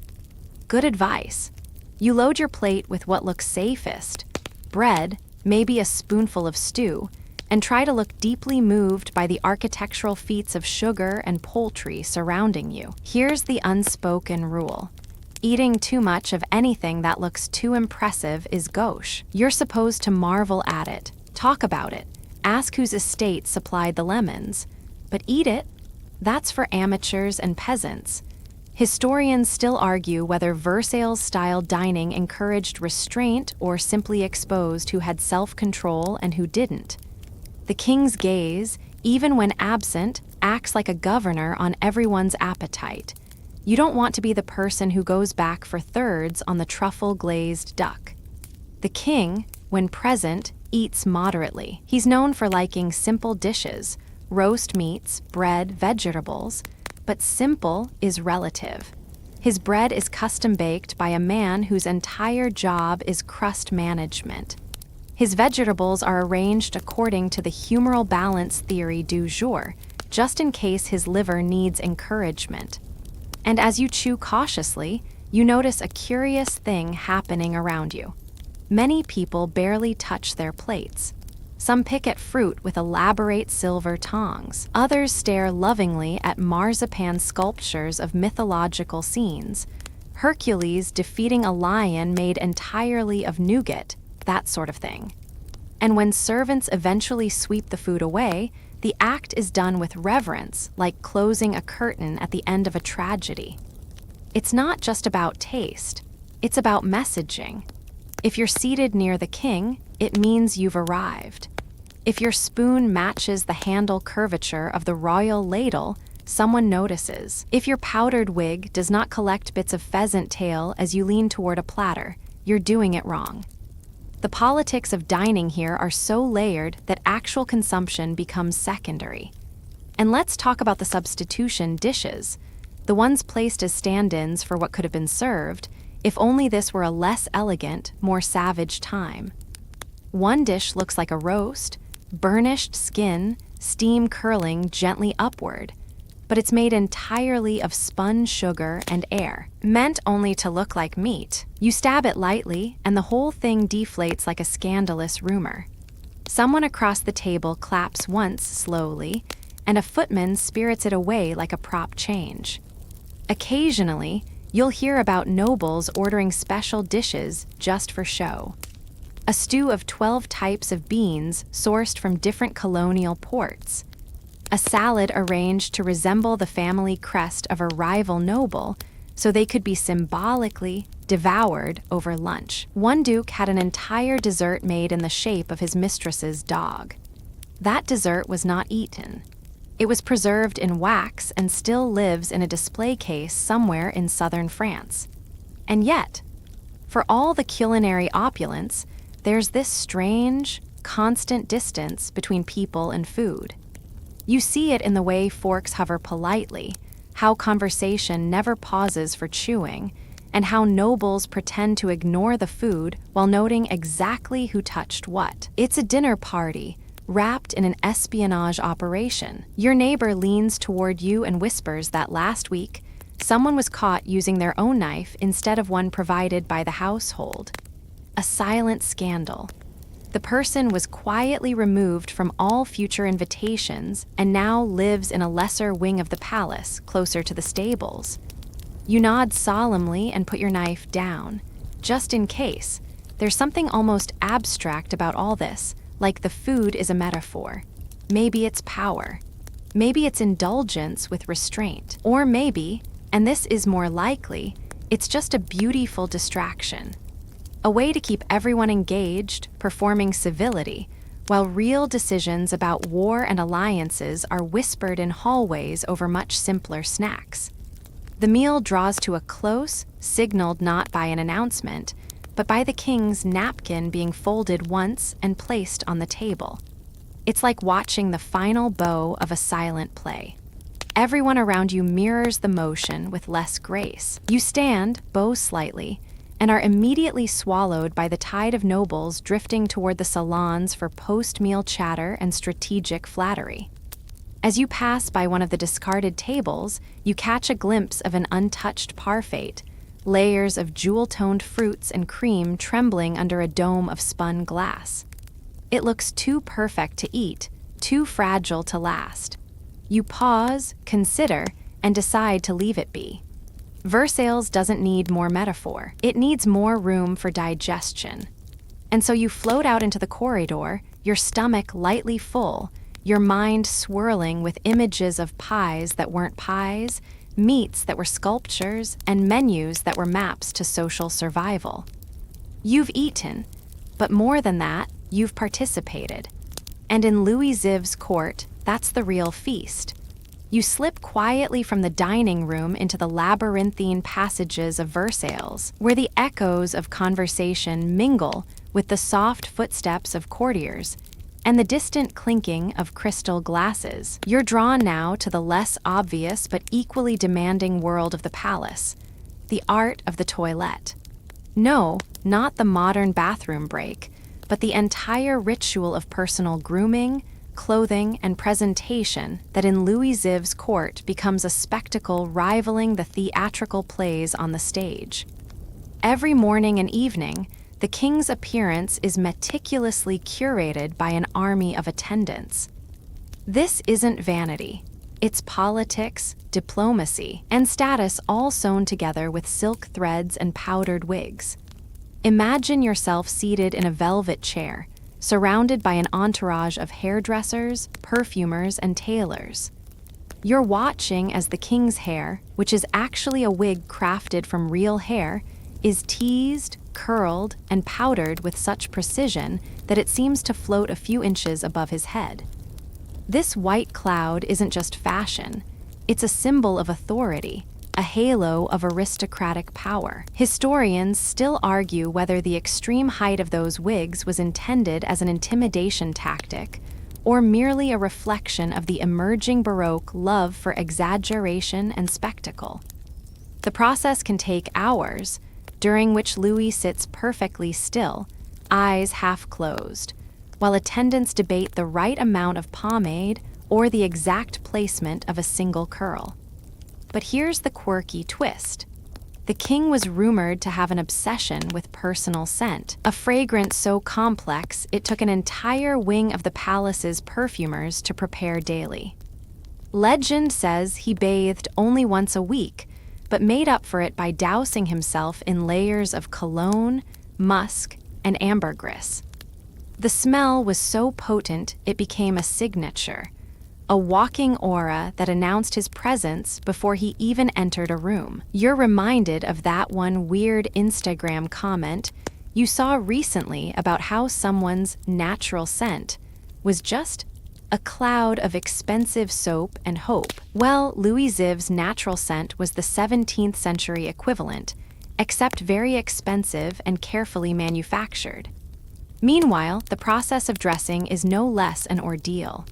Good advice. You load your plate with what looks safest, bread, maybe a spoonful of stew, and try to look deeply moved by the architectural feats of sugar and poultry surrounding you. Here's the unspoken rule. Eating too much of anything that looks too impressive is gauche. You're supposed to marvel at it, talk about it, ask whose estate supplied the lemons. But eat it? That's for amateurs and peasants. Historians still argue whether Versailles-style dining encouraged restraint or simply exposed who had self-control and who didn't. The king's gaze, even when absent, acts like a governor on everyone's appetite. You don't want to be the person who goes back for thirds on the truffle-glazed duck. The king, when present, eats moderately. He's known for liking simple dishes, roast meats, bread, vegetables, but simple is relative. His bread is custom-baked by a man whose entire job is crust management. His vegetables are arranged according to the humoral balance theory du jour, just in case his liver needs encouragement. And as you chew cautiously, you notice a curious thing happening around you. Many people barely touch their plates. Some pick at fruit with elaborate silver tongs. Others stare lovingly at marzipan sculptures of mythological scenes. Hercules defeating a lion made entirely of nougat, that sort of thing. And when servants eventually sweep the food away, the act is done with reverence, like closing a curtain at the end of a tragedy. It's not just about taste, it's about messaging. If you're seated near the king, it means you've arrived. If your spoon matches the handle curvature of the royal ladle, someone notices. If your powdered wig does not collect bits of pheasant tail as you lean toward a platter, you're doing it wrong. The politics of dining here are so layered that actual consumption becomes secondary. And let's talk about the substitution dishes, the ones placed as stand-ins for what could have been served, if only this were a less elegant, more savage time. One dish looks like a roast, burnished skin, steam curling gently upward, but it's made entirely of spun sugar and air, meant only to look like meat. You stab it lightly, and the whole thing deflates like a scandalous rumor. Someone across the table claps once slowly, and a footman spirits it away like a prop change. Occasionally, you'll hear about nobles ordering special dishes just for show. A stew of 12 types of beans sourced from different colonial ports. A salad arranged to resemble the family crest of a rival noble, so they could be symbolically devoured over lunch. One duke had an entire dessert made in the shape of his mistress's dog. That dessert was not eaten. It was preserved in wax and still lives in a display case somewhere in southern France. And yet, for all the culinary opulence, there's this strange, constant distance between people and food. You see it in the way forks hover politely, how conversation never pauses for chewing, and how nobles pretend to ignore the food while noting exactly who touched what. It's a dinner party, wrapped in an espionage operation. Your neighbor leans toward you and whispers that last week, someone was caught using their own knife instead of one provided by the household. A silent scandal. The person was quietly removed from all future invitations and now lives in a lesser wing of the palace, closer to the stables. You nod solemnly and put your knife down. Just in case, there's something almost abstract about all this, like the food is a metaphor. Maybe it's power. Maybe it's indulgence with restraint. Or maybe, and this is more likely, it's just a beautiful distraction. A way to keep everyone engaged, performing civility, while real decisions about war and alliances are whispered in hallways over much simpler snacks. The meal draws to a close, signaled not by an announcement, but by the king's napkin being folded once and placed on the table. It's like watching the final bow of a silent play. Everyone around you mirrors the motion with less grace. You stand, bow slightly, and are immediately swallowed by the tide of nobles drifting toward the salons for post-meal chatter and strategic flattery. As you pass by one of the discarded tables, you catch a glimpse of an untouched parfait, layers of jewel-toned fruits and cream trembling under a dome of spun glass. It looks too perfect to eat, too fragile to last. You pause, consider, and decide to leave it be. Versailles doesn't need more metaphor. It needs more room for digestion. And so you float out into the corridor, your stomach lightly full, your mind swirling with images of pies that weren't pies, meats that were sculptures, and menus that were maps to social survival. You've eaten, but more than that, you've participated. And in Louis XIV's court, that's the real feast. You slip quietly from the dining room into the labyrinthine passages of Versailles, where the echoes of conversation mingle with the soft footsteps of courtiers and the distant clinking of crystal glasses. You're drawn now to the less obvious but equally demanding world of the palace, the art of the toilette. No, not the modern bathroom break, but the entire ritual of personal grooming, clothing, and presentation that in Louis XIV's court becomes a spectacle rivaling the theatrical plays on the stage. Every morning and evening, the king's appearance is meticulously curated by an army of attendants. This isn't vanity. It's politics, diplomacy, and status all sewn together with silk threads and powdered wigs. Imagine yourself seated in a velvet chair, surrounded by an entourage of hairdressers, perfumers, and tailors. You're watching as the king's hair, which is actually a wig crafted from real hair, is teased, curled, and powdered with such precision that it seems to float a few inches above his head. This white cloud isn't just fashion, it's a symbol of authority, a halo of aristocratic power. Historians still argue whether the extreme height of those wigs was intended as an intimidation tactic or merely a reflection of the emerging Baroque love for exaggeration and spectacle. The process can take hours, during which Louis sits perfectly still, eyes half closed, while attendants debate the right amount of pomade or the exact placement of a single curl. But here's the quirky twist. The king was rumored to have an obsession with personal scent, a fragrance so complex it took an entire wing of the palace's perfumers to prepare daily. Legend says he bathed only once a week, but made up for it by dousing himself in layers of cologne, musk, and ambergris. The smell was so potent it became a signature, a walking aura that announced his presence before he even entered a room. You're reminded of that one weird Instagram comment you saw recently about how someone's natural scent was just a cloud of expensive soap and hope. Well, Louis XIV's natural scent was the 17th century equivalent, except very expensive and carefully manufactured. Meanwhile, the process of dressing is no less an ordeal.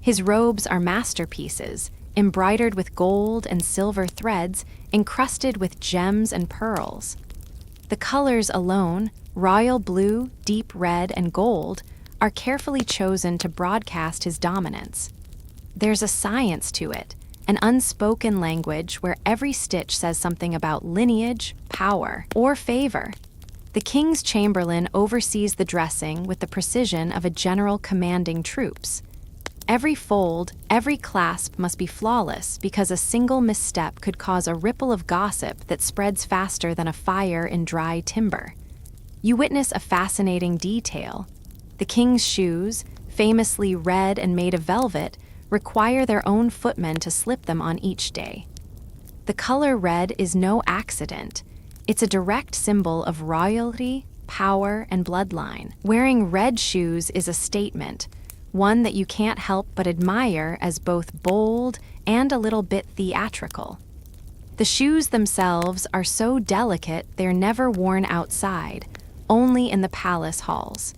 His robes are masterpieces, embroidered with gold and silver threads, encrusted with gems and pearls. The colors alone, royal blue, deep red, and gold, are carefully chosen to broadcast his dominance. There's a science to it, an unspoken language where every stitch says something about lineage, power, or favor. The king's chamberlain oversees the dressing with the precision of a general commanding troops. Every fold, every clasp must be flawless because a single misstep could cause a ripple of gossip that spreads faster than a fire in dry timber. You witness a fascinating detail. The king's shoes, famously red and made of velvet, require their own footmen to slip them on each day. The color red is no accident. It's a direct symbol of royalty, power, and bloodline. Wearing red shoes is a statement, one that you can't help but admire as both bold and a little bit theatrical. The shoes themselves are so delicate they're never worn outside, only in the palace halls.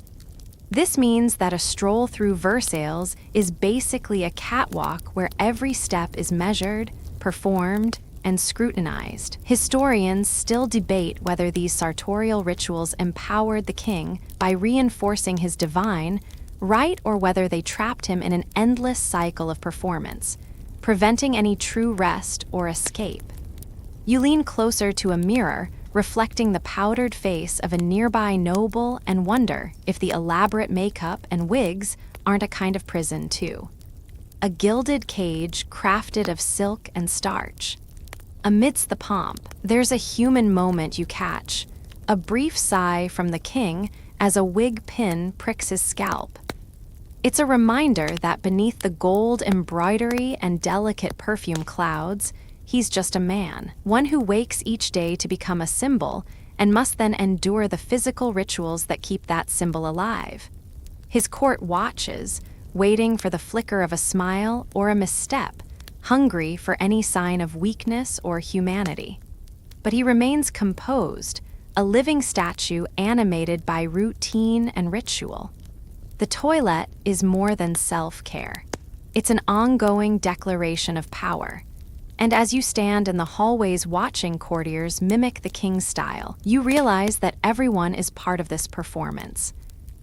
This means that a stroll through Versailles is basically a catwalk where every step is measured, performed, and scrutinized. Historians still debate whether these sartorial rituals empowered the king by reinforcing his divine right or whether they trapped him in an endless cycle of performance, preventing any true rest or escape. You lean closer to a mirror, reflecting the powdered face of a nearby noble, and wonder if the elaborate makeup and wigs aren't a kind of prison too. A gilded cage crafted of silk and starch. Amidst the pomp, there's a human moment you catch, a brief sigh from the king as a wig pin pricks his scalp. It's a reminder that beneath the gold embroidery and delicate perfume clouds, he's just a man, one who wakes each day to become a symbol and must then endure the physical rituals that keep that symbol alive. His court watches, waiting for the flicker of a smile or a misstep, hungry for any sign of weakness or humanity. But he remains composed, a living statue animated by routine and ritual. The toilet is more than self-care. It's an ongoing declaration of power. And as you stand in the hallways watching courtiers mimic the king's style, you realize that everyone is part of this performance.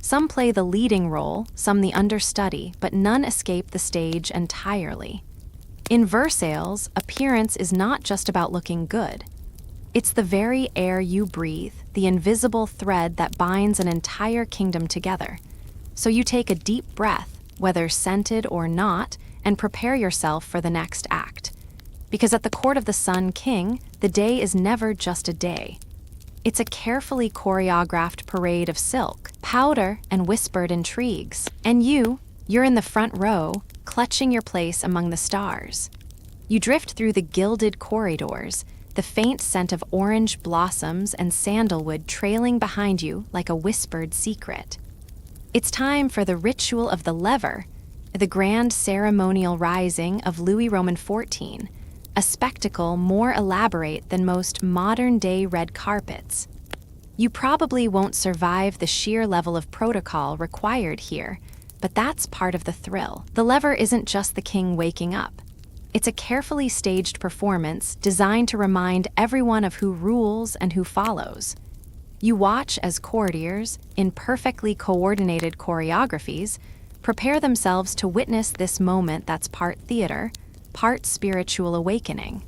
Some play the leading role, some the understudy, but none escape the stage entirely. In Versailles, appearance is not just about looking good. It's the very air you breathe, the invisible thread that binds an entire kingdom together. So you take a deep breath, whether scented or not, and prepare yourself for the next act. Because at the court of the Sun King, the day is never just a day. It's a carefully choreographed parade of silk, powder, and whispered intrigues. And you're in the front row, clutching your place among the stars. You drift through the gilded corridors, the faint scent of orange blossoms and sandalwood trailing behind you like a whispered secret. It's time for the ritual of the lever, the grand ceremonial rising of Louis Roman XIV, a spectacle more elaborate than most modern-day red carpets. You probably won't survive the sheer level of protocol required here, but that's part of the thrill. The lever isn't just the king waking up. It's a carefully staged performance designed to remind everyone of who rules and who follows. You watch as courtiers, in perfectly coordinated choreographies, prepare themselves to witness this moment that's part theater, part spiritual awakening.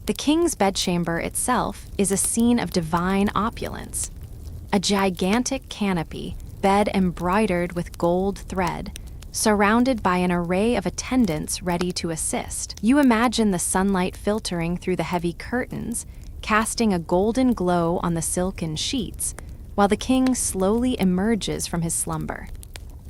The king's bedchamber itself is a scene of divine opulence. A gigantic canopy, bed embroidered with gold thread, surrounded by an array of attendants ready to assist. You imagine the sunlight filtering through the heavy curtains, casting a golden glow on the silken sheets, while the king slowly emerges from his slumber.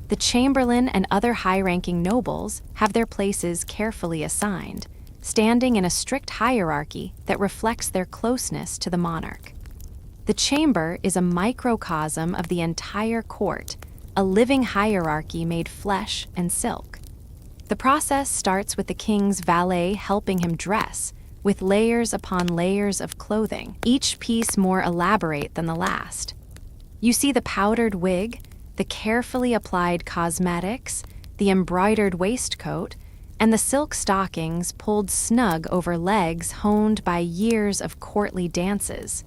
The chamberlain and other high-ranking nobles have their places carefully assigned, standing in a strict hierarchy that reflects their closeness to the monarch. The chamber is a microcosm of the entire court, a living hierarchy made flesh and silk. The process starts with the king's valet helping him dress, with layers upon layers of clothing, each piece more elaborate than the last. You see the powdered wig, the carefully applied cosmetics, the embroidered waistcoat, and the silk stockings pulled snug over legs honed by years of courtly dances.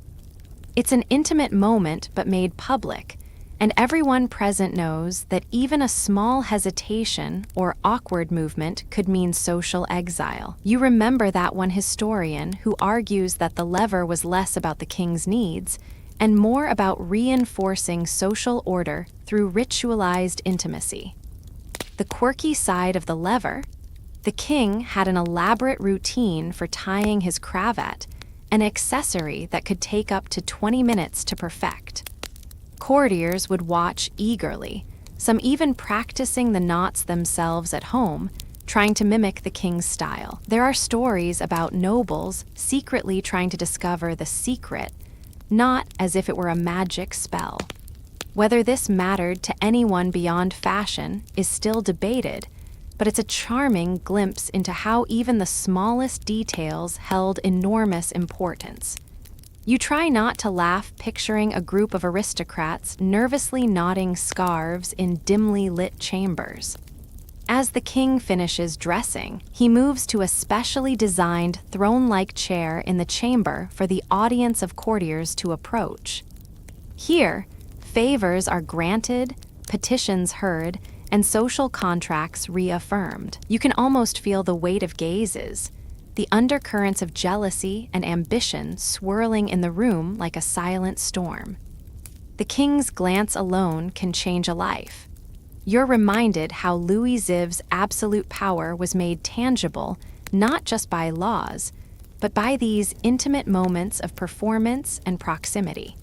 It's an intimate moment but made public, and everyone present knows that even a small hesitation or awkward movement could mean social exile. You remember that one historian who argues that the lever was less about the king's needs and more about reinforcing social order through ritualized intimacy. The quirky side of the lever: the king had an elaborate routine for tying his cravat, an accessory that could take up to 20 minutes to perfect. Courtiers would watch eagerly, some even practicing the knots themselves at home, trying to mimic the king's style. There are stories about nobles secretly trying to discover the secret, not as if it were a magic spell. Whether this mattered to anyone beyond fashion is still debated, but it's a charming glimpse into how even the smallest details held enormous importance. You try not to laugh picturing a group of aristocrats nervously knotting scarves in dimly lit chambers. As the king finishes dressing, he moves to a specially designed throne-like chair in the chamber for the audience of courtiers to approach. Here, favors are granted, petitions heard, and social contracts reaffirmed. You can almost feel the weight of gazes, the undercurrents of jealousy and ambition swirling in the room like a silent storm. The king's glance alone can change a life. You're reminded how Louis XIV's absolute power was made tangible not just by laws, but by these intimate moments of performance and proximity.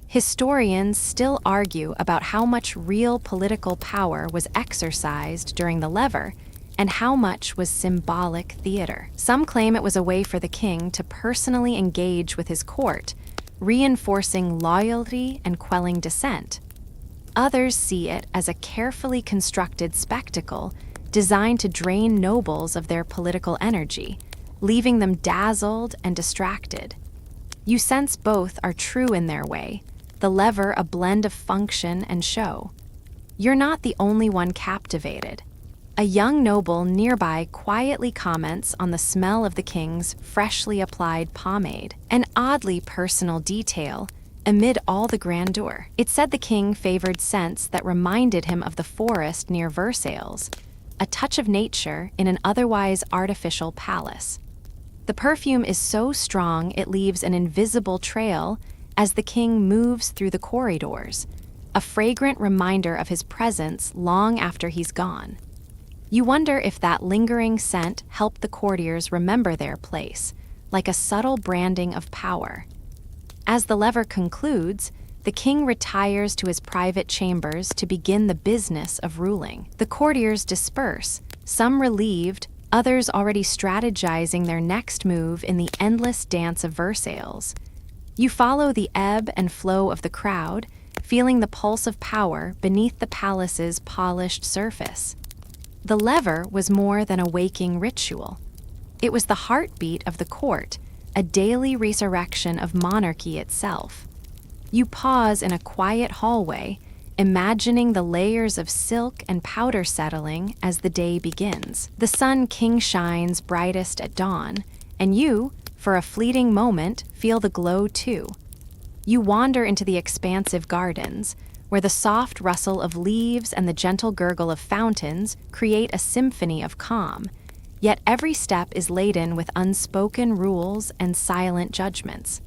Historians still argue about how much real political power was exercised during the lever and how much was symbolic theater. Some claim it was a way for the king to personally engage with his court, reinforcing loyalty and quelling dissent. Others see it as a carefully constructed spectacle designed to drain nobles of their political energy, leaving them dazzled and distracted. You sense both are true in their way, the lever a blend of function and show. You're not the only one captivated. A young noble nearby quietly comments on the smell of the king's freshly applied pomade, an oddly personal detail amid all the grandeur. It said the king favored scents that reminded him of the forest near Versailles, a touch of nature in an otherwise artificial palace. The perfume is so strong it leaves an invisible trail as the king moves through the corridors, a fragrant reminder of his presence long after he's gone. You wonder if that lingering scent helped the courtiers remember their place, like a subtle branding of power. As the lever concludes, the king retires to his private chambers to begin the business of ruling. The courtiers disperse, some relieved, others already strategizing their next move in the endless dance of Versailles. You follow the ebb and flow of the crowd, feeling the pulse of power beneath the palace's polished surface. The lever was more than a waking ritual. It was the heartbeat of the court, a daily resurrection of monarchy itself. You pause in a quiet hallway, imagining the layers of silk and powder settling as the day begins. The sun king shines brightest at dawn, and you, for a fleeting moment, feel the glow too. You wander into the expansive gardens, where the soft rustle of leaves and the gentle gurgle of fountains create a symphony of calm, yet every step is laden with unspoken rules and silent judgments.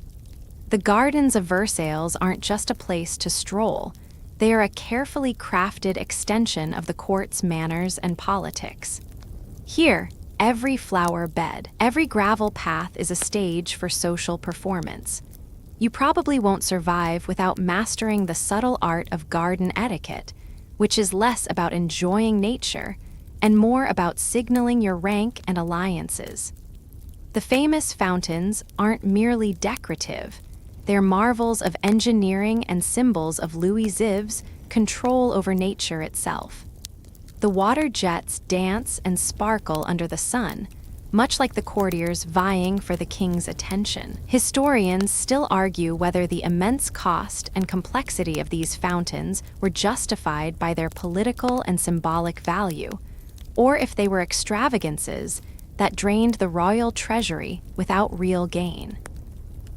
The gardens of Versailles aren't just a place to stroll, they are a carefully crafted extension of the court's manners and politics. Here, every flower bed, every gravel path is a stage for social performance. You probably won't survive without mastering the subtle art of garden etiquette, which is less about enjoying nature and more about signaling your rank and alliances. The famous fountains aren't merely decorative, they're marvels of engineering and symbols of Louis XIV's control over nature itself. The water jets dance and sparkle under the sun, much like the courtiers vying for the king's attention. Historians still argue whether the immense cost and complexity of these fountains were justified by their political and symbolic value, or if they were extravagances that drained the royal treasury without real gain.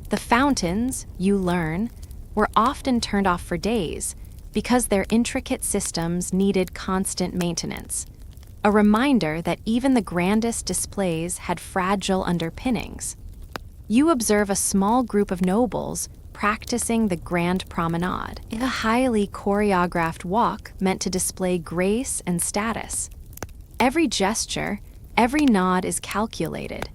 The fountains, you learn, were often turned off for days because their intricate systems needed constant maintenance. A reminder that even the grandest displays had fragile underpinnings. You observe a small group of nobles practicing the grand promenade, a highly choreographed walk meant to display grace and status. Every gesture, every nod is calculated.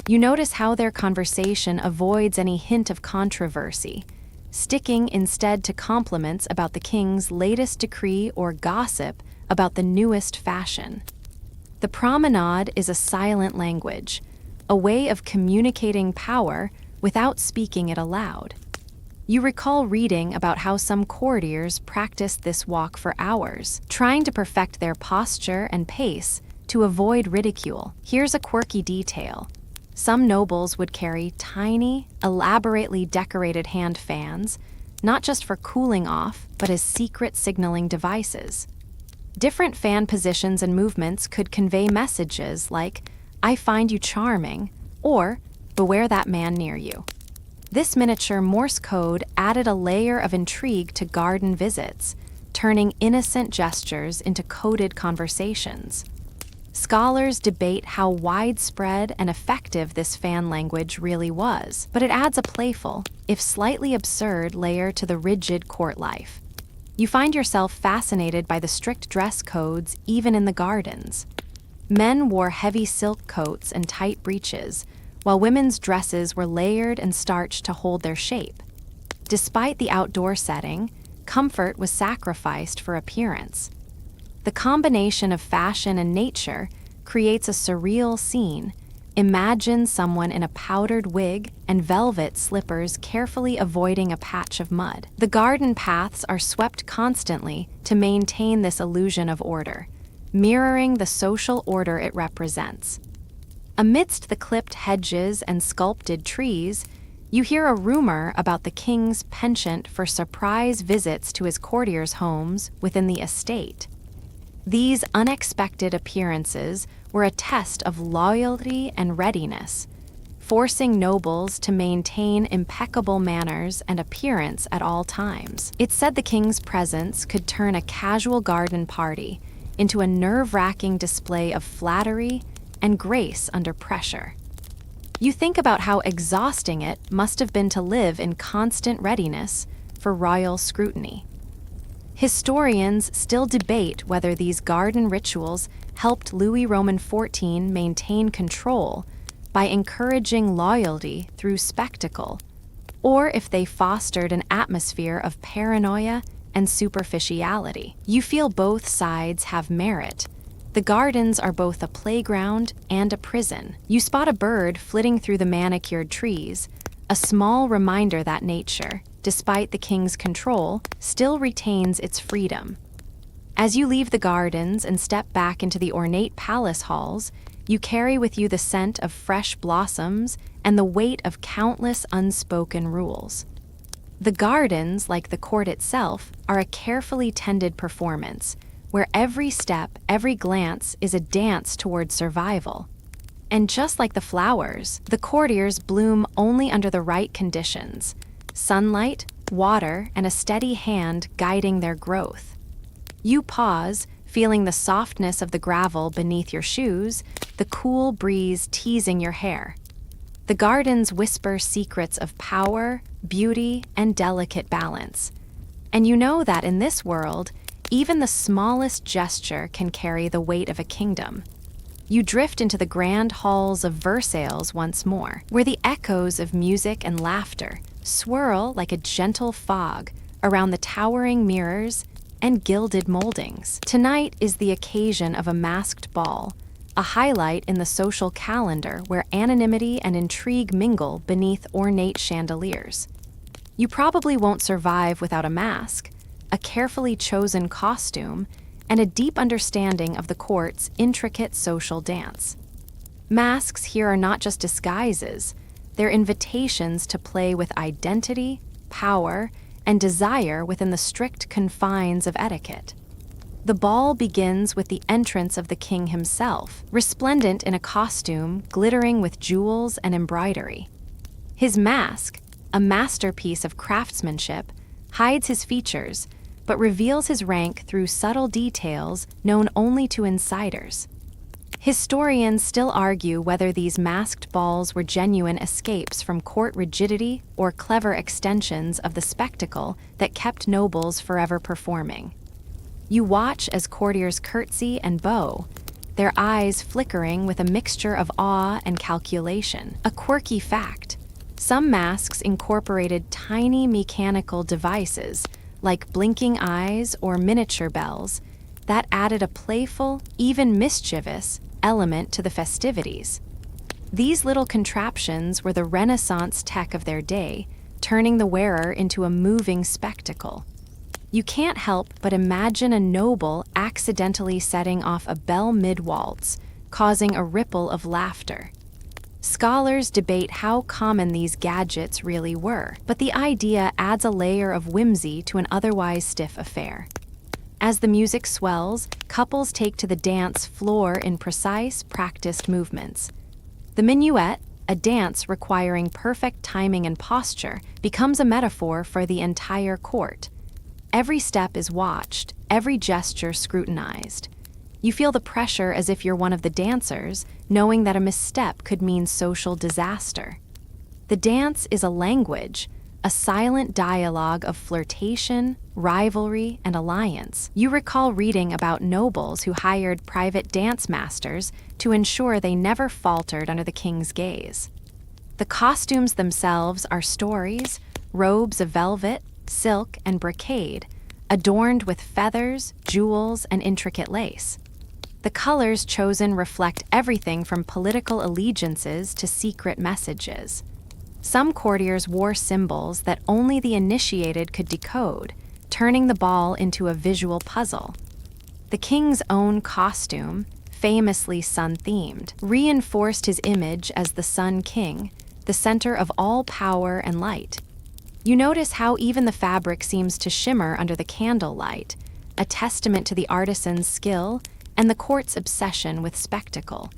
You notice how their conversation avoids any hint of controversy, sticking instead to compliments about the king's latest decree or gossip about the newest fashion. The promenade is a silent language, a way of communicating power without speaking it aloud. You recall reading about how some courtiers practiced this walk for hours, trying to perfect their posture and pace to avoid ridicule. Here's a quirky detail. Some nobles would carry tiny, elaborately decorated hand fans, not just for cooling off, but as secret signaling devices. Different fan positions and movements could convey messages like, "I find you charming," or "Beware that man near you." This miniature Morse code added a layer of intrigue to garden visits, turning innocent gestures into coded conversations. Scholars debate how widespread and effective this fan language really was, but it adds a playful, if slightly absurd, layer to the rigid court life. You find yourself fascinated by the strict dress codes even in the gardens. Men wore heavy silk coats and tight breeches, while women's dresses were layered and starched to hold their shape. Despite the outdoor setting, comfort was sacrificed for appearance. The combination of fashion and nature creates a surreal scene. Imagine someone in a powdered wig and velvet slippers carefully avoiding a patch of mud. The garden paths are swept constantly to maintain this illusion of order. mirroring the social order it represents. Amidst the clipped hedges and sculpted trees, you hear a rumor about the king's penchant for surprise visits to his courtiers' homes within the estate. These unexpected appearances were a test of loyalty and readiness, forcing nobles to maintain impeccable manners and appearance at all times. It's said the king's presence could turn a casual garden party into a nerve-wracking display of flattery and grace under pressure. You think about how exhausting it must have been to live in constant readiness for royal scrutiny. Historians still debate whether these garden rituals helped Louis Roman XIV maintain control by encouraging loyalty through spectacle, or if they fostered an atmosphere of paranoia and superficiality. You feel both sides have merit. The gardens are both a playground and a prison. You spot a bird flitting through the manicured trees, a small reminder that nature, despite the king's control, still retains its freedom. As you leave the gardens and step back into the ornate palace halls, you carry with you the scent of fresh blossoms and the weight of countless unspoken rules. The gardens, like the court itself, are a carefully tended performance, where every step, every glance is a dance toward survival. And just like the flowers, the courtiers bloom only under the right conditions: sunlight, water, and a steady hand guiding their growth. You pause, feeling the softness of the gravel beneath your shoes, the cool breeze teasing your hair. The gardens whisper secrets of power, beauty, and delicate balance. And you know that in this world, even the smallest gesture can carry the weight of a kingdom. You drift into the grand halls of Versailles once more, where the echoes of music and laughter swirl like a gentle fog around the towering mirrors and gilded moldings. Tonight is the occasion of a masked ball, a highlight in the social calendar where anonymity and intrigue mingle beneath ornate chandeliers. You probably won't survive without a mask, a carefully chosen costume, and a deep understanding of the court's intricate social dance. Masks here are not just disguises, they're invitations to play with identity, power, and desire within the strict confines of etiquette. The ball begins with the entrance of the king himself, resplendent in a costume glittering with jewels and embroidery. His mask, a masterpiece of craftsmanship, hides his features, but reveals his rank through subtle details known only to insiders. Historians still argue whether these masked balls were genuine escapes from court rigidity or clever extensions of the spectacle that kept nobles forever performing. You watch as courtiers curtsy and bow, their eyes flickering with a mixture of awe and calculation. A quirky fact: some masks incorporated tiny mechanical devices, like blinking eyes or miniature bells, that added a playful, even mischievous, element to the festivities. These little contraptions were the Renaissance tech of their day, turning the wearer into a moving spectacle. You can't help but imagine a noble accidentally setting off a bell mid-waltz, causing a ripple of laughter. Scholars debate how common these gadgets really were, but the idea adds a layer of whimsy to an otherwise stiff affair. As the music swells, couples take to the dance floor in precise, practiced movements. The minuet, a dance requiring perfect timing and posture, becomes a metaphor for the entire court. Every step is watched, every gesture scrutinized. You feel the pressure as if you're one of the dancers, knowing that a misstep could mean social disaster. The dance is a language, a silent dialogue of flirtation, rivalry, and alliance. You recall reading about nobles who hired private dance masters to ensure they never faltered under the king's gaze. The costumes themselves are stories, robes of velvet, silk, and brocade, adorned with feathers, jewels, and intricate lace. The colors chosen reflect everything from political allegiances to secret messages. Some courtiers wore symbols that only the initiated could decode, turning the ball into a visual puzzle. The king's own costume, famously sun-themed, reinforced his image as the Sun King, the center of all power and light. You notice how even the fabric seems to shimmer under the candlelight, a testament to the artisan's skill and the court's obsession with spectacle.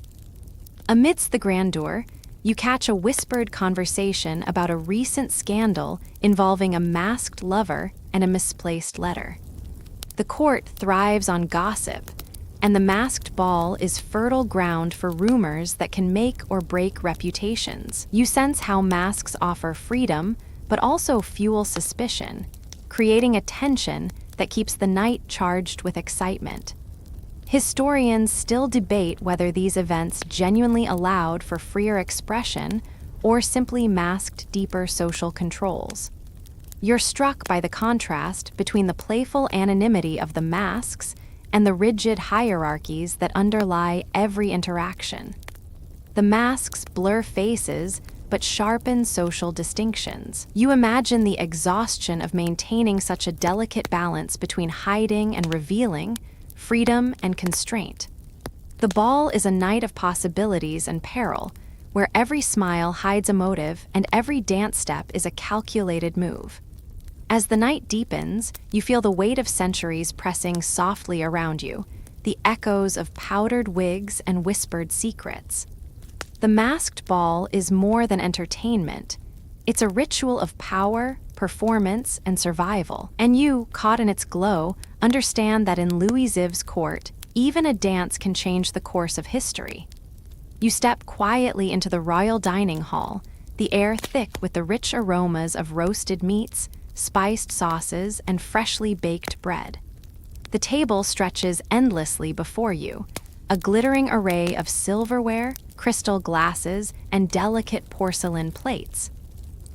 Amidst the grandeur, you catch a whispered conversation about a recent scandal involving a masked lover and a misplaced letter. The court thrives on gossip, and the masked ball is fertile ground for rumors that can make or break reputations. You sense how masks offer freedom, but also fuel suspicion, creating a tension that keeps the night charged with excitement. Historians still debate whether these events genuinely allowed for freer expression or simply masked deeper social controls. You're struck by the contrast between the playful anonymity of the masks and the rigid hierarchies that underlie every interaction. The masks blur faces but sharpen social distinctions. You imagine the exhaustion of maintaining such a delicate balance between hiding and revealing, freedom and constraint. The ball is a night of possibilities and peril, where every smile hides a motive and every dance step is a calculated move. As the night deepens, you feel the weight of centuries pressing softly around you, the echoes of powdered wigs and whispered secrets. The masked ball is more than entertainment. It's a ritual of power, performance, and survival. And you, caught in its glow, understand that in Louis XIV's court, even a dance can change the course of history. You step quietly into the royal dining hall, the air thick with the rich aromas of roasted meats, spiced sauces, and freshly baked bread. The table stretches endlessly before you, a glittering array of silverware, crystal glasses, and delicate porcelain plates.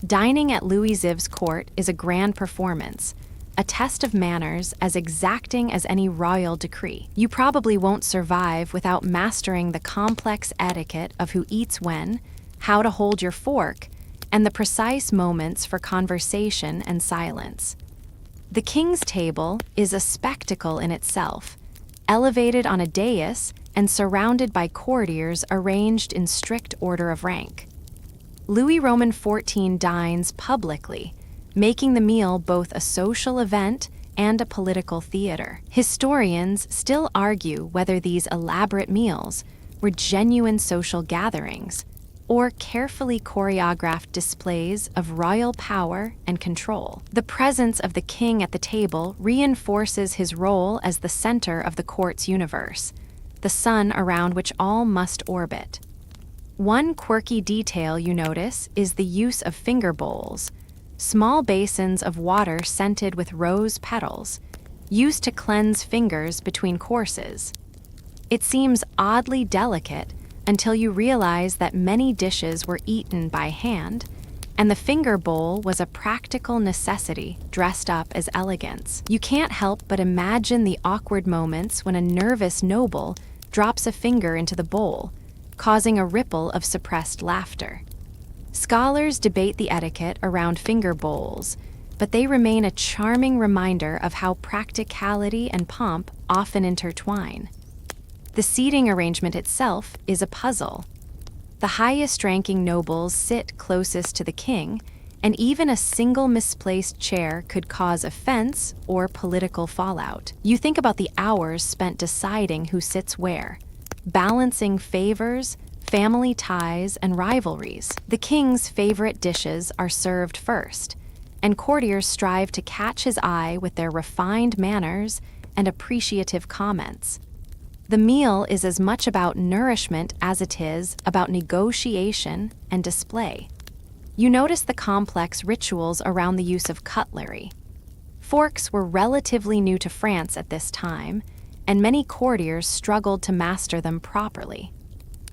Dining at Louis XIV's court is a grand performance, a test of manners as exacting as any royal decree. You probably won't survive without mastering the complex etiquette of who eats when, how to hold your fork, and the precise moments for conversation and silence. The king's table is a spectacle in itself, elevated on a dais and surrounded by courtiers arranged in strict order of rank. Louis Roman XIV dines publicly, making the meal both a social event and a political theater. Historians still argue whether these elaborate meals were genuine social gatherings or carefully choreographed displays of royal power and control. The presence of the king at the table reinforces his role as the center of the court's universe, the sun around which all must orbit. One quirky detail you notice is the use of finger bowls, small basins of water scented with rose petals, used to cleanse fingers between courses. It seems oddly delicate until you realize that many dishes were eaten by hand, and the finger bowl was a practical necessity dressed up as elegance. You can't help but imagine the awkward moments when a nervous noble drops a finger into the bowl, causing a ripple of suppressed laughter. Scholars debate the etiquette around finger bowls, but they remain a charming reminder of how practicality and pomp often intertwine. The seating arrangement itself is a puzzle. The highest-ranking nobles sit closest to the king, and even a single misplaced chair could cause offense or political fallout. You think about the hours spent deciding who sits where, balancing favors, family ties, and rivalries. The king's favorite dishes are served first, and courtiers strive to catch his eye with their refined manners and appreciative comments. The meal is as much about nourishment as it is about negotiation and display. You notice the complex rituals around the use of cutlery. Forks were relatively new to France at this time, and many courtiers struggled to master them properly.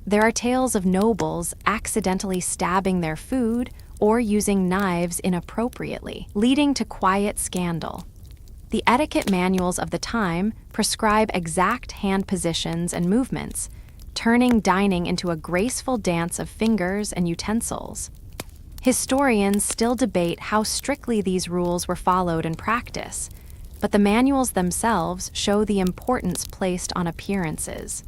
There are tales of nobles accidentally stabbing their food or using knives inappropriately, leading to quiet scandal. The etiquette manuals of the time prescribe exact hand positions and movements, turning dining into a graceful dance of fingers and utensils. Historians still debate how strictly these rules were followed in practice, but the manuals themselves show the importance placed on appearances.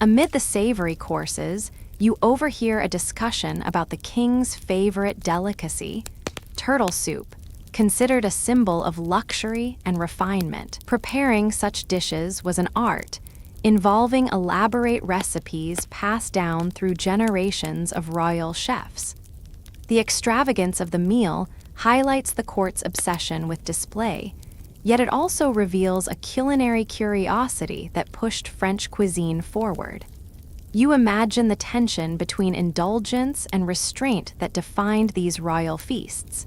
Amid the savory courses, you overhear a discussion about the king's favorite delicacy, turtle soup, considered a symbol of luxury and refinement. Preparing such dishes was an art, involving elaborate recipes passed down through generations of royal chefs. The extravagance of the meal highlights the court's obsession with display, yet it also reveals a culinary curiosity that pushed French cuisine forward. You imagine the tension between indulgence and restraint that defined these royal feasts.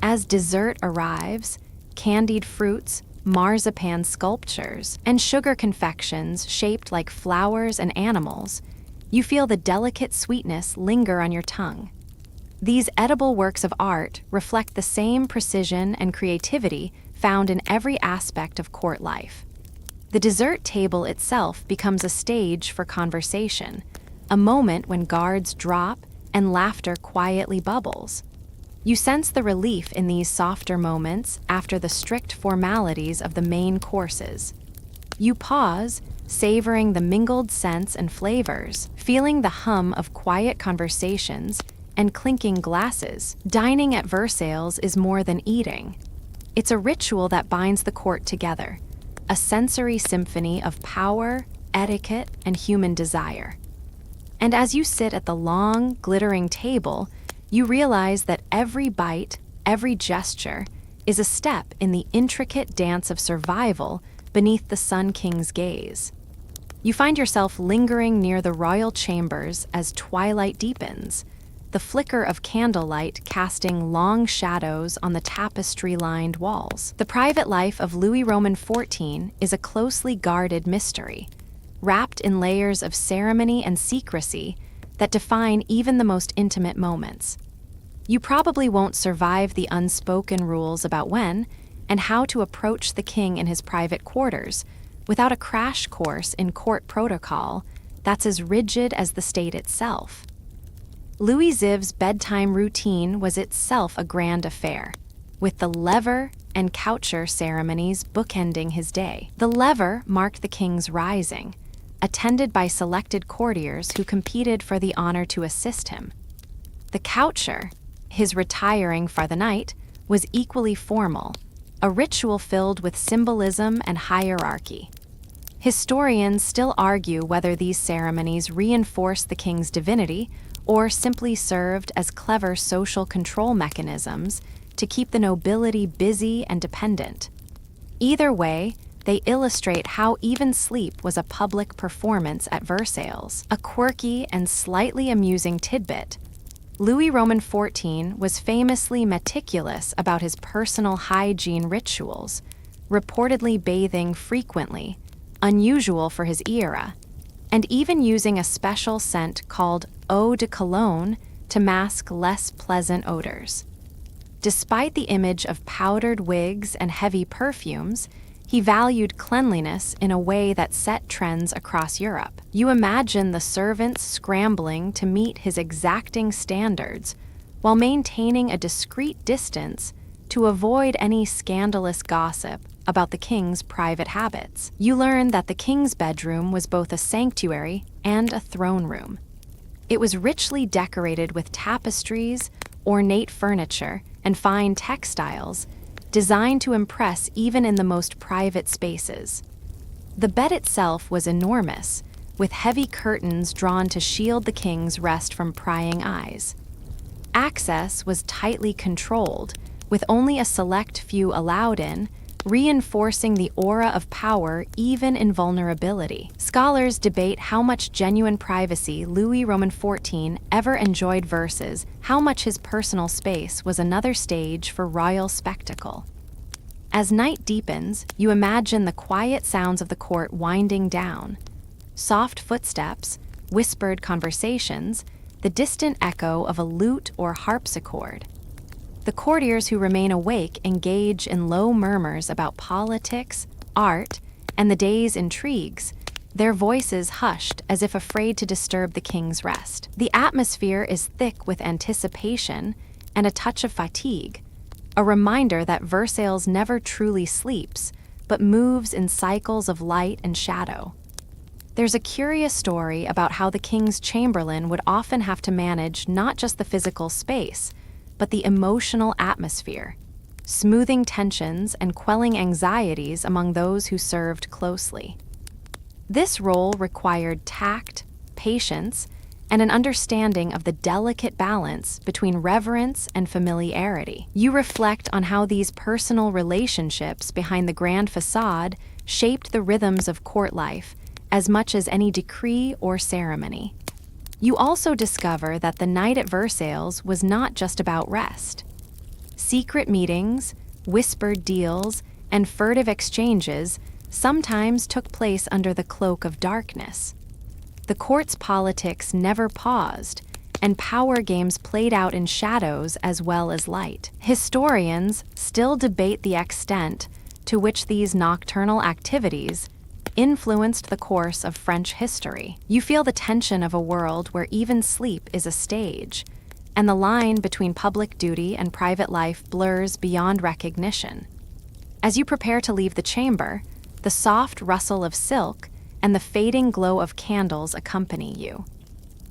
As dessert arrives, candied fruits, marzipan sculptures, and sugar confections shaped like flowers and animals, you feel the delicate sweetness linger on your tongue. These edible works of art reflect the same precision and creativity found in every aspect of court life. The dessert table itself becomes a stage for conversation, a moment when guards drop and laughter quietly bubbles. You sense the relief in these softer moments after the strict formalities of the main courses. You pause, savoring the mingled scents and flavors, feeling the hum of quiet conversations and clinking glasses. Dining at Versailles is more than eating. It's a ritual that binds the court together, a sensory symphony of power, etiquette, and human desire. And as you sit at the long, glittering table, you realize that every bite, every gesture, is a step in the intricate dance of survival beneath the Sun King's gaze. You find yourself lingering near the royal chambers as twilight deepens, the flicker of candlelight casting long shadows on the tapestry-lined walls. The private life of Louis Roman XIV is a closely guarded mystery, wrapped in layers of ceremony and secrecy that define even the most intimate moments. You probably won't survive the unspoken rules about when and how to approach the king in his private quarters without a crash course in court protocol that's as rigid as the state itself. Louis XIV's bedtime routine was itself a grand affair, with the lever and coucher ceremonies bookending his day. The lever marked the king's rising, attended by selected courtiers who competed for the honor to assist him. The coucher, his retiring for the night, was equally formal, a ritual filled with symbolism and hierarchy. Historians still argue whether these ceremonies reinforced the king's divinity or simply served as clever social control mechanisms to keep the nobility busy and dependent. Either way, they illustrate how even sleep was a public performance at Versailles. A quirky and slightly amusing tidbit: Louis Roman XIV was famously meticulous about his personal hygiene rituals, reportedly bathing frequently, unusual for his era, and even using a special scent called eau de cologne to mask less pleasant odors. Despite the image of powdered wigs and heavy perfumes, he valued cleanliness in a way that set trends across Europe. You imagine the servants scrambling to meet his exacting standards while maintaining a discreet distance to avoid any scandalous gossip about the king's private habits. You learn that the king's bedroom was both a sanctuary and a throne room. It was richly decorated with tapestries, ornate furniture, and fine textiles, designed to impress even in the most private spaces. The bed itself was enormous, with heavy curtains drawn to shield the king's rest from prying eyes. Access was tightly controlled, with only a select few allowed in, reinforcing the aura of power even in vulnerability. Scholars debate how much genuine privacy Louis Roman XIV ever enjoyed versus how much his personal space was another stage for royal spectacle. As night deepens, you imagine the quiet sounds of the court winding down. Soft footsteps, whispered conversations, the distant echo of a lute or harpsichord. The courtiers who remain awake engage in low murmurs about politics, art, and the day's intrigues, their voices hushed as if afraid to disturb the king's rest. The atmosphere is thick with anticipation and a touch of fatigue, a reminder that Versailles never truly sleeps, but moves in cycles of light and shadow. There's a curious story about how the king's chamberlain would often have to manage not just the physical space, but the emotional atmosphere, smoothing tensions and quelling anxieties among those who served closely. This role required tact, patience, and an understanding of the delicate balance between reverence and familiarity. You reflect on how these personal relationships behind the grand facade shaped the rhythms of court life as much as any decree or ceremony. You also discover that the night at Versailles was not just about rest. Secret meetings, whispered deals, and furtive exchanges sometimes took place under the cloak of darkness. The court's politics never paused, and power games played out in shadows as well as light. Historians still debate the extent to which these nocturnal activities influenced the course of French history. You feel the tension of a world where even sleep is a stage, and the line between public duty and private life blurs beyond recognition. As you prepare to leave the chamber, the soft rustle of silk and the fading glow of candles accompany you.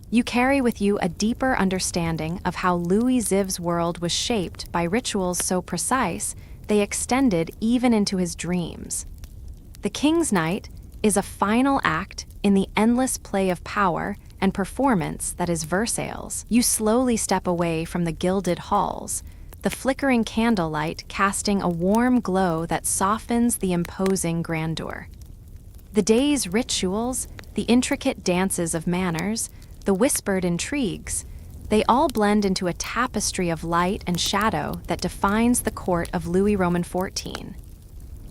You carry with you a deeper understanding of how Louis XIV's world was shaped by rituals so precise they extended even into his dreams. The King's Night is a final act in the endless play of power and performance that is Versailles. You slowly step away from the gilded halls, the flickering candlelight casting a warm glow that softens the imposing grandeur. The day's rituals, the intricate dances of manners, the whispered intrigues, they all blend into a tapestry of light and shadow that defines the court of Louis Roman XIV.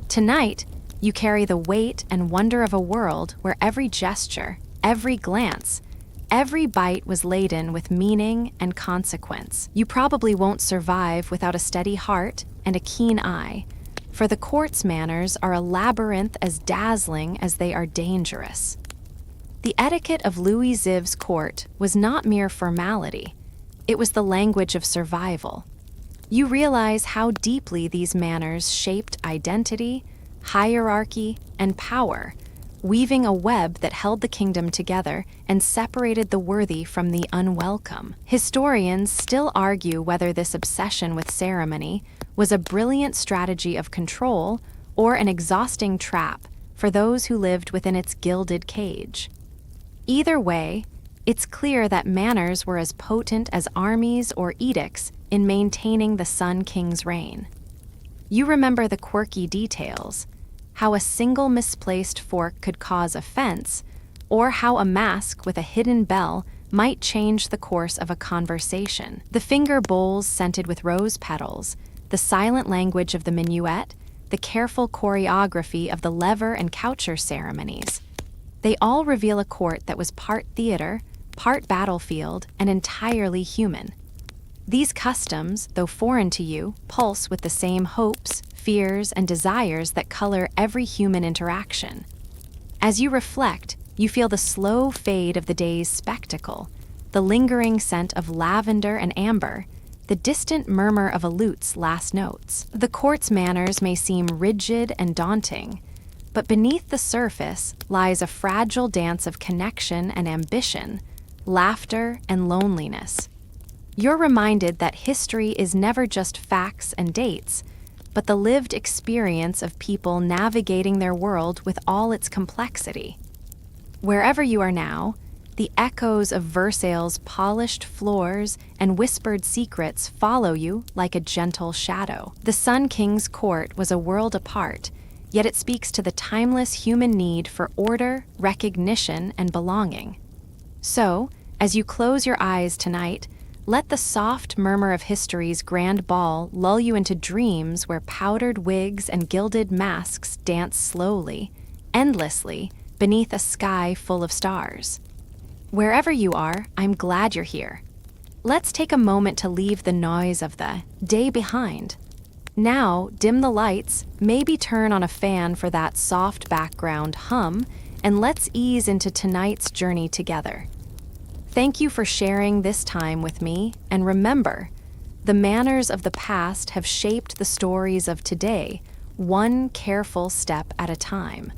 Tonight, you carry the weight and wonder of a world where every gesture, every glance, every bite was laden with meaning and consequence. You probably won't survive without a steady heart and a keen eye, for the court's manners are a labyrinth as dazzling as they are dangerous. The etiquette of Louis XIV's court was not mere formality, it was the language of survival. You realize how deeply these manners shaped identity, hierarchy, and power, weaving a web that held the kingdom together and separated the worthy from the unwelcome. Historians still argue whether this obsession with ceremony was a brilliant strategy of control or an exhausting trap for those who lived within its gilded cage. Either way, it's clear that manners were as potent as armies or edicts in maintaining the Sun King's reign. You remember the quirky details, how a single misplaced fork could cause offense, or how a mask with a hidden bell might change the course of a conversation. The finger bowls scented with rose petals, the silent language of the minuet, the careful choreography of the lever and coucher ceremonies. They all reveal a court that was part theater, part battlefield, and entirely human. These customs, though foreign to you, pulse with the same hopes, fears, and desires that color every human interaction. As you reflect, you feel the slow fade of the day's spectacle, the lingering scent of lavender and amber, the distant murmur of a lute's last notes. The court's manners may seem rigid and daunting, but beneath the surface lies a fragile dance of connection and ambition, laughter and loneliness. You're reminded that history is never just facts and dates, but the lived experience of people navigating their world with all its complexity. Wherever you are now, the echoes of Versailles' polished floors and whispered secrets follow you like a gentle shadow. The Sun King's court was a world apart, yet it speaks to the timeless human need for order, recognition, and belonging. So, as you close your eyes tonight, let the soft murmur of history's grand ball lull you into dreams where powdered wigs and gilded masks dance slowly, endlessly, beneath a sky full of stars. Wherever you are, I'm glad you're here. Let's take a moment to leave the noise of the day behind. Now, dim the lights, maybe turn on a fan for that soft background hum, and let's ease into tonight's journey together. Thank you for sharing this time with me, and remember, The manners of the past have shaped the stories of today, one careful step at a time.